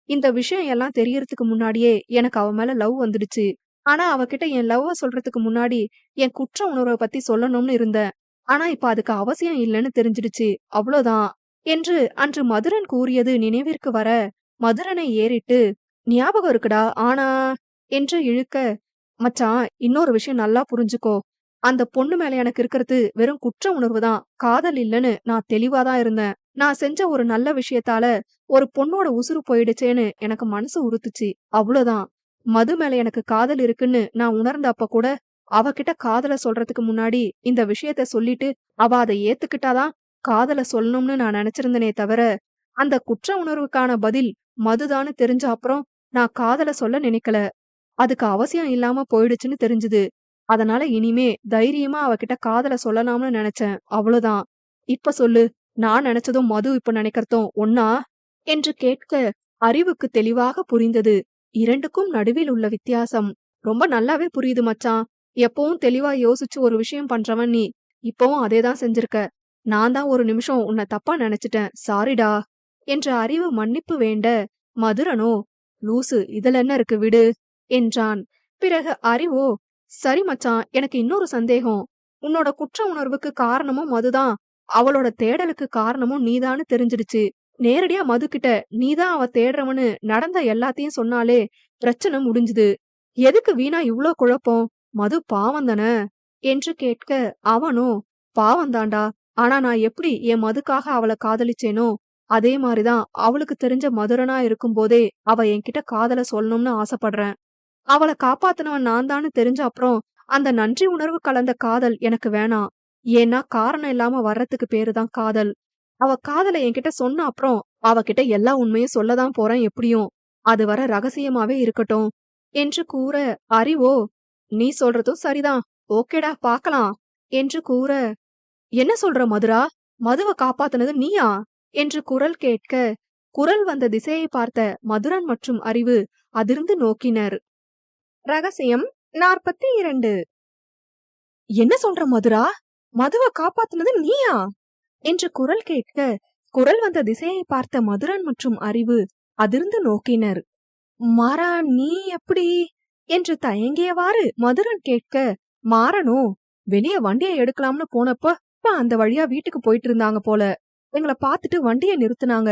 இந்த விஷயம் எல்லாம் தெரியறதுக்கு முன்னாடியே எனக்கு அவ மேல லவ் வந்துடுச்சு. ஆனா அவகிட்ட என் லவ்வ சொல்றதுக்கு முன்னாடி என் குற்ற உணர்வை பத்தி சொல்லணும்னு இருந்தேன். ஆனா இப்ப அதுக்கு அவசியம் இல்லைன்னு தெரிஞ்சிடுச்சு. அவ்வளவுதான் என்று அன்று மதுரன் கூறியது நினைவிற்கு வர, மதுரனை ஏறிட்டு, ஞாபகம் இருக்குடா, ஆனா என்று இழுக்க, மச்சான் இன்னொரு விஷயம் நல்லா புரிஞ்சுக்கோ. அந்த பொண்ணு மேல எனக்கு இருக்கிறது வெறும் குற்ற உணர்வு தான், காதல் இல்லன்னு நான் தெளிவாதான் இருந்தேன். நான் செஞ்ச ஒரு நல்ல விஷயத்தால ஒரு பொண்ணோட உசுறு போயிடுச்சேன்னு எனக்கு மனசு உறுத்துச்சு. அவ்வளவுதான். மது மேல எனக்கு காதல் இருக்குன்னு நான் உணர்ந்தப்ப கூட அவகிட்ட காதல சொல்றதுக்கு முன்னாடி இந்த விஷயத்த சொல்லிட்டு அவ அதை ஏத்துக்கிட்டாதான் காதல சொல்லணும்னு நான் நினைச்சிருந்தனே தவிர, அந்த குற்ற உணர்வுக்கான பதில் மதுதான்னு தெரிஞ்ச அப்புறம் நான் காதல சொல்ல நினைக்கல. அதுக்கு அவசியம் இல்லாம போயிடுச்சுன்னு தெரிஞ்சுது. அதனால இனிமே தைரியமா அவகிட்ட காதல சொல்லலாம்னு நினைச்சேன். அவ்வளவுதான். இப்ப சொல்லு, நான் நினைச்சதும் மது இப்ப நினைக்கிறதும் ஒன்னா என்று கேட்க, அறிவுக்கு தெளிவாக புரிந்தது. இரண்டுக்கும் நடுவில் உள்ள வித்தியாசம். ரொம்ப நல்லாவே புரியுது மச்சான். எப்பவும் தெளிவா யோசிச்சு ஒரு விஷயம் பண்றவன் நீ. இப்பவும் அதேதான் செஞ்சிருக்க. நான் தான் ஒரு நிமிஷம் உன்னை தப்பா நினைச்சிட்டேன். சாரிடா என்ற அறிவு மன்னிப்பு வேண்ட, மதுரனோ, லூசு இதுல என்ன இருக்கு விடு என்றான். பிறகு அறிவோ, சரி மச்சான், எனக்கு இன்னொரு சந்தேகம். உன்னோட குற்ற உணர்வுக்கு காரணமும் மதுதான், அவளோட தேடலுக்கு காரணமும் நீதான்னு தெரிஞ்சிடுச்சு. நேரடியா மது கிட்ட நீதான் அவ தேடுறவனு நடந்த எல்லாத்தையும் சொன்னாலே பிரச்சனை முடிஞ்சுது. எதுக்கு வீணா இவ்ளோ குழப்பம்? மது பாவம் தானே என்று கேட்க, அவனோ, பாவம்தான்டா. ஆனா நான் எப்படி என் மதுக்காக அவளை காதலிச்சேனோ அதே மாதிரிதான் அவளுக்கு தெரிஞ்ச மதுரனா இருக்கும் போதே அவ என்கிட்ட காதல சொல்லணும்னு ஆசைப்படுறேன். அவளை காப்பாத்தினவன் நான் தான்னு தெரிஞ்ச அப்புறம் அந்த நன்றி உணர்வு கலந்த காதல் எனக்கு வேணாம். ஏன்னா காரணம் இல்லாம வர்றதுக்கு பேருதான் காதல். அவ காதலை என்கிட்ட சொன்ன அப்புறம் அவகிட்ட எல்லா உண்மையும் சொல்லதான் போறேன் எப்படியும். அது வர ரகசியமாவே இருக்கட்டும் என்று கூற, அறிவோ, நீ சொல்றதும் சரிதான், ஓகேடா பாக்கலாம் என்று கூற, என்ன சொல்ற மதுரா? மதுவ காப்பாத்துனது நீயா என்று குரல் கேட்க, குரல் வந்த திசையை பார்த்த மதுரன் மற்றும் அறிவு அதிர்ந்து நோக்கினர். ரகசியம் 42. என்ன சொல்ற மதுரா? மதுவ காப்பாத்துனது நீயா என்று குரல் கேட்க, குரல் வந்த திசையை பார்த்த மதுரன் மற்றும் அறிவு அதிர்ந்து நோக்கினர். மாறா, நீ எப்படி என்று தயங்கியவாறு மதுரன் கேட்க, மாறனோ, வெளிய வண்டியை எடுக்கலாம்னு போனப்ப அந்த வழியா வீட்டுக்கு போயிட்டு இருந்தாங்க போல. எங்களை பார்த்துட்டு வண்டியை நிறுத்தினாங்க.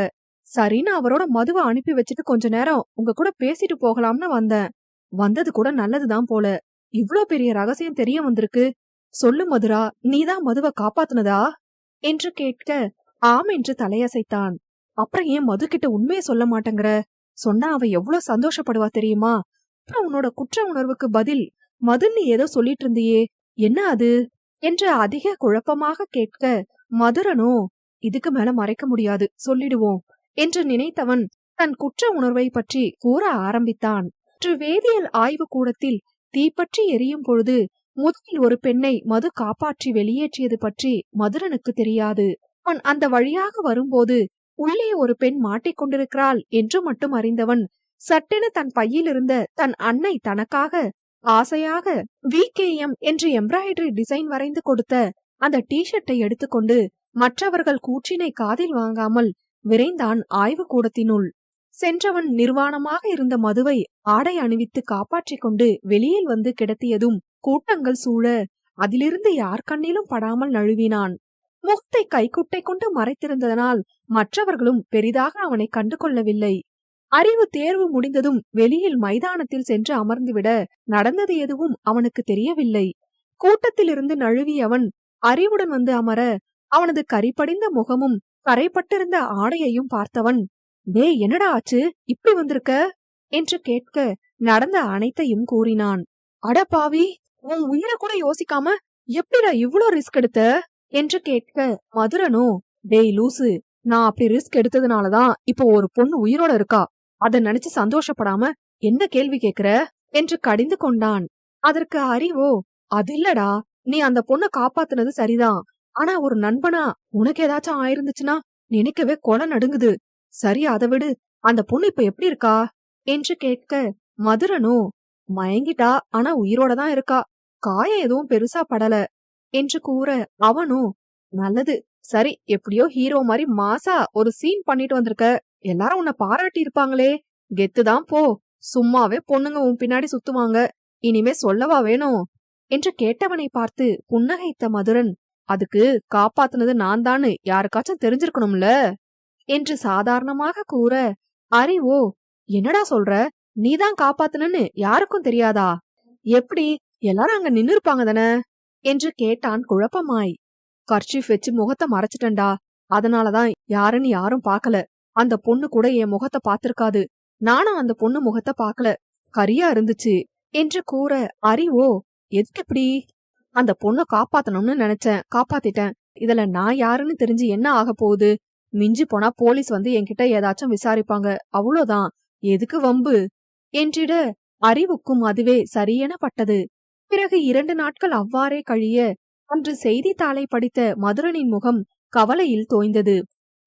சரின்னு அவரோட மதுவை அனுப்பி வச்சுட்டு கொஞ்ச நேரம் உங்க கூட பேசிட்டு போகலாம்னு வந்தேன். வந்தது கூட நல்லதுதான் போல. இவ்ளோ பெரிய ரகசியம் தெரிய வந்திருக்கு. சொல்லு மதுரா, நீதான் மதுவை காப்பாத்துனதா என்று கேட்க, ஆம் என்று தலையசைத்தான். அப்புறம் ஏன் மது கிட்ட உண்மையை சொல்ல மாட்டேங்கிற? சொன்னா அவ எவ்வளவு சந்தோஷப்படுவா தெரியுமா? அப்புறம் உன்னோட குற்ற உணர்வுக்கு பதில் மதுன்னு ஏதோ சொல்லிட்டு இருந்தியே, என்ன அது என்று அதிக குழப்பமாக கேட்க, மதுரனோ, இதுக்கு மேல மறைக்க முடியாது, சொல்லிடுவோம் என்று நினைத்தவன் தன் குற்ற உணர்வை பற்றி கூற ஆரம்பித்தான். வேதியியல் ஆய்வு கூடத்தில் தீப்பற்றி எரியும் பொழுது முதலில் ஒரு பெண்ணை மது காப்பாற்றி வெளியேற்றியது பற்றி மதுரனுக்கு தெரியாது. அவன் அந்த வழியாக வரும்போது உள்ளே ஒரு பெண் மாட்டிக்கொண்டிருக்கிறாள் என்று மட்டும் அறிந்தவன் சட்டென தன் பையில் இருந்த தன் அன்னை தனக்காக ஆசையாக VKM என்று எம்ப்ராய்டரி டிசைன் வரைந்து கொடுத்த அந்த டிஷர்ட்டை எடுத்துக்கொண்டு மற்றவர்கள் கூற்றினை காதில் வாங்காமல் விரைந்தான் ஆய்வு கூடத்தினுள். சென்றவன் நிர்வாணமாக இருந்த மதுவை ஆடை அணிவித்து காப்பாற்றிக் கொண்டு வெளியில் வந்து கிடத்தியதும் கூட்டங்கள் சூழ அதிலிருந்து யார் கண்ணிலும் படாமல் நழுவினான். முகத்தை கைக்குட்டை கொண்டு மறைத்திருந்ததனால் மற்றவர்களும் பெரிதாக அவனை கண்டு கொள்ளவில்லை. அறிவு தேர்வு முடிந்ததும் வெளியில் மைதானத்தில் சென்று அமர்ந்துவிட நடந்தது எதுவும் அவனுக்கு தெரியவில்லை. கூட்டத்திலிருந்து நழுவியவன் அறிவுடன் வந்து அமர அவனது கரிபடிந்த முகமும் கரைப்பட்டிருந்த ஆடையையும் பார்த்தவன், டேய் என்னடா ஆச்சு, இப்படி வந்திருக்க என்று கேட்க நடந்த அனைத்தையும் கூறினான். அட பாவி, உன் உயிரை கூட யோசிக்காம எப்படிடா இவ்ளோ ரிஸ்க் எடுத்த என்று கேட்க மதுரனோ, டேய் லூசு, நான் அப்படி ரிஸ்க் எடுத்ததுனாலதான் இப்போ ஒரு பொண்ணு உயிரோட இருக்கா, அத நினைச்சு சந்தோஷப்படாம என்ன கேள்வி கேக்குற என்று கடிந்து கொண்டான். அதற்கு அறிவோ, அது இல்லடா, நீ அந்த பொண்ண காப்பாத்துனது சரிதான், ஆனா ஒரு நண்பனா உனக்கு ஏதாச்சும் ஆயிருந்துச்சுன்னா நினைக்கவே கொலை நடுங்குது. சரி அதை விடு, அந்த பொண்ணு இப்ப எப்படி இருக்கா என்று கேட்க மதுரனோ, மயங்கிட்டா, ஆனா உயிரோட தான் இருக்கா, காயம் எதுவும் பெருசா படல என்று கூற அவனோ, நல்லது, சரி எப்படியோ ஹீரோ மாதிரி மாசா ஒரு சீன் பண்ணிட்டு வந்திருக்க, எல்லாரும் உன்னை பாராட்டி இருப்பாங்களே, கெத்துதான் போ, சும்மாவே பொண்ணுங்க உன் பின்னாடி சுத்துவாங்க, இனிமே சொல்லவா வேணும் என்று கேட்டவனை பார்த்து புன்னகைத்த மதுரன், அதுக்கு காப்பாத்துனது நான் தான்னு யாருக்காச்சும் தெரிஞ்சிருக்கணும்ல என்று சாதாரணமாக கூற அறிவோ, என்னடா சொல்ற, நீதான் காப்பாத்துனன்னு யாருக்கும் தெரியாதா, எப்படி, எல்லாரும் அங்க நின்னு இருப்பாங்க தானே என்று கேட்டான் குழப்பமாய். கர்ச்சீஃப் வச்சு முகத்தை மறைச்சிட்டண்டா, அதனாலதான் யாருன்னு யாரும் பாக்கல, அந்த பொண்ணு கூட என் முகத்தை பாத்திருக்காது, நானும் அந்த பொண்ணு முகத்தை பாக்கல, கரியா இருந்துச்சு என்று கூற அறிவோ, எதுக்கு எப்படி, அந்த பொண்ணை காப்பாத்தணும்னு நினைச்சேன், காப்பாத்திட்டேன், இதுல நான் யாருன்னு தெரிஞ்சு என்ன ஆக போகுது, மிஞ்சி போனா போலீஸ் வந்து என்கிட்ட ஏதாச்சும் விசாரிப்பாங்க, அவ்வளோதான், எதுக்கு வம்பு என்றிட அறிவுக்கும் அதுவே சரியென பட்டது. பிறகு 2 நாட்கள் அவ்வாறே கழிய அன்று செய்தித்தாளை படித்த மதுரனின் முகம் கவலையில் தோய்ந்தது.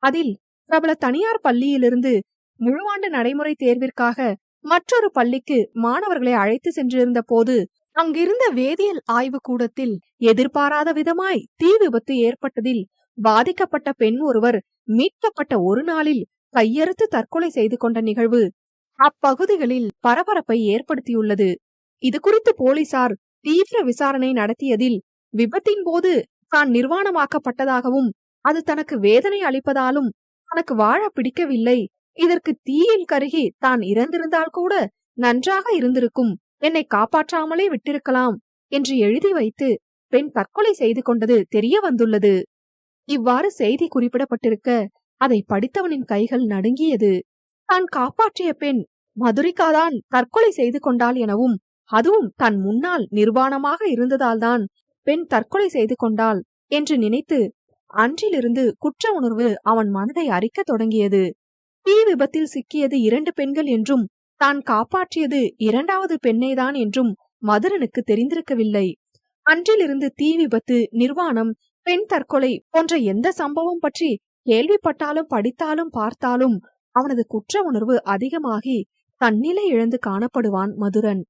அதில் பிரபல தனியார் பள்ளியிலிருந்து முழுவாண்டு நடைமுறை தேர்விற்காக மற்றொரு பள்ளிக்கு மாணவர்களை அழைத்து சென்றிருந்த போது அங்கிருந்த வேதியியல் ஆய்வு கூடத்தில் எதிர்பாராத விதமாய் தீ விபத்து ஏற்பட்டதில் பாதிக்கப்பட்ட பெண் ஒருவர் மீட்கப்பட்ட ஒரு நாளில் கையறுத்து தற்கொலை செய்து கொண்ட நிகழ்வு அப்பகுதிகளில் பரபரப்பை ஏற்படுத்தியுள்ளது. இது குறித்து போலீசார் தீவிர விசாரணை நடத்தியதில் விபத்தின் போது தான் நிர்வாணமாக்கப்பட்டதாகவும் அது தனக்கு வேதனை அளிப்பதாலும் தனக்கு வாழ பிடிக்கவில்லை, இதற்கு தீயில் கருகி தான் இறந்திருந்தால் கூட நன்றாக இருந்திருக்கும், என்னை காப்பாற்றாமலே விட்டிருக்கலாம் என்று எழுதி வைத்து பெண் தற்கொலை செய்து கொண்டது தெரிய வந்துள்ளது. இவ்வாறு செய்தி குறிப்பிடப்பட்டிருக்க அதை படித்தவனின் கைகள் நடுங்கியது. தான் காப்பாற்றிய பெண் மதுரிகாதான் தற்கொலை செய்து கொண்டாள் எனவும், அதுவும் தன் முன்னால் நிர்வாணமாக இருந்ததால்தான் பெண் தற்கொலை செய்து கொண்டாள் என்று நினைத்து அன்றிலிருந்து குற்ற உணர்வு அவன் மனதை அரிக்க தொடங்கியது. தீ விபத்தில் சிக்கியது 2 பெண்கள் என்றும் தான் காப்பாற்றியது 2வது பெண்ணைதான் என்றும் மதுரனுக்கு தெரிந்திருக்கவில்லை. அன்றிலிருந்து தீ விபத்து, நிர்வாணம், பெண் தற்கொலை போன்ற எந்த சம்பவம் பற்றி கேள்விப்பட்டாலும் படித்தாலும் பார்த்தாலும் அவனது குற்ற உணர்வு அதிகமாகி தன்னிலை இழந்து காணப்படுவான் மதுரன்.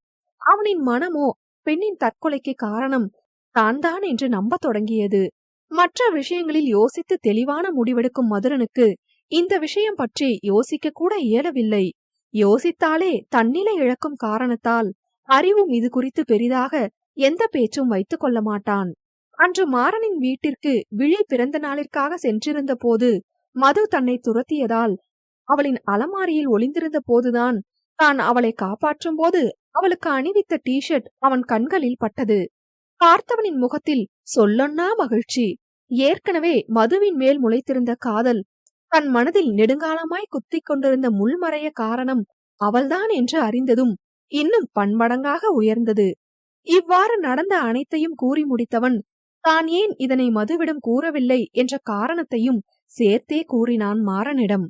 அவனின் மனமோ பெண்ணின் தற்கொலைக்கு காரணம் தான் தான் என்று நம்ப தொடங்கியது. மற்ற விஷயங்களில் யோசித்து தெளிவான முடிவெடுக்கும் மதுரனுக்கு இந்த விஷயம் பற்றி யோசிக்க கூட இயலவில்லை. யோசித்தாலே தன்னிலை இழக்கும் காரணத்தால் அறிவும் இது குறித்து பெரிதாக எந்த பேச்சும் வைத்துக் கொள்ள மாட்டான். அன்று மாறனின் வீட்டிற்கு விழி பிறந்த நாளிற்காக சென்றிருந்த போது மது தன்னை துரத்தியதால் அவளின் அலமாரியில் ஒளிந்திருந்த போதுதான் தான் அவளை காப்பாற்றும் போது அவளுக்கு அணிவித்த டிஷர்ட் அவன் கண்களில் பட்டது. பார்த்தவனின் முகத்தில் சொல்லொன்னா மகிழ்ச்சி. ஏற்கனவே மதுவின் மேல் முளைத்திருந்த காதல் தன் மனதில் நெடுங்காலமாய் குத்திக் கொண்டிருந்த முள்மறைய காரணம் அவள்தான் என்று அறிந்ததும் இன்னும் பன்மடங்காக உயர்ந்தது. இவ்வாறு நடந்த அனைத்தையும் கூறி முடித்தவன் தான் ஏன் இதனை மதுவிடம் கூறவில்லை என்ற காரணத்தையும் சேர்த்தே கூறினான் மாறனிடம்.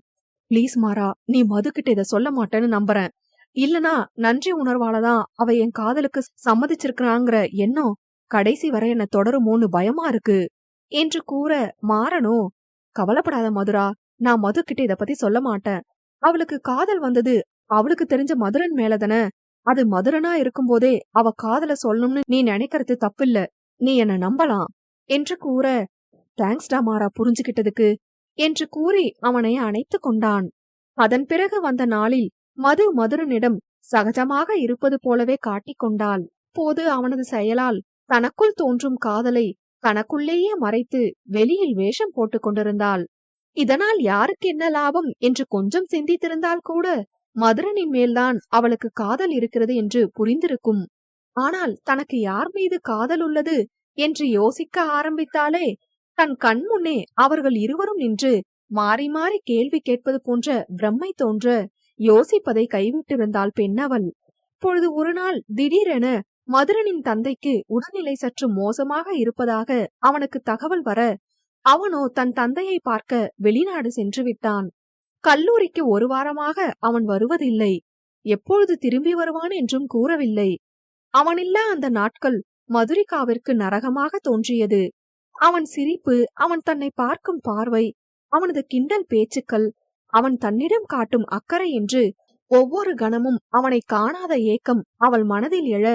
பிளீஸ் மாறா, நீ மதுக்கிட்ட இத சொல்ல மாட்டேன்னு நம்புறேன், இல்லனா நன்றி உணர்வாலதான் அவ என் காதலுக்கு சம்மதிச்சிருக்காங்கிற எண்ணம் கடைசி வரை என்ன தொடருமோன்னு பயமா இருக்கு என்று கூற மாறனோ, கவலைப்படாத மதுரா, நான் மதுக்கிட்ட இத பத்தி சொல்ல மாட்டேன், அவளுக்கு காதல் வந்தது அவளுக்கு தெரிஞ்ச மதுரன் மேலதான, அது மதுரனா இருக்கும் போதே அவ காதல சொல்லணும்னு நீ நினைக்கிறது தப்பில்ல, நீ என்ன நம்பலாம் என்று கூற, தேங்க்ஸ்டா மாறா புரிஞ்சுகிட்டதுக்கு என்று கூறி அவனை அணைத்து கொண்டான். அதன் பிறகு வந்த நாளில் மது மதுரனிடம் சகஜமாக இருப்பது போலவே காட்டிக்கொண்டாள். போது அவனது செயலால் தனக்குள் தோன்றும் காதலை தனக்குள்ளேயே மறைத்து வெளியில் வேஷம் போட்டுக் கொண்டிருந்தாள். இதனால் யாருக்கு என்ன லாபம் என்று கொஞ்சம் சிந்தித்திருந்தால் கூட மதுரனின் மேல்தான் அவளுக்கு காதல் இருக்கிறது என்று புரிந்திருக்கும். ஆனால் தனக்கு யார் மீது காதல் உள்ளது என்று யோசிக்க ஆரம்பித்தாலே தன் கண் முன்னே அவர்கள் இருவரும் நின்று மாறி மாறி கேள்வி கேட்பது போன்ற பிரம்மை தோன்ற யோசிப்பதை கைவிட்டிருந்தாள் பெண்ணவள். பொழுது ஒரு நாள் திடீரென மதுரனின் தந்தைக்கு உடல்நிலை சற்று மோசமாக இருப்பதாக அவனுக்கு தகவல் வர, அவனோ தன் தந்தையை பார்க்க வெளிநாடு சென்று விட்டான். கல்லூரிக்கு ஒரு வாரமாக அவன் வருவதில்லை. எப்பொழுது திரும்பி வருவான் என்றும் கூறவில்லை. அவனில்லா அந்த நாட்கள் மதுரிகாவிற்கு நரகமாக தோன்றியது. அவன் சிரிப்பு, அவன் தன்னை பார்க்கும் பார்வை, அவனது கிண்டல் பேச்சுக்கள், அவன் தன்னிடம் காட்டும் அக்கறை என்று ஒவ்வொரு கணமும் அவனை காணாத ஏக்கம் அவள் மனதில் எழ,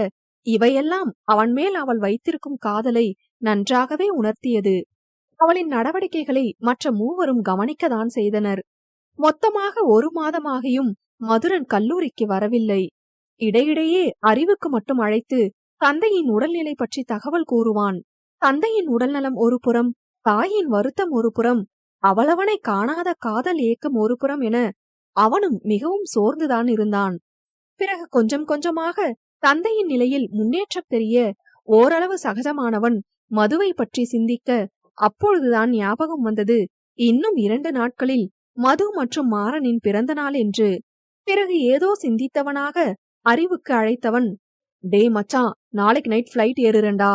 இவையெல்லாம் அவன் மேல் அவள் வைத்திருக்கும் காதலை நன்றாகவே உணர்த்தியது. அவளின் நடவடிக்கைகளை மற்ற மூவரும் கவனிக்கத்தான் செய்தனர். மொத்தமாக ஒரு மாதமாகியும் மதுரன் கல்லூரிக்கு வரவில்லை. இடையிடையே அறிவுக்கு மட்டும் அழைத்து தந்தையின் உடல்நிலை பற்றி தகவல் கூறுவான். தந்தையின் உடல்நலம் ஒரு புறம், தாயின் வருத்தம் ஒரு புறம், அவளவனை காணாத காதல் ஏக்கம் ஒரு புறம் என அவனும் மிகவும் சோர்ந்துதான் இருந்தான். பிறகு கொஞ்சம் கொஞ்சமாக தந்தையின் நிலையில் முன்னேற்றம் தெரிய ஓரளவு சகஜமானவன் மதுவை பற்றி சிந்திக்க, அப்பொழுதுதான் ஞாபகம் வந்தது இன்னும் 2 நாட்களில் மது மற்றும் மாறனின் பிறந்த நாள் என்று. பிறகு ஏதோ சிந்தித்தவனாக அறிவுக்கு அழைத்தவன், டே மச்சான், நாளைக்கு நைட் ஃபிளைட் ஏறுறேன்டா.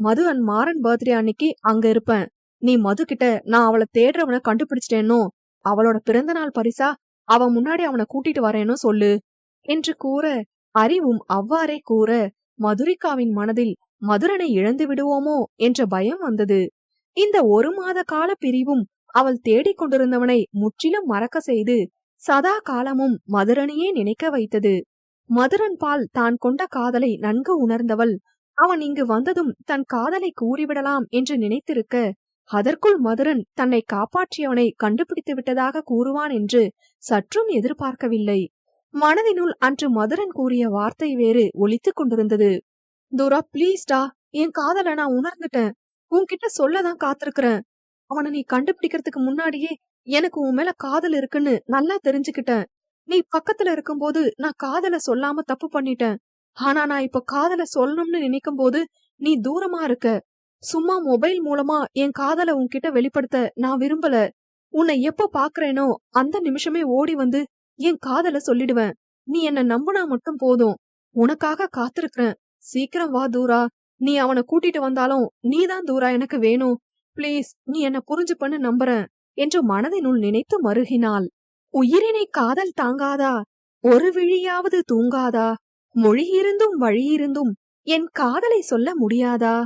மது அண்ட் மாறன் பர்த்டே அன்னைக்கு அங்க இருப்பேன். நீ மது கிட்ட நான் அவளை தேடுறவனை கண்டுபிடிச்சிட்டேனோ, அவளோட பிறந்த நாள் பரிசா அவன் முன்னாடி அவனை கூட்டிட்டு வரேனோ சொல்லு என்று கூற, அறிவும் அவ்வாறே கூற, மதுரிகாவின் மனதில் மதுரனை இழந்து விடுவோமோ என்ற பயம் வந்தது. இந்த 1 மாத கால பிரிவும் அவள் தேடிக் கொண்டிருந்தவனை முற்றிலும் மறக்க செய்து சதா காலமும் மதுரனையே நினைக்க வைத்தது. மதுரன் பால் தான் கொண்ட காதலை நன்கு உணர்ந்தவள் அவன் இங்கு வந்ததும் தன் காதலை கூறிவிடலாம் என்று நினைத்திருக்க, அதற்குள் மதுரன் தன்னை காப்பாற்றியவனை கண்டுபிடித்து விட்டதாக கூறுவான் என்று சற்றும் எதிர்பார்க்கவில்லை. மனதினுள் அன்று மதுரன் கூறிய வார்த்தை வேறு ஒலித்துக் கொண்டிருந்தது. தூரா, பிளீஸ்டா, என் காதலை நான் உணர்ந்துட்டேன். உன்கிட்ட சொல்லதான் காத்திருக்கிறேன். அவனை நீ கண்டுபிடிக்கிறதுக்கு முன்னாடியே எனக்கு உன் மேல காதல் இருக்குன்னு நல்லா தெரிஞ்சுக்கிட்டேன். நீ பக்கத்துல இருக்கும்போது நான் காதலை சொல்லாம தப்பு பண்ணிட்டேன். ஆனா நான் இப்ப காதலை சொல்லணும்னு நினைக்கும் போது நீ தூரமா இருக்க. சும்மா மொபைல் மூலமா என் காதலை உன்கிட்ட வெளிப்படுத்த நான் விரும்பல. உன்னை எப்ப பாக்குறேனோ அந்த நிமிஷமே ஓடி வந்து என் காதலை சொல்லிடுவேன். நீ என்ன நம்புனா மட்டும் போதும். உனக்காக காத்திருக்கிறேன். சீக்கிரம் வா தூரா. நீ அவனை கூட்டிட்டு வந்தாலும் நீதான் தூரா எனக்கு வேணும். பிளீஸ், நீ என்ன புரிஞ்சுப்பன்னு நம்புறேன் என்று மனதினுள் நினைத்து மருகினாள். உயிரினை காதல் தாங்காதா, ஒரு விழியாவது தூங்காதா, மொழியிருந்தும் வழியிருந்தும் என் காதலை சொல்ல முடியாதா.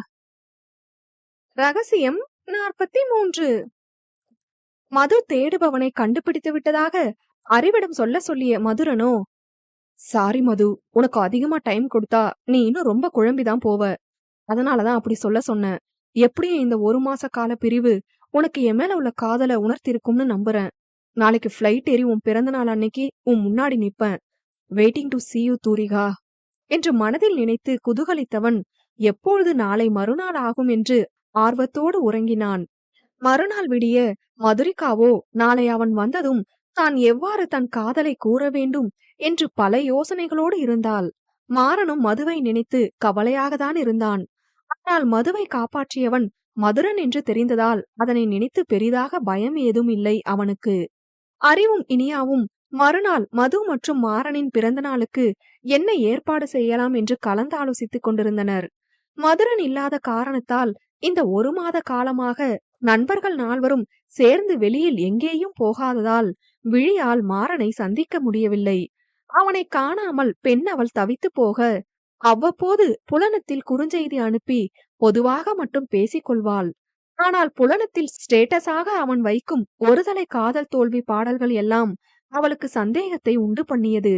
ரகசியம் 43. மது தேடுபவனை கண்டுபிடித்து விட்டதாக அறிவிடம் சொல்ல சொல்லிய மதுரனோ, சாரி மது, உனக்கு அதிகமா டைம் கொடுத்தா நீ இன்னும் ரொம்ப குழம்பிதான் போவ. அதனாலதான் அப்படி சொல்ல சொன்னேன். எப்படியும் இந்த 1 மாச கால பிரிவு உனக்கு என் மேல உள்ள காதலை உணர்த்திருக்கும்னு நம்புறேன். நாளைக்கு ஃபிளைட் ஏறி உன் பிறந்த நாள் அன்னைக்கு உன் முன்னாடி நிப்பேன். வெயிட்டிங் டு see you தூரிகா என்று மனதில் நினைத்து குதூகலித்தவன் எப்பொழுது நாளை மறுநாள் ஆகும் என்று ஆர்வத்தோடு உறங்கினான். மறுநாள் விடிய மதுரிகாவோ நாளை அவன் வந்ததும் தான் எவ்வாறு தன் காதலை கூற வேண்டும் என்று பல யோசனைகளோடு இருந்தாள். மாறனும் மதுவை நினைத்து கவலையாகத்தான் இருந்தான். ஆனால் மதுவை காப்பாற்றியவன் மதுரன் என்று தெரிந்ததால் அதனை நினைத்து பெரிதாக பயம் ஏதும் இல்லை அவனுக்கு. அறிவும் இனியாவும் மறுநாள் மது மற்றும் மாறனின் பிறந்த நாளுக்கு என்ன ஏற்பாடு செய்யலாம் என்று கலந்தாலோசித்துக் கொண்டிருந்தனர். மதுரன் இல்லாத காரணத்தால் இந்த 1 மாத காலமாக நண்பர்கள் 4வரும் சேர்ந்து வெளியில் எங்கேயும் போகாததால் விழியால் மாறனை சந்திக்க முடியவில்லை. அவனை காணாமல் பெண் அவள் தவித்து போக, அவ்வப்போது புலனத்தில் குறுஞ்செய்தி அனுப்பி பொதுவாக மட்டும் பேசிக் கொள்வாள். ஆனால் புலனத்தில் ஸ்டேட்டஸாக அவன் வைக்கும் ஒருதலை காதல் தோல்வி பாடல்கள் எல்லாம் அவளுக்கு சந்தேகத்தை உண்டு பண்ணியது.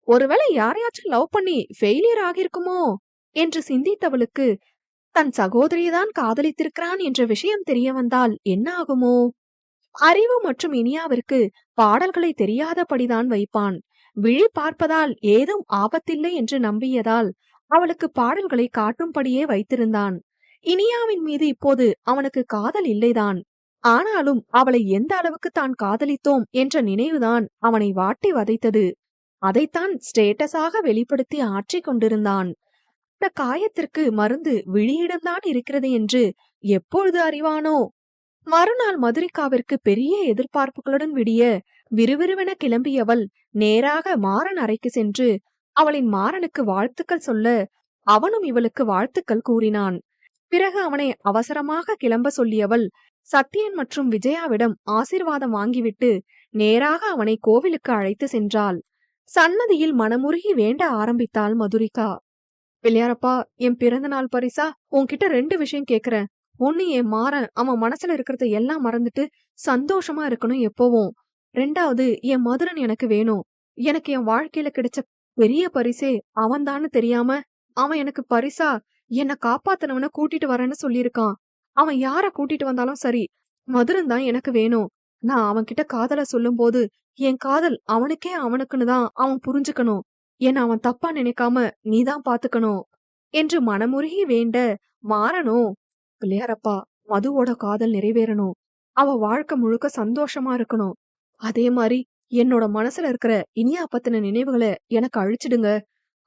ஒருவேளை யாரையாச்சும் லவ் பண்ணி ஃபெயிலியர் ஆகியிருக்குமோ என்று சிந்தித்தவளுக்கு தன் சகோதரிதான் காதலித்திருக்கிறான் என்ற விஷயம் தெரிய வந்தால் என்ன ஆகுமோ? அறிவு மற்றும் இனியாவிற்கு பாடல்களை தெரியாதபடிதான் வைப்பான். விழி பார்ப்பதால் ஏதும் ஆபத்தில்லை என்று நம்பியதால் அவளுக்கு பாடல்களை காட்டும்படியே வைத்திருந்தான். இனியாவின் மீது இப்போது அவனுக்கு காதல் இல்லைதான். ஆனாலும் அவளை எந்த அளவுக்கு தான் காதலித்தோம் என்ற நினைவுதான் அவனை வாட்டி வதைத்தது. அதைத்தான் ஸ்டேட்டஸாக வெளிப்படுத்தி ஆற்றிக் கொண்டிருந்தான். இந்த காயத்திற்கு மருந்து விழியிடம்தான் இருக்கிறது என்று எப்பொழுது அறிவானோ? மறுநாள் மதுரிகாவிற்கு பெரிய எதிர்பார்ப்புகளுடன் விடிய விறுவிறுவென கிளம்பியவள் நேராக மாறன் அறைக்கு சென்று அவளின் மாறனுக்கு வாழ்த்துக்கள் சொல்ல அவனும் இவளுக்கு வாழ்த்துக்கள் கூறினான். பிறகு அவனை அவசரமாக கிளம்ப சொல்லியவள் சத்யன் மற்றும் விஜயாவிடம் ஆசீர்வாதம் வாங்கிவிட்டு நேராக அவனை கோவிலுக்கு அழைத்து சென்றாள். சன்னதியில் மனமுருகி வேண்ட ஆரம்பித்தாள் மதுரிகா. பிள்ளையாரப்பா, என் பிறந்த நாள் பரிசா உன்கிட்ட 2 விஷயம் கேக்குறேன். ஒண்ணு, என் மாறன் அவன் மனசுல இருக்கிறத எல்லாம் மறந்துட்டு சந்தோஷமா இருக்கணும் எப்பவும். 2வது, என் மதுரன் எனக்கு வேணும். எனக்கு என் வாழ்க்கையில கிடைச்ச பெரிய பரிசே அவன்தான்னு தெரியாம அவன் எனக்கு பரிசா என்ன காப்பாத்தனவன கூட்டிட்டு வரேன்னு சொல்லியிருக்கான். அவன் யார கூட்டிட்டு வந்தாலும் சரி, மதுரன் தான் எனக்கு வேணும். நான் அவன்கிட்ட காதல சொல்லும் போது என் காதல் அவனுக்கே அவனுக்குன்னு தான் அவன் புரிஞ்சுக்கணும். என்ன அவன் தப்பா நினைக்காம நீதான் பாத்துக்கணும் என்று மனமுருகி வேண்ட மாறனோ, பிள்ளையாரப்பா, மதுவோட காதல் நிறைவேறணும். அவ வாழ்க்கை முழுக்க சந்தோஷமா இருக்கணும். அதே மாதிரி என்னோட மனசுல இருக்கிற இனியா பத்தின நினைவுகளை எனக்கு அழிச்சிடுங்க.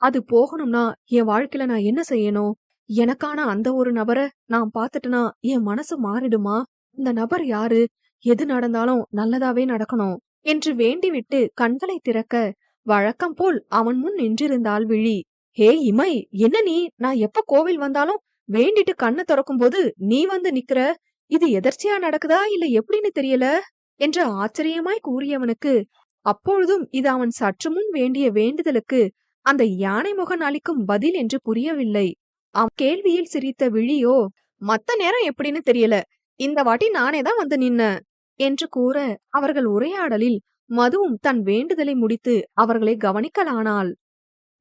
அது போகணும்னா என் வாழ்க்கையில நான் என்ன செய்யணும்? எனக்கான அந்த ஒரு நபரை நான் பாத்துட்டேனா என் மனசு மாறிடுமா? இந்த நபர் யாரு? எது நடந்தாலும் நல்லதாவே நடக்கணும் என்று வேண்டிவிட்டு கண்களை திறக்க வழக்கம் போல் அவன் முன் நின்றிருந்தாள் விழி. ஹே இமை, என்ன நீ? நான் எப்ப கோவில் வந்தாலும் வேண்டிட்டு கண்ணை திறக்கும் போது நீ வந்து நிக்கிற. இது எதர்ச்சியா நடக்குதா இல்ல எப்படின்னு தெரியல என்று ஆச்சரியமாய் கூறியவனுக்கு அப்பொழுதும் இது அவன் சற்று முன் வேண்டிய வேண்டுதலுக்கு அந்த யானை முகன் அளிக்கும் பதில் என்று புரியவில்லை. அவன் கேள்வியில் சிரித்த விழியோ, மத்த நேரம் எப்படின்னு தெரியல, இந்த வாட்டி நானே தான் வந்து நின்ன என்று கூற அவர்கள் உரையாடலில் மதுவும் தன் வேண்டுதலை முடித்து அவர்களை கவனிக்கலானாள்.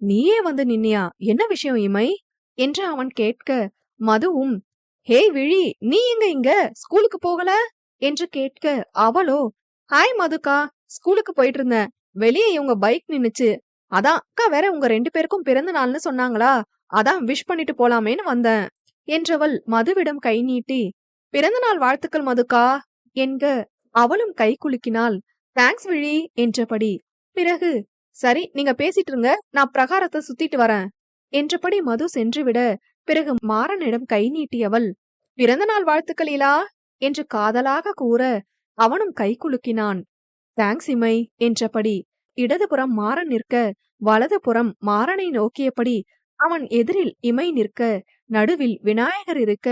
நீயே வந்து நின்னியா? என்ன விஷயம் இமை என்று அவன் கேட்க மதுவும், ஹே விழி, நீ எங்க இங்க ஸ்கூலுக்கு போகல என்று கேட்க அவளோ, ஹாய் மதுக்கா, ஸ்கூலுக்கு போயிட்டு இருந்தேன். வெளியே இவங்க பைக் நின்னுச்சு. அதான் அக்கா வேற உங்க 2 பேருக்கும் பிறந்த நாள்னு சொன்னாங்களா, அதான் விஷ் பண்ணிட்டு போலாமேன்னு வந்தேன் என்றவள் மதுவிடம் கை நீட்டி, பிறந்த நாள் வாழ்த்துக்கள் மதுக்கா என்க அவளும் கை குலுக்கினாள். தேங்க்ஸ் விழி என்றபடி. பிறகு, சரி நீங்க பேசிட்டு இருங்க, நான் பிரகாரத்தை சுத்திட்டு வரேன் என்றபடி மது சென்றுவிட பிறகு மாறனிடம் கை நீட்டியவள், பிறந்த நாள் வாழ்த்துக்கள் இலா என்று காதலாக கூற அவனும் கை குலுக்கினான். தேங்க்ஸ் இமை என்றபடி. இடதுபுறம் மாறன் நிற்க வலதுபுறம் மாறனை நோக்கியபடி அவன் எதிரில் இமை நிற்க நடுவில் விநாயகர் இருக்க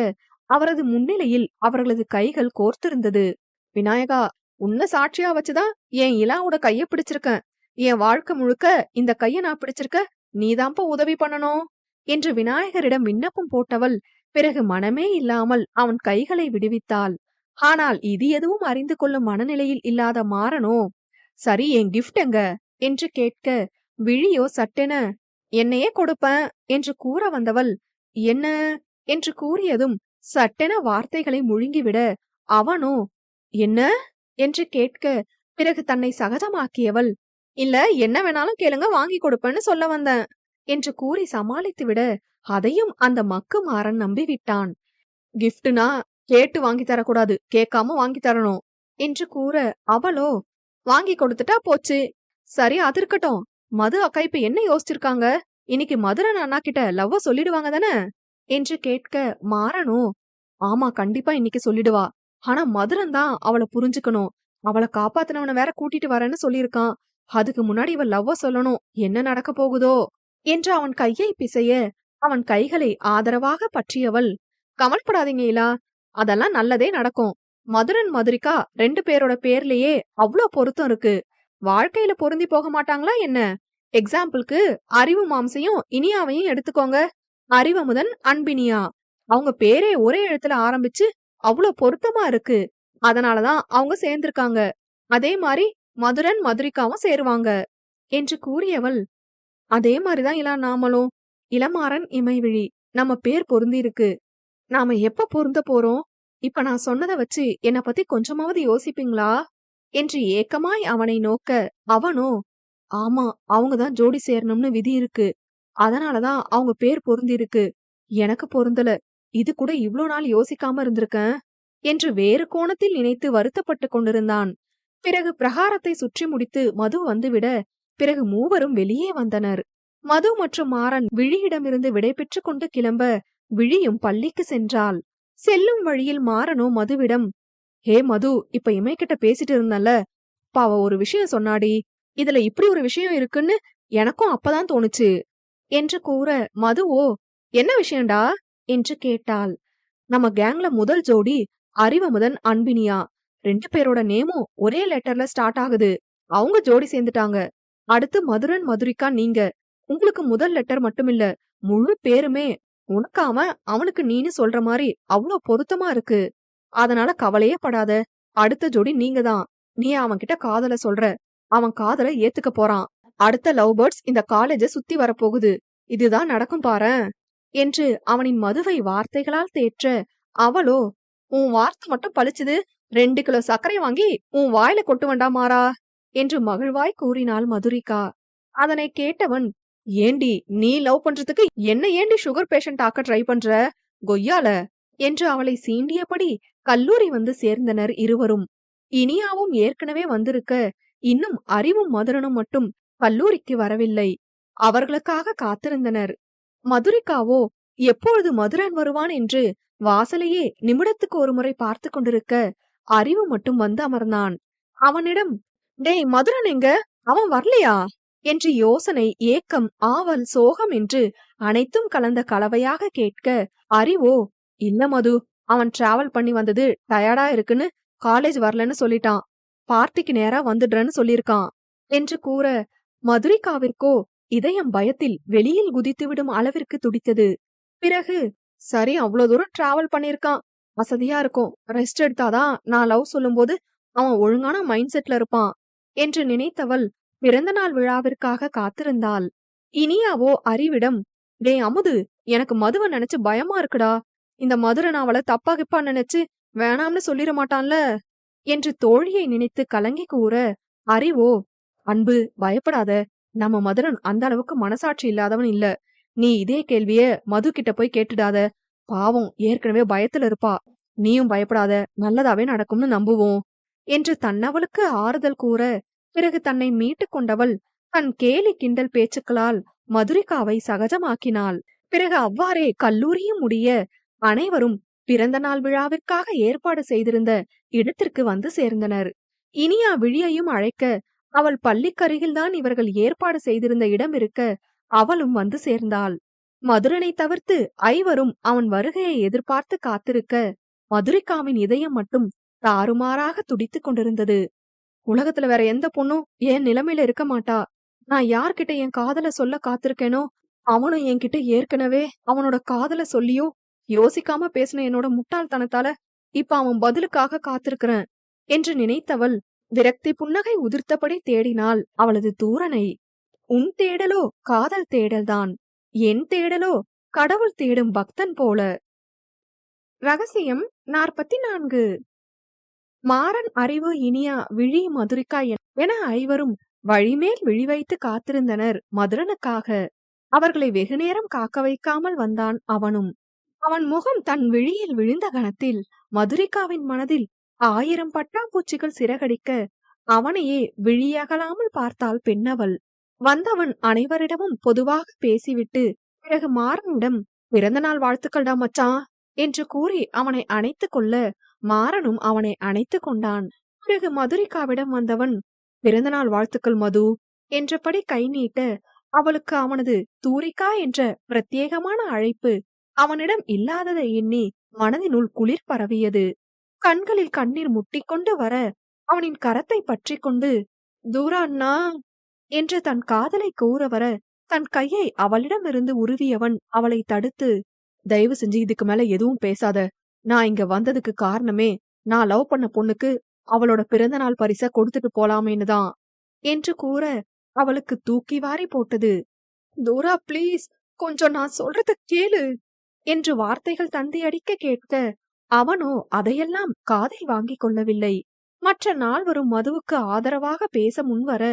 அவரது முன்னிலையில் அவர்களது கைகள் கோர்த்திருந்தது. விநாயகா, உன்னை சாட்சியா வச்சுதான் என் இலாவோட கைய பிடிச்சிருக்கேன். என் வாழ்க்கை முழுக்க இந்த கைய நான் பிடிச்சிருக்க, நீதான்ப்பா உதவி பண்ணணும் என்று விநாயகரிடம் விண்ணப்பம் போட்டவள் பிறகு மனமே இல்லாமல் அவன் கைகளை விடுவித்தாள். ஆனால் இது எதுவும் அறிந்து கொள்ளும் மனநிலையில் இல்லாத மாறனோ, சரி என் கிஃப்ட் எங்க என்று கேட்க விழியோ சட்டென, என்னையே கொடுப்பேன் என்று கூற வந்தவள், என்ன என்று கூறியதும் சட்டென வார்த்தைகளை முழுங்கிவிட அவனோ, என்ன என்று கேட்க பிறகு தன்னை சகஜமாக்கியவள், இல்ல என்ன வேணாலும் கேளுங்க, வாங்கி கொடுப்பேன்னு சொல்ல வந்தேன் என்று கூறி சமாளித்து விட அதையும் அந்த மக்கு மாறன் நம்பிவிட்டான். கிஃப்ட்னா கேட்டு வாங்கி தரக்கூடாது, கேட்காம வாங்கி தரணும் என்று கூற அவளோ, வாங்கி கொடுத்துட்டா போச்சு. சரி அது இருக்கட்டும், மது அக்கா இப்ப என்ன யோசிச்சிருக்காங்க? இன்னைக்கு மதுரன் அண்ணா கிட்ட லவ்வ சொல்லிடுவாங்க தானே என்று கேட்க மாறனோ, ஆமா கண்டிப்பா இன்னைக்கு சொல்லிடுவா. ஆனா மதுரன் தான் அவளை புரிஞ்சுக்கணும். அவளை காப்பாத்தினவன வேற கூட்டிட்டு வரேன்னு சொல்லியிருக்கான். அதுக்கு முன்னாடி இவ லவ்வ சொல்லணும். என்ன நடக்க போகுதோ என்று அவன் கையை பிசைய அவன் கைகளை ஆதரவாக பற்றியவள், கவலைப்படாதீங்க இலா, அதெல்லாம் நல்லதே நடக்கும். மதுரன் மதுரிகா 2 பேரோட பேர்லயே அவ்ளோ பொருத்தம் இருக்கு. வாழ்க்கையில பொருந்தி போக மாட்டாங்களா என்ன? எக்ஸாம்பிளுக்கு அறிவு மாம்சையும் இனியாவையும் எடுத்துக்கோங்க. அறிவமுதன் அன்பினியா, அவங்க பேரே ஒரே எழுத்துல ஆரம்பிச்சு அவ்ளோ பொருத்தமா இருக்கு. அதனாலதான் அவங்க சேர்ந்திருக்காங்க. அதே மாதிரி மதுரன் மதுரிகாவும் சேருவாங்க என்று கூறியவள், அதே மாதிரிதான் இளா நாமளும். இளமாறன் இமைவிழி, நம்ம பேர் பொருந்தி இருக்கு. நாம எப்ப பொருந்த போறோம்? இப்ப நான் சொன்னதை வச்சு என்னை பத்தி கொஞ்சமாவது யோசிப்பீங்களா என்று ஏக்கமாய் அவனை நோக்க அவனோ, ஆமா அவங்கதான் ஜோடி சேரணும்னு விதி இருக்கு. அதனாலதான் அவங்க பேர் பொருந்தி இருக்கு. எனக்கு பொருந்தல. இது கூட இவ்ளோ நாள் யோசிக்காம இருந்திருக்கேன் என்று வேறு கோணத்தில் நினைத்து வருத்தப்பட்டு கொண்டிருந்தான். பிறகு பிரகாரத்தை சுற்றி முடித்து மது வந்துவிட பிறகு மூவரும் வெளியே வந்தனர். மது மற்றும் மாறன் விழியிடமிருந்து விடை பெற்று கொண்டு கிளம்ப விழியும் பள்ளிக்கு சென்றாள். செல்லும் வழியில் மாறனோ மதுவிடம், ஹே மது, இப்ப இமைக்கிட்ட பேசிட்டு இருந்தல்ல, அப்ப அவ ஒரு விஷயம் சொன்னாடி. இதுல இப்படி ஒரு விஷயம் இருக்குன்னு எனக்கும் அப்பதான் தோணுச்சு என்று கூற, மதுவோ என்ன விஷயம்டா என்று கேட்டாள். நம்ம கேங்ல முதல் ஜோடி அறிவமுதன் அன்பினியா. 2 பேரோட நேமும் ஒரே லெட்டர்ல ஸ்டார்ட் ஆகுது. அவங்க ஜோடி சேர்ந்துட்டாங்க. அடுத்து மதுரன் மதுரிக்கா நீங்க. உங்களுக்கு முதல் லெட்டர் மட்டுமில்ல, முழு பேருமே உனக்கு அவன் அவனுக்கு நீன்னு சொல்ற மாதிரி அவ்ளோ பொருத்தமா இருக்கு. அதனால கவலையே படாத. அடுத்த ஜோடி நீங்க தான். நீ அவன்கிட்ட காதல சொல்ற, அவன் காதல ஏத்துக்க போறான். அடுத்த லவ் பேர்ட்ஸ் இந்த காலேஜ சுத்தி வரப்போகுது. இதுதான் நடக்கும் பாரேன் என்று அவனின் மதுவை வார்த்தைகளால் தேற்ற, அவளோ உன் வார்த்தை மட்டும் பளிச்சுது. 2 கிலோ சர்க்கரை வாங்கி உன் வாயில கொட்டுவண்டா மாறா என்று மகிழ்வாய் கூறினாள் மதுரிகா. அதனை கேட்டவன், ஏண்டி நீ லவ் பண்றதுக்கு என்ன ஏண்டி சுகர் பேஷண்ட் ஆக்க ட்ரை பண்ற கொய்யால என்று அவளை சீண்டியபடி கல்லூரி வந்து சேர்ந்தனர் இருவரும். இனியாவும் ஏற்கனவே வந்திருக்க, இன்னும் அறிவும் மதுரனும் மட்டும் கல்லூரிக்கு வரவில்லை. அவர்களுக்காக காத்திருந்தனர். மதுரிகாவோ எப்பொழுது மதுரன் வருவான் என்று வாசலையே நிமிடத்துக்கு ஒரு முறை பார்த்து கொண்டிருக்க, அறிவு மட்டும் வந்து அமர்ந்தான். அவனிடம், டேய் மதுரன் எங்க, அவன் வரலையா என்று யோசனை, ஏக்கம், ஆவல், சோகம் என்று அனைத்தும் கலந்த கலவையாக கேட்க, அறிவோ இல்ல மது, அவன் டிராவல் பண்ணி வந்தது டயர்டா இருக்குன்னு காலேஜ் வரலன்னு சொல்லிட்டான். பார்ட்டிக்கு நேரா வந்துடுறேன்னு சொல்லியிருக்கான் என்று கூற, மதுரிகாவிற்கோ இதயம் பயத்தில் வெளியில் குதித்துவிடும் அளவிற்கு துடித்தது. பிறகு, சரி அவ்ளோ தூரம் டிராவல் பண்ணிருக்கான், வசதியா இருக்கும், ரெஸ்ட் எடுத்தாதான் நான் லவ் சொல்லும்போது அவன் ஒழுங்கான மைண்ட் செட்ல இருப்பான் என்று நினைத்தவள் பிறந்த நாள் விழாவிற்காக காத்திருந்தாள். இனியாவோ அறிவிடம், டேய் அமுது, எனக்கு மதுவை நினைச்சு பயமா இருக்குடா. இந்த மதுரன் அவளை தப்பா கிப்பா நினைச்சு வேணாம்னு சொல்லிட மாட்டான்ல என்று தோழியை நினைத்து கலங்கி கூற, அறிவோ அன்பு பயப்படாத, நம்ம மதுரன் அந்த அளவுக்கு மனசாட்சி இல்லாதவன் இல்ல. நீ இதே கேள்விய மது கிட்ட போய் கேட்டுடாத. பாவம் ஏற்கனவே பயத்துல இருப்பா. நீயும் பயப்படாத, நல்லதாவே நடக்கும்னு நம்புவோம் என்று தன்னவளுக்கு ஆறுதல் கூற, பிறகு தன்னை மீட்டுக் கொண்டவள் தன் கேலி கிண்டல் பேச்சுக்களால் மதுரிகாவை சகஜமாக்கினாள். பிறகு அவ்வாறே கல்லூரியும் முடிய அனைவரும் பிறந்த நாள் விழாவிற்காக ஏற்பாடு செய்திருந்த இடத்திற்கு வந்து சேர்ந்தனர். இனியா விழியையும் அழைக்க, அவள் பள்ளிக்கருகில்தான் இவர்கள் ஏற்பாடு செய்திருந்த இடம் இருக்க அவளும் வந்து சேர்ந்தாள். மதுரனை தவிர்த்து ஐவரும் அவன் வருகையை எதிர்பார்த்து காத்திருக்க, மதுரிகாவின் இதயம் மட்டும் தாறுமாறாக துடித்துக் கொண்டிருந்தது. உலகத்துல வேற எந்த பொண்ணும் என் நிலைமையில இருக்க மாட்டா. நான் யார்கிட்ட என் காதல சொல்ல காத்திருக்கேனோ, அவனும் என்கிட்ட ஏற்கனவே அவனோட காதல சொல்லியோ யோசிக்காம பேசின என்னோட முட்டாள்தனத்தால இப்ப அவன் பதிலுக்காக காத்திருக்கிறேன் என்று நினைத்தவள் விரக்தி புன்னகை உதிர்த்தபடி தேடினாள் அவளது தூரனை. உன் தேடலோ காதல் தேடல்தான், என் தேடலோ கடவுள் தேடும் பக்தன் போல. ரகசியம் 44. மாறன், அறிவு, இனியா, விழி, மதுரிகா என ஐவரும் வழிமேல் விழி வைத்து காத்திருந்தனர் மதுரனுக்காக. அவர்களை வெகுநேரம் காக்க வைக்காமல் வந்தான் அவனும். அவன் முகம் தன் விழியில் விழுந்த கணத்தில் மதுரிகாவின் மனதில் 1000 பட்டாம்பூச்சிகள் சிறகடிக்க அவனையே விழியகலாமல் பார்த்தாள் பெண்ணவள். வந்தவன் அனைவரிடமும் பொதுவாக பேசிவிட்டு பிறகு மாறனிடம், பிறந்த நாள் வாழ்த்துக்கள்டா மச்சான் என்று கூறி அவனை அணைத்துக் கொள்ள, மாறனும் அவனை அணைத்துக் கொண்டான். பிறகு மதுரிகாவிடம் வந்தவன், பிறந்த நாள் வாழ்த்துக்கள் மது என்றபடி கை நீட்ட, அவளுக்கு அவனது தூரிகா என்ற பிரத்யேகமான அழைப்பு அவனிடம் இல்லாததை எண்ணி மனதினுள் குளிர் பரவியது. கண்களில் கண்ணீர் முட்டிக்கொண்டு வர அவனின் கரத்தை பற்றி கொண்டு, தூரா அண்ணா என்று தன் காதலை கூற வர தன் கையை அவளிடமிருந்து உருவியவன் அவளை தடுத்து, தயவு செஞ்சு இதுக்கு மேல எதுவும் பேசாத. நான் இங்க வந்ததுக்கு காரணமே நான் லவ் பண்ண பொண்ணுக்கு அவளோட பிறந்த நாள் பரிச கொடுத்துட்டு போலாமேனுதான் என்று கூற அவளுக்கு தூக்கி வாரி போட்டது. தூரா ப்ளீஸ், கொஞ்சம் நான் சொல்றத கேளு என்று வார்த்தைகள் தந்தியடிக்க கேட்க, அவனோ அதையெல்லாம் காதில் வாங்கிக் கொள்ளவில்லை. மற்ற நால்வரும் மதுவுக்கு ஆதரவாக பேச முன்வர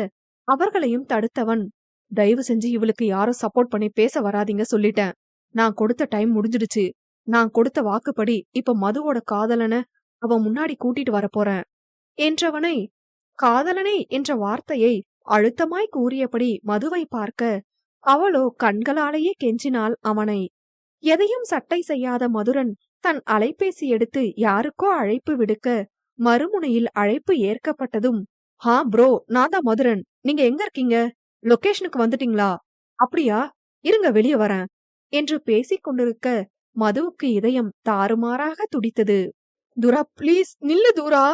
அவர்களையும் தடுத்தவன், தயவு செஞ்சு இவளுக்கு யாரும் சப்போர்ட் பண்ணி பேச வராதீங்க சொல்லிட்டேன். நான் கொடுத்த டைம் முடிஞ்சிடுச்சு. நான் கொடுத்த வாக்குப்படி இப்ப மதுவோட காதலனை அவன் முன்னாடி கூட்டிட்டு வரப்போறேன் என்றவனை, காதலனை என்ற வார்த்தையை அழுத்தமாய் கூறியபடி மதுவை பார்க்க, அவளோ கண்களாலேயே கெஞ்சினாள் அவனை. எதையும் சட்டை செய்யாத மதுரன் தன் அலைபேசி எடுத்து யாருக்கோ அழைப்பு விடுக்க, மறுமுனையில் அழைப்பு ஏற்கப்பட்டதும், ப்ரோ, நான் தான் மதுரன். நீங்க எங்க இருக்கீங்க? லொகேஷனுக்கு வந்துட்டீங்களா? அப்படியா? இருங்க வெளிய வரேன்" என்று பேசிக் கொண்டிருக்க மதுவுக்கு இதயம் தாறுமாறாக துடித்தது. "துரா, ப்ளீஸ் நில்லு துரா"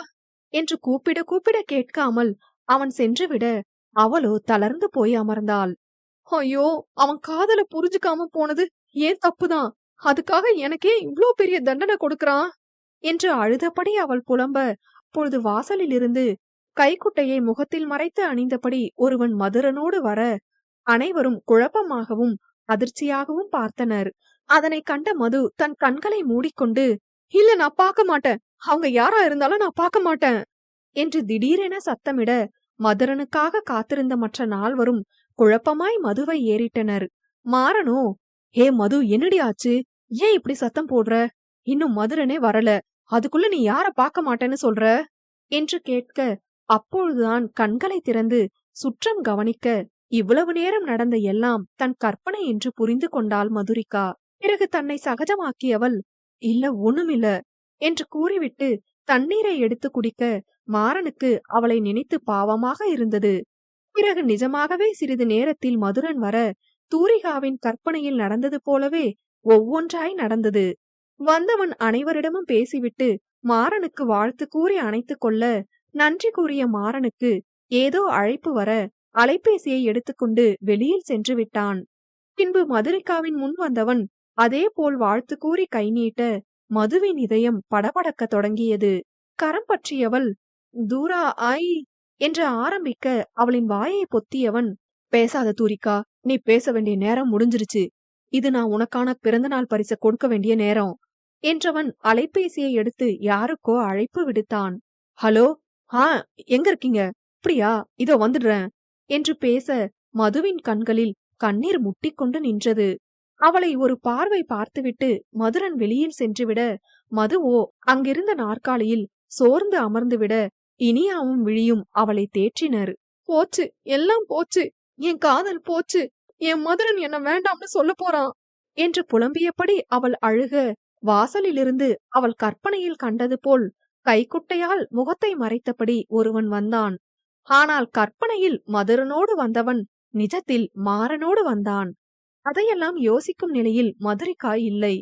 என்று கூப்பிட கூப்பிட கேட்காமல் அவன் சென்றுவிட, அவளோ தளர்ந்து போய் அமர்ந்தாள். ஐயோ! அவன் காதல புரிஞ்சுக்காம போனது ஏன் தப்புதான். அதுக்காக எனக்கே இவ்ளோ பெரிய தண்டனை கொடுக்கறான் என்று அழுதபடி அவள் புலம்ப, அப்பொழுது வாசலிலிருந்து கைக்குட்டையை முகத்தில் மறைத்து அணிந்தபடி ஒருவன் மதுரனோடு வர, அனைவரும் குழப்பமாகவும் அதிர்ச்சியாகவும் பார்த்தனர். அதனைக் கண்ட மது தன் கண்களை மூடிக்கொண்டு, "இல்ல, நான் பார்க்க மாட்டேன். அவங்க யாரா இருந்தாலும் நான் பார்க்க மாட்டேன்" என்று திடீரென சத்தமிட, மதுரனுக்காக காத்திருந்த மற்ற நால்வரும் குழப்பமாய் மதுவை ஏறிட்டனர். மாறனோ, "ஏ மது, என்னடி ஆச்சு? ஏன் இப்படி சத்தம் போடுற? இன்னும் மதுரனே வரல. அதுக்குள்ள நீ யார பார்க்க மாட்டேன்னு சொல்ற?" என்று கேட்க, அப்பொழுதுதான் கண்களை திறந்து சுற்றம் கவனிக்க, இவ்வளவு நேரம் நடந்த எல்லாம் தன் கற்பனை என்று புரிந்து கொண்டாள் மதுரிகா. பிறகு தன்னை சகஜமாக்கியவள், "இல்ல, ஒண்ணுமில்ல" என்று கூறிவிட்டு தண்ணீரை எடுத்து குடிக்க, மாறனுக்கு அவளை நினைத்து பாவமாக இருந்தது. பிறகு நிஜமாகவே சிறிது நேரத்தில் மதுரன் வர, தூரிகாவின் கற்பனையில் நடந்தது போலவே ஒவ்வொன்றாய் நடந்தது. வந்தவன் அனைவரிடமும் பேசிவிட்டு மாறனுக்கு வாழ்த்து கூறி அணைத்துக் கொள்ள, நன்றி கூறிய மாறனுக்கு ஏதோ அழைப்பு வர அலைபேசியை எடுத்துக்கொண்டு வெளியில் சென்று விட்டான். பின்பு மதுரிகாவின் முன் வந்தவன் அதே போல் வாழ்த்து கூறி கை நீட்ட, மதுவின் இதயம் படபடக்க தொடங்கியது. கரம் பற்றியவள், "தூரா, ஐ" என்று ஆரம்பிக்க அவளின் வாயை பொத்தியவன், "பேசாத தூரிகா, நீ பேச வேண்டிய நேரம் முடிஞ்சிருச்சு. இது நான் உனக்கான பிறந்தநாள் பரிச கொடுக்க வேண்டிய நேரம்" என்றவன் அலைபேசியை எடுத்து யாருக்கோ அழைப்பு விடுத்தான். "ஹலோ, ஆ எங்க இருக்கீங்க? அப்படியா, இதோ வந்துடுறேன்" என்று பேச, மதுவின் கண்களில் கண்ணீர் முட்டிக்கொண்டு நின்றது. அவளை ஒரு பார்வை பார்த்துவிட்டு மதுரன் வெளியில் சென்றுவிட, மதுவோ அங்கிருந்த நாற்காலியில் சோர்ந்து அமர்ந்துவிட, இனியாவும் விழியும் அவளை தேற்றினர். "போச்சு, எல்லாம் போச்சு. என் காதல் போச்சு. என் மதுரன் என்ன வேண்டாம்னு சொல்ல போறான்" என்று புலம்பியபடி அவள் அழுக, வாசலிலிருந்து அவள் கற்பனையில் கண்டது போல் கைக்குட்டையால் முகத்தை மறைத்தபடி ஒருவன் வந்தான். ஆனால் கற்பனையில் மதுரனோடு வந்தவன் நிஜத்தில் மாறனோடு வந்தான். அதையெல்லாம் யோசிக்கும் நிலையில் மதுரிகா இல்லை.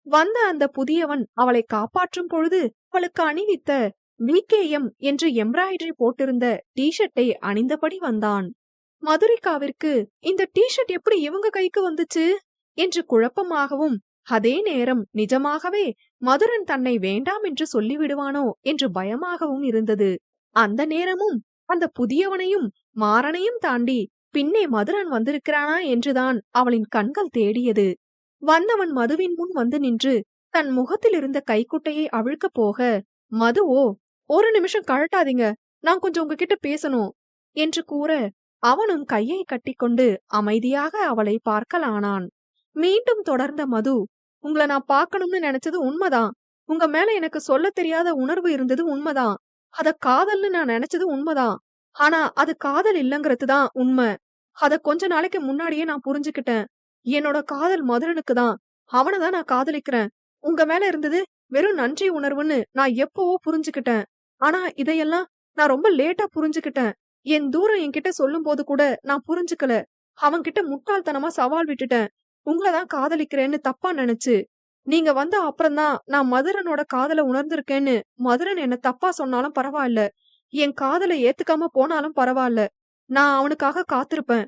வந்த அந்த புதியவன் அவளை காப்பாற்றும் பொழுது அவளுக்கு அணிவித்த VKM என்று எம்ப்ராய்டரி போட்டிருந்த டி-ஷர்ட்டை அணிந்தபடி வந்தான். மதுரிகாவிற்கு இந்த டி-ஷர்ட் எப்படி இவங்க கைக்கு வந்துச்சு என்று குழப்பமாகவும், அதே நேரம் நிஜமாகவே மதுரன் தன்னை வேண்டாம் என்று சொல்லிவிடுவானோ என்று பயமாகவும் இருந்தது. அந்த நேரமும் அந்த புதியவனையும் மாறனையும் தாண்டி பின்னே மதுரன் வந்திருக்கிறானா என்றுதான் அவளின் கண்கள் தேடியது. வந்தவன் மதுவின் முன் வந்து நின்று தன் முகத்தில் இருந்த கைக்குட்டையை அவிழ்க்க போக, மதுவோ, "ஒரு நிமிஷம் கழட்டாதீங்க, நான் கொஞ்சம் உங்ககிட்ட பேசணும்" என்று கூற, அவனும் கையை கட்டிக்கொண்டு அமைதியாக அவளை பார்க்கலானான். மீண்டும் தொடர்ந்த மது, "உங்கள நான் பார்க்கணும்னு நினைச்சது உண்மைதான். உங்க மேல எனக்கு சொல்ல தெரியாத உணர்வு இருந்தது உண்மைதான். அத காதல்னு நான் நினைச்சது உண்மைதான். ஆனா அது காதல் இல்லங்கிறது தான் உண்மை. அத கொஞ்ச நாளைக்கு முன்னாடியே நான் புரிஞ்சுக்கிட்டேன். என்னோட காதல் மதுரனுக்கு தான். அவன தான் நான் காதலிக்கிறேன். உங்க மேல இருந்தது வெறும் நன்றி உணர்வுன்னு நான் எப்பவோ புரிஞ்சுக்கிட்டேன். ஆனா இதையெல்லாம் நான் ரொம்ப லேட்டா புரிஞ்சுக்கிட்டேன். என் தூரம் என்கிட்ட சொல்லும்போது கூட நான் புரிஞ்சுக்கல. அவன்கிட்ட முட்டாள்தனமா சவால் விட்டுட்டேன். உங்கள தான் காதலிக்கிறேன்னு தப்பா நினைச்சு. நீங்க வந்த அப்புறம்தான் நான் மதுரனோட காதல உணர்ந்திருக்கேன்னு மதுரன் என்ன தப்பா சொன்னாலும் பரவாயில்ல. என் காதல ஏத்துக்காம போனாலும் பரவாயில்ல. நான் அவனுக்காக காத்திருப்பேன்.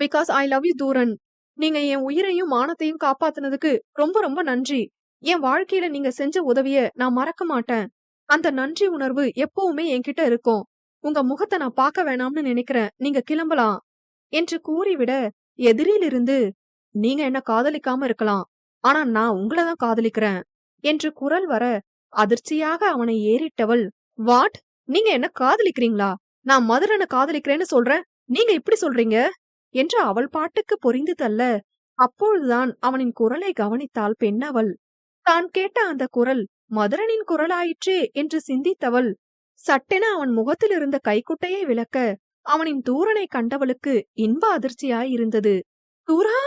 Because I love you Thooran. நீங்க என் உயிரையும் மானத்தையும் காப்பாத்துனதுக்கு ரொம்ப ரொம்ப நன்றி. என் வாழ்க்கையில நீங்க செஞ்ச உதவிய நான் மறக்க மாட்டேன். அந்த நன்றி உணர்வு எப்பவுமே என்கிட்ட இருக்கும். உங்க முகத்த நான் பார்க்க வேணாம்னு நினைக்கிறேன். நீங்க கிளம்பலாம் என்று கூறிவிட, எதிரிலிருந்து, "நீங்க என்ன காதலிக்காம இருக்கலாம். ஆனா நான் உங்கள தான் காதலிக்கிறேன்" என்று குரல் வர, அதிர்ச்சியாக அவனை ஏறிட்டவள், "வாட்? நீங்க என்ன காதலிக்கிறீங்களா? நான் மதுரன காதலிக்கிறேன்னு சொல்றேன். நீங்க இப்படி சொல்றீங்க" என்று அவள் பாட்டுக்கு பொரிந்து தள்ள, அப்பொழுதுதான் அவனின் குரலை கவனித்தாள் பெண்ணவள். தான் கேட்ட அந்த குரல் மதுரனின் குரலாயிற்றே என்று சிந்தித்தவள், சட்டென அவன் முகத்தில் இருந்த கைக்குட்டையை விலக்க, அவனின் தூரனை கண்டவளுக்கு இன்ப அதிர்ச்சியாய் இருந்தது. "தூரா"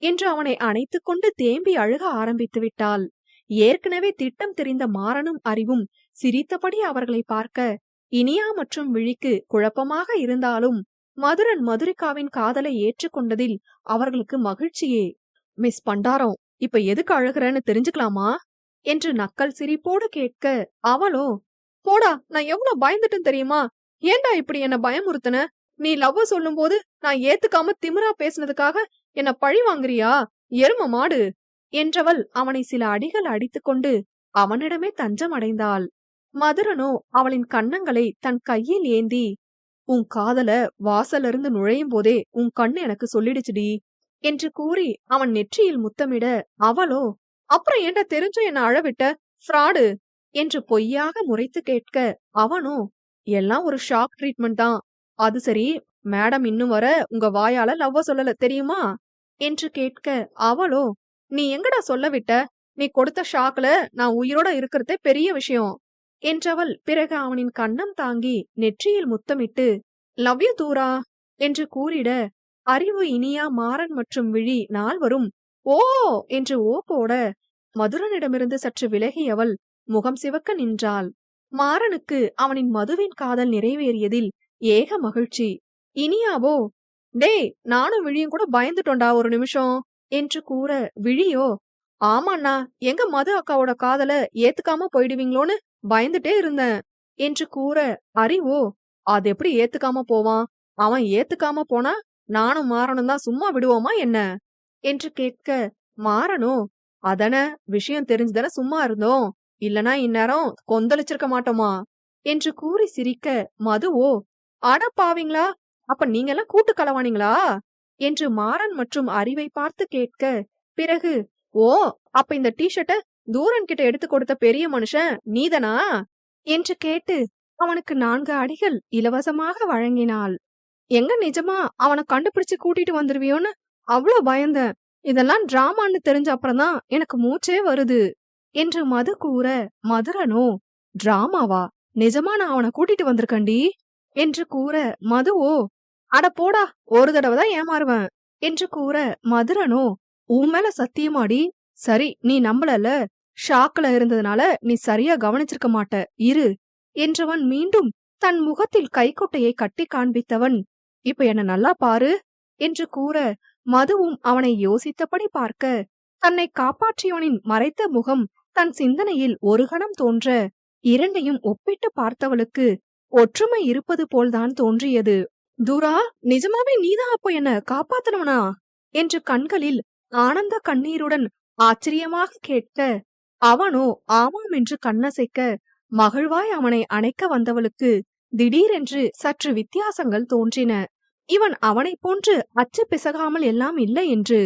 என்று அவனை அணைத்துக் கொண்டு தேம்பி அழுக ஆரம்பித்து விட்டாள். ஏற்கனவே திட்டம் தெரிந்த மாறனும் அறிவும் சிரித்தபடி அவர்களை பார்க்க இனியா மற்றும் விழிக்கு குழப்பமாக இருந்தாலும் மதுரன் மதுரிகாவின் காதலை ஏற்றுக்கொண்டதில் அவர்களுக்கு மகிழ்ச்சியே. மிஸ் பண்டாரம், இப்ப எதுக்கு அழுகிறன்னு தெரிஞ்சுக்கலாமா என்று நக்கல் சிரிப்போடு கேட்க அவளோ, போடா, நான் எவ்வளவு பயந்துட்டும் தெரியுமா? ஏன்டா இப்படி என்ன பயமுறுத்தின? நீ லவ்வ சொல்லும் போது நான் ஏத்துக்காம திமிரா பேசினதுக்காக என்ன பழி வாங்குறியா, எரும மாடு என்றவள் அவனை சில அடிகள் அடித்துக்கொண்டு அவனிடமே தஞ்சம் அடைந்தாள். மதுரனோ அவளின் கன்னங்களை தன் கையில் ஏந்தி, உன் காதல வாசல்ல இருந்து நுழையும் போதே உன் கண்ணு எனக்கு சொல்லிடுச்சுடி என்று கூறி அவன் நெற்றியில் முத்தமிட அவளோ, அப்புறம் ஏன்டா தெரிஞ்சும் என்ன அழவிட்ட ஃப்ராடு என்று பொய்யாக முறைத்து கேட்க அவனோ, எல்லாம் ஒரு ஷாக் ட்ரீட்மெண்ட் தான். அது சரி, மேடம் இன்னும் வர உங்க வாயால லவ்வ சொல்லல தெரியுமா என்று கேட்க அவளோ, நீ எங்கடா சொல்ல விட்ட? நீ கொடுத்த ஷாக்ல நான் உயிரோட இருக்கிறதே பெரிய விஷயம் என்றவள் பிறகு அவனின் கன்னம் தாங்கி நெற்றியில் முத்தமிட்டு, லவ் யூ தூரா என்று கூறிட அறிவு, இனியா, மாறன் மற்றும் விழி நால்வரும் ஓ என்று ஓ போட மதுரனிடமிருந்து சற்று விலகியவள் முகம் சிவக்க நின்றாள். மாறனுக்கு அவனின் மதுவின் காதல் நிறைவேறியதில் ஏக மகிழ்ச்சி. இனியாவோ, டேய், நானும் விழியும் கூட பயந்துட்டோண்டா ஒரு நிமிஷம் என்று கூற விழியோ, ஆமாண்ணா, எங்க மது அக்காவோட காதல ஏத்துக்காம போயிடுவீங்களோன்னு பயந்துட்டே இருந்தேன் என்று கூற அறிவோ, அது எப்படி ஏத்துக்காம போவான்? அவன் ஏத்துக்காம போனா நானும் மாறனும் தான் சும்மா விடுவோமா என்ன என்று கேட்க மாறனோ, அதன விஷயம் தெரிஞ்சுதானே சும்மா இருந்தோம், இல்லனா இந்நேரம் கொந்தளிச்சிருக்க மாட்டோமா என்று கூறி சிரிக்க மதுவோ, அட பாவீங்களா, அப்ப நீங்க எல்லாம் கூட்டு களவானீங்களா என்று மாறன் மற்றும் அறிவை பார்த்து கேட்க பிறகு, ஓ, அப்ப இந்த டிஷர்ட்ட தூரன் கிட்ட எடுத்து கொடுத்த பெரிய மனுஷன் நீதனா என்று கேட்டு அவனுக்கு 4 அடிகள் இலவசமாக வழங்கினாள். எங்க நிஜமா அவனை கண்டுபிடிச்சு கூட்டிட்டு வந்துருவியோன்னு அவ்வளோ பயந்தேன். இதெல்லாம் டிராமான்னு தெரிஞ்ச அப்புறம்தான் எனக்கு மூச்சே வருது என்று மது கூற மதுரனோ, டிராமாவா? நிஜமா நான் அவனை கூட்டிட்டு வந்திருக்கண்டி என்று கூற மதுவோ, அட போடா, ஒரு தடவை தான் ஏமாறுவேன் என்று கூற மதுரனோ, உன் மேல சத்தியமாடி? சரி, நீ நம்பலல, ஷாக்ல இருந்ததுனால நீ சரியா கவனிச்சிருக்க மாட்ட, இரு என்றவன் மீண்டும் தன் முகத்தில் கைக்குட்டையை கட்டி காண்பித்தவன், இப்ப என்ன நல்லா பாரு என்று கூற மதுவும் அவனை யோசித்தபடி பார்க்க தன்னை காப்பாற்றியவனின் மறைத்த முகம் தன் சிந்தனையில் ஒரு கணம் தோன்ற இரண்டையும் ஒப்பிட்டு பார்த்தவளுக்கு ஒற்றுமை இருப்பது போல்தான் தோன்றியது. தூரா, நிஜமாவே நீதான் அப்போ என்ன காப்பாத்தனவனா என்று கண்களில் ஆனந்த கண்ணீருடன் ஆச்சரியமாக கேட்க அவனோ ஆமாம் என்று கண்ணசைக்க மகிழ்வாய் அவனை அணைக்க வந்தவளுக்கு திடீரென்று சற்று வித்தியாசங்கள் தோன்றின. இவன் அவனைப் போன்று அச்சு பிசகாமல் எல்லாம் இல்லை என்று.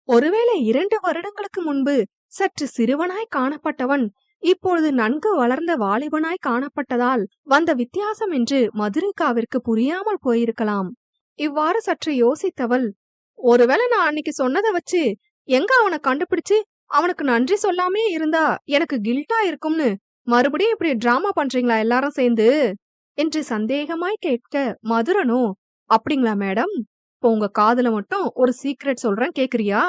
ஒருவேளை 2 வருடங்களுக்கு முன்பு சற்று சிறுவனாய் காணப்பட்டவன் இப்பொழுது நன்கு வளர்ந்த வாலிபனாய் காணப்பட்டதால் வந்த வித்தியாசம் என்று மதுரிகாவிற்கு புரியாமல் போயிருக்கலாம். இவ்வாறு சற்று யோசித்தவள், ஒருவேளை நான் அன்னைக்கு சொன்னதை வச்சு எங்க அவனை கண்டுபிடிச்சு அவனுக்கு நன்றி சொல்லாமே இருந்தா எனக்கு கில்ட்டா இருக்கும்னு மறுபடியும் இப்படி டிராமா பண்றீங்களா எல்லாரும் சேர்ந்து என்று சந்தேகமாய் கேட்க மதுரனோ, அப்படிங்களா மேடம், இப்போ உங்க காதுல மட்டும் ஒரு சீக்ரெட் சொல்றேன் கேக்குறியா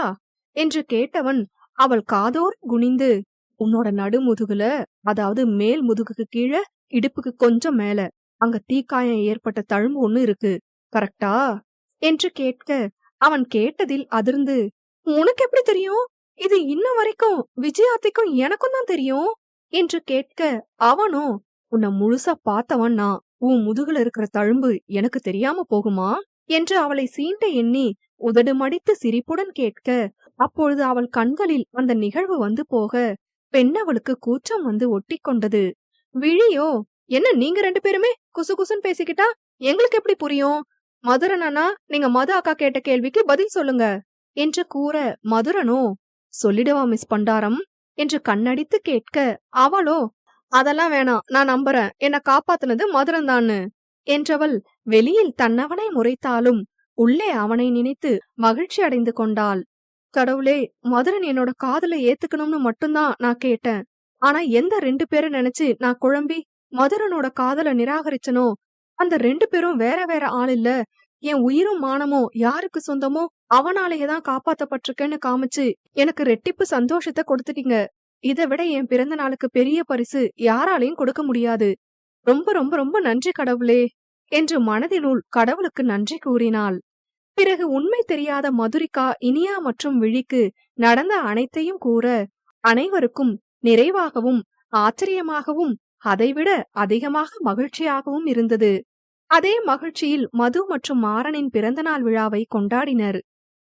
என்று கேட்டவன் அவள் காதோர் குனிந்து, உன்னோட நடுமுதுகுல, அதாவது மேல் முதுகுக்கு கீழே இடுப்புக்கு கொஞ்சம் மேல அங்க தீக்காயம் ஏற்பட்ட தழும்பு ஒண்ணு இருக்கு, கரெக்டா என்று கேட்க அவன் கேட்டதில் அதிர்ந்து, உனக்கு எப்படி தெரியும்? இது இன்ன வரைக்கும் விஜயாத்திக்கும் எனக்கும் தான் தெரியும் என்று கேட்க அவனோ, உன்னை முழுசா பார்த்தவன் நான், உன் முதுகுல இருக்கிற தழும்பு எனக்கு தெரியாம போகுமா என்று அவளை சீண்ட எண்ணி உதடு மடித்து சிரிப்புடன் கேட்க அப்பொழுது அவள் கண்களில் அந்த நிகழ்வு வந்து போக பெண்ணவளுக்கு கூச்சம் வந்து ஒட்டி கொண்டது. விழியோ, என்ன நீங்க 2 பேருமே குசு குசுன்னு பேசிக்கிட்டா எங்களுக்கு எப்படி புரியும்? மதுரனா, நீங்க மது அக்கா கேட்ட கேள்விக்கு பதில் சொல்லுங்க என்று கூற மதுரனோ, சொல்லிடுவா மிஸ் பண்டாரம் என்று கண்ணடித்து கேட்க அவளோ, அதெல்லாம் வேணாம், நான் நம்புறேன், என்ன காப்பாத்துனது மதுரன் தான்னு என்றவள் வெளியில் தன்னவனை முறைத்தாலும் உள்ளே அவனை நினைத்து மகிழ்ச்சி அடைந்து கொண்டாள். கடவுளே, மதுரன் என்னோட காதலை ஏத்துக்கணும்னு மட்டும்தான் நான் கேட்டேன். ஆனா எந்த 2 பேரை நினைச்சு நான் குழம்பி மதுரனோட காதலை நிராகரிச்சனோ அந்த 2 பேரும் வேற வேற ஆள் இல்ல, என் உயிரும் மானமும் யாருக்கு சொந்தமோ அவனாலேயேதான் காப்பாத்தப்பட்டிருக்கேன்னு காமிச்சு எனக்கு ரெட்டிப்பு சந்தோஷத்தை கொடுத்துட்டீங்க. இதை விட என் பிறந்த நாளுக்கு பெரிய பரிசு யாராலையும் கொடுக்க முடியாது. ரொம்ப ரொம்ப ரொம்ப நன்றி கடவுளே என்று மனதினுள் கடவுளுக்கு நன்றி கூறினாள். பிறகு உண்மை தெரியாத மதுரிகா, இனியா மற்றும் விழிக்கு நடந்த அனைத்தையும் கூற அனைவருக்கும் நிறைவாகவும் ஆச்சரியமாகவும் அதைவிட அதிகமாக மகிழ்ச்சியாகவும் இருந்தது. அதே மகிழ்ச்சியில் மது மற்றும் மாறனின் பிறந்தநாள் விழாவை கொண்டாடினர்.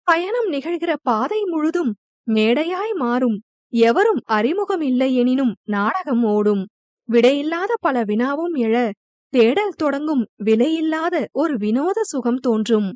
பயணம் நிகழ்கிற பாதை முழுதும் மேடையாய் மாறும். எவரும் அறிமுகம் இல்லை எனினும் நாடகம் ஓடும். விடையில்லாத பல வினாவும் எழ தேடல் தொடங்கும். விலையில்லாத ஒரு வினோத சுகம் தோன்றும்.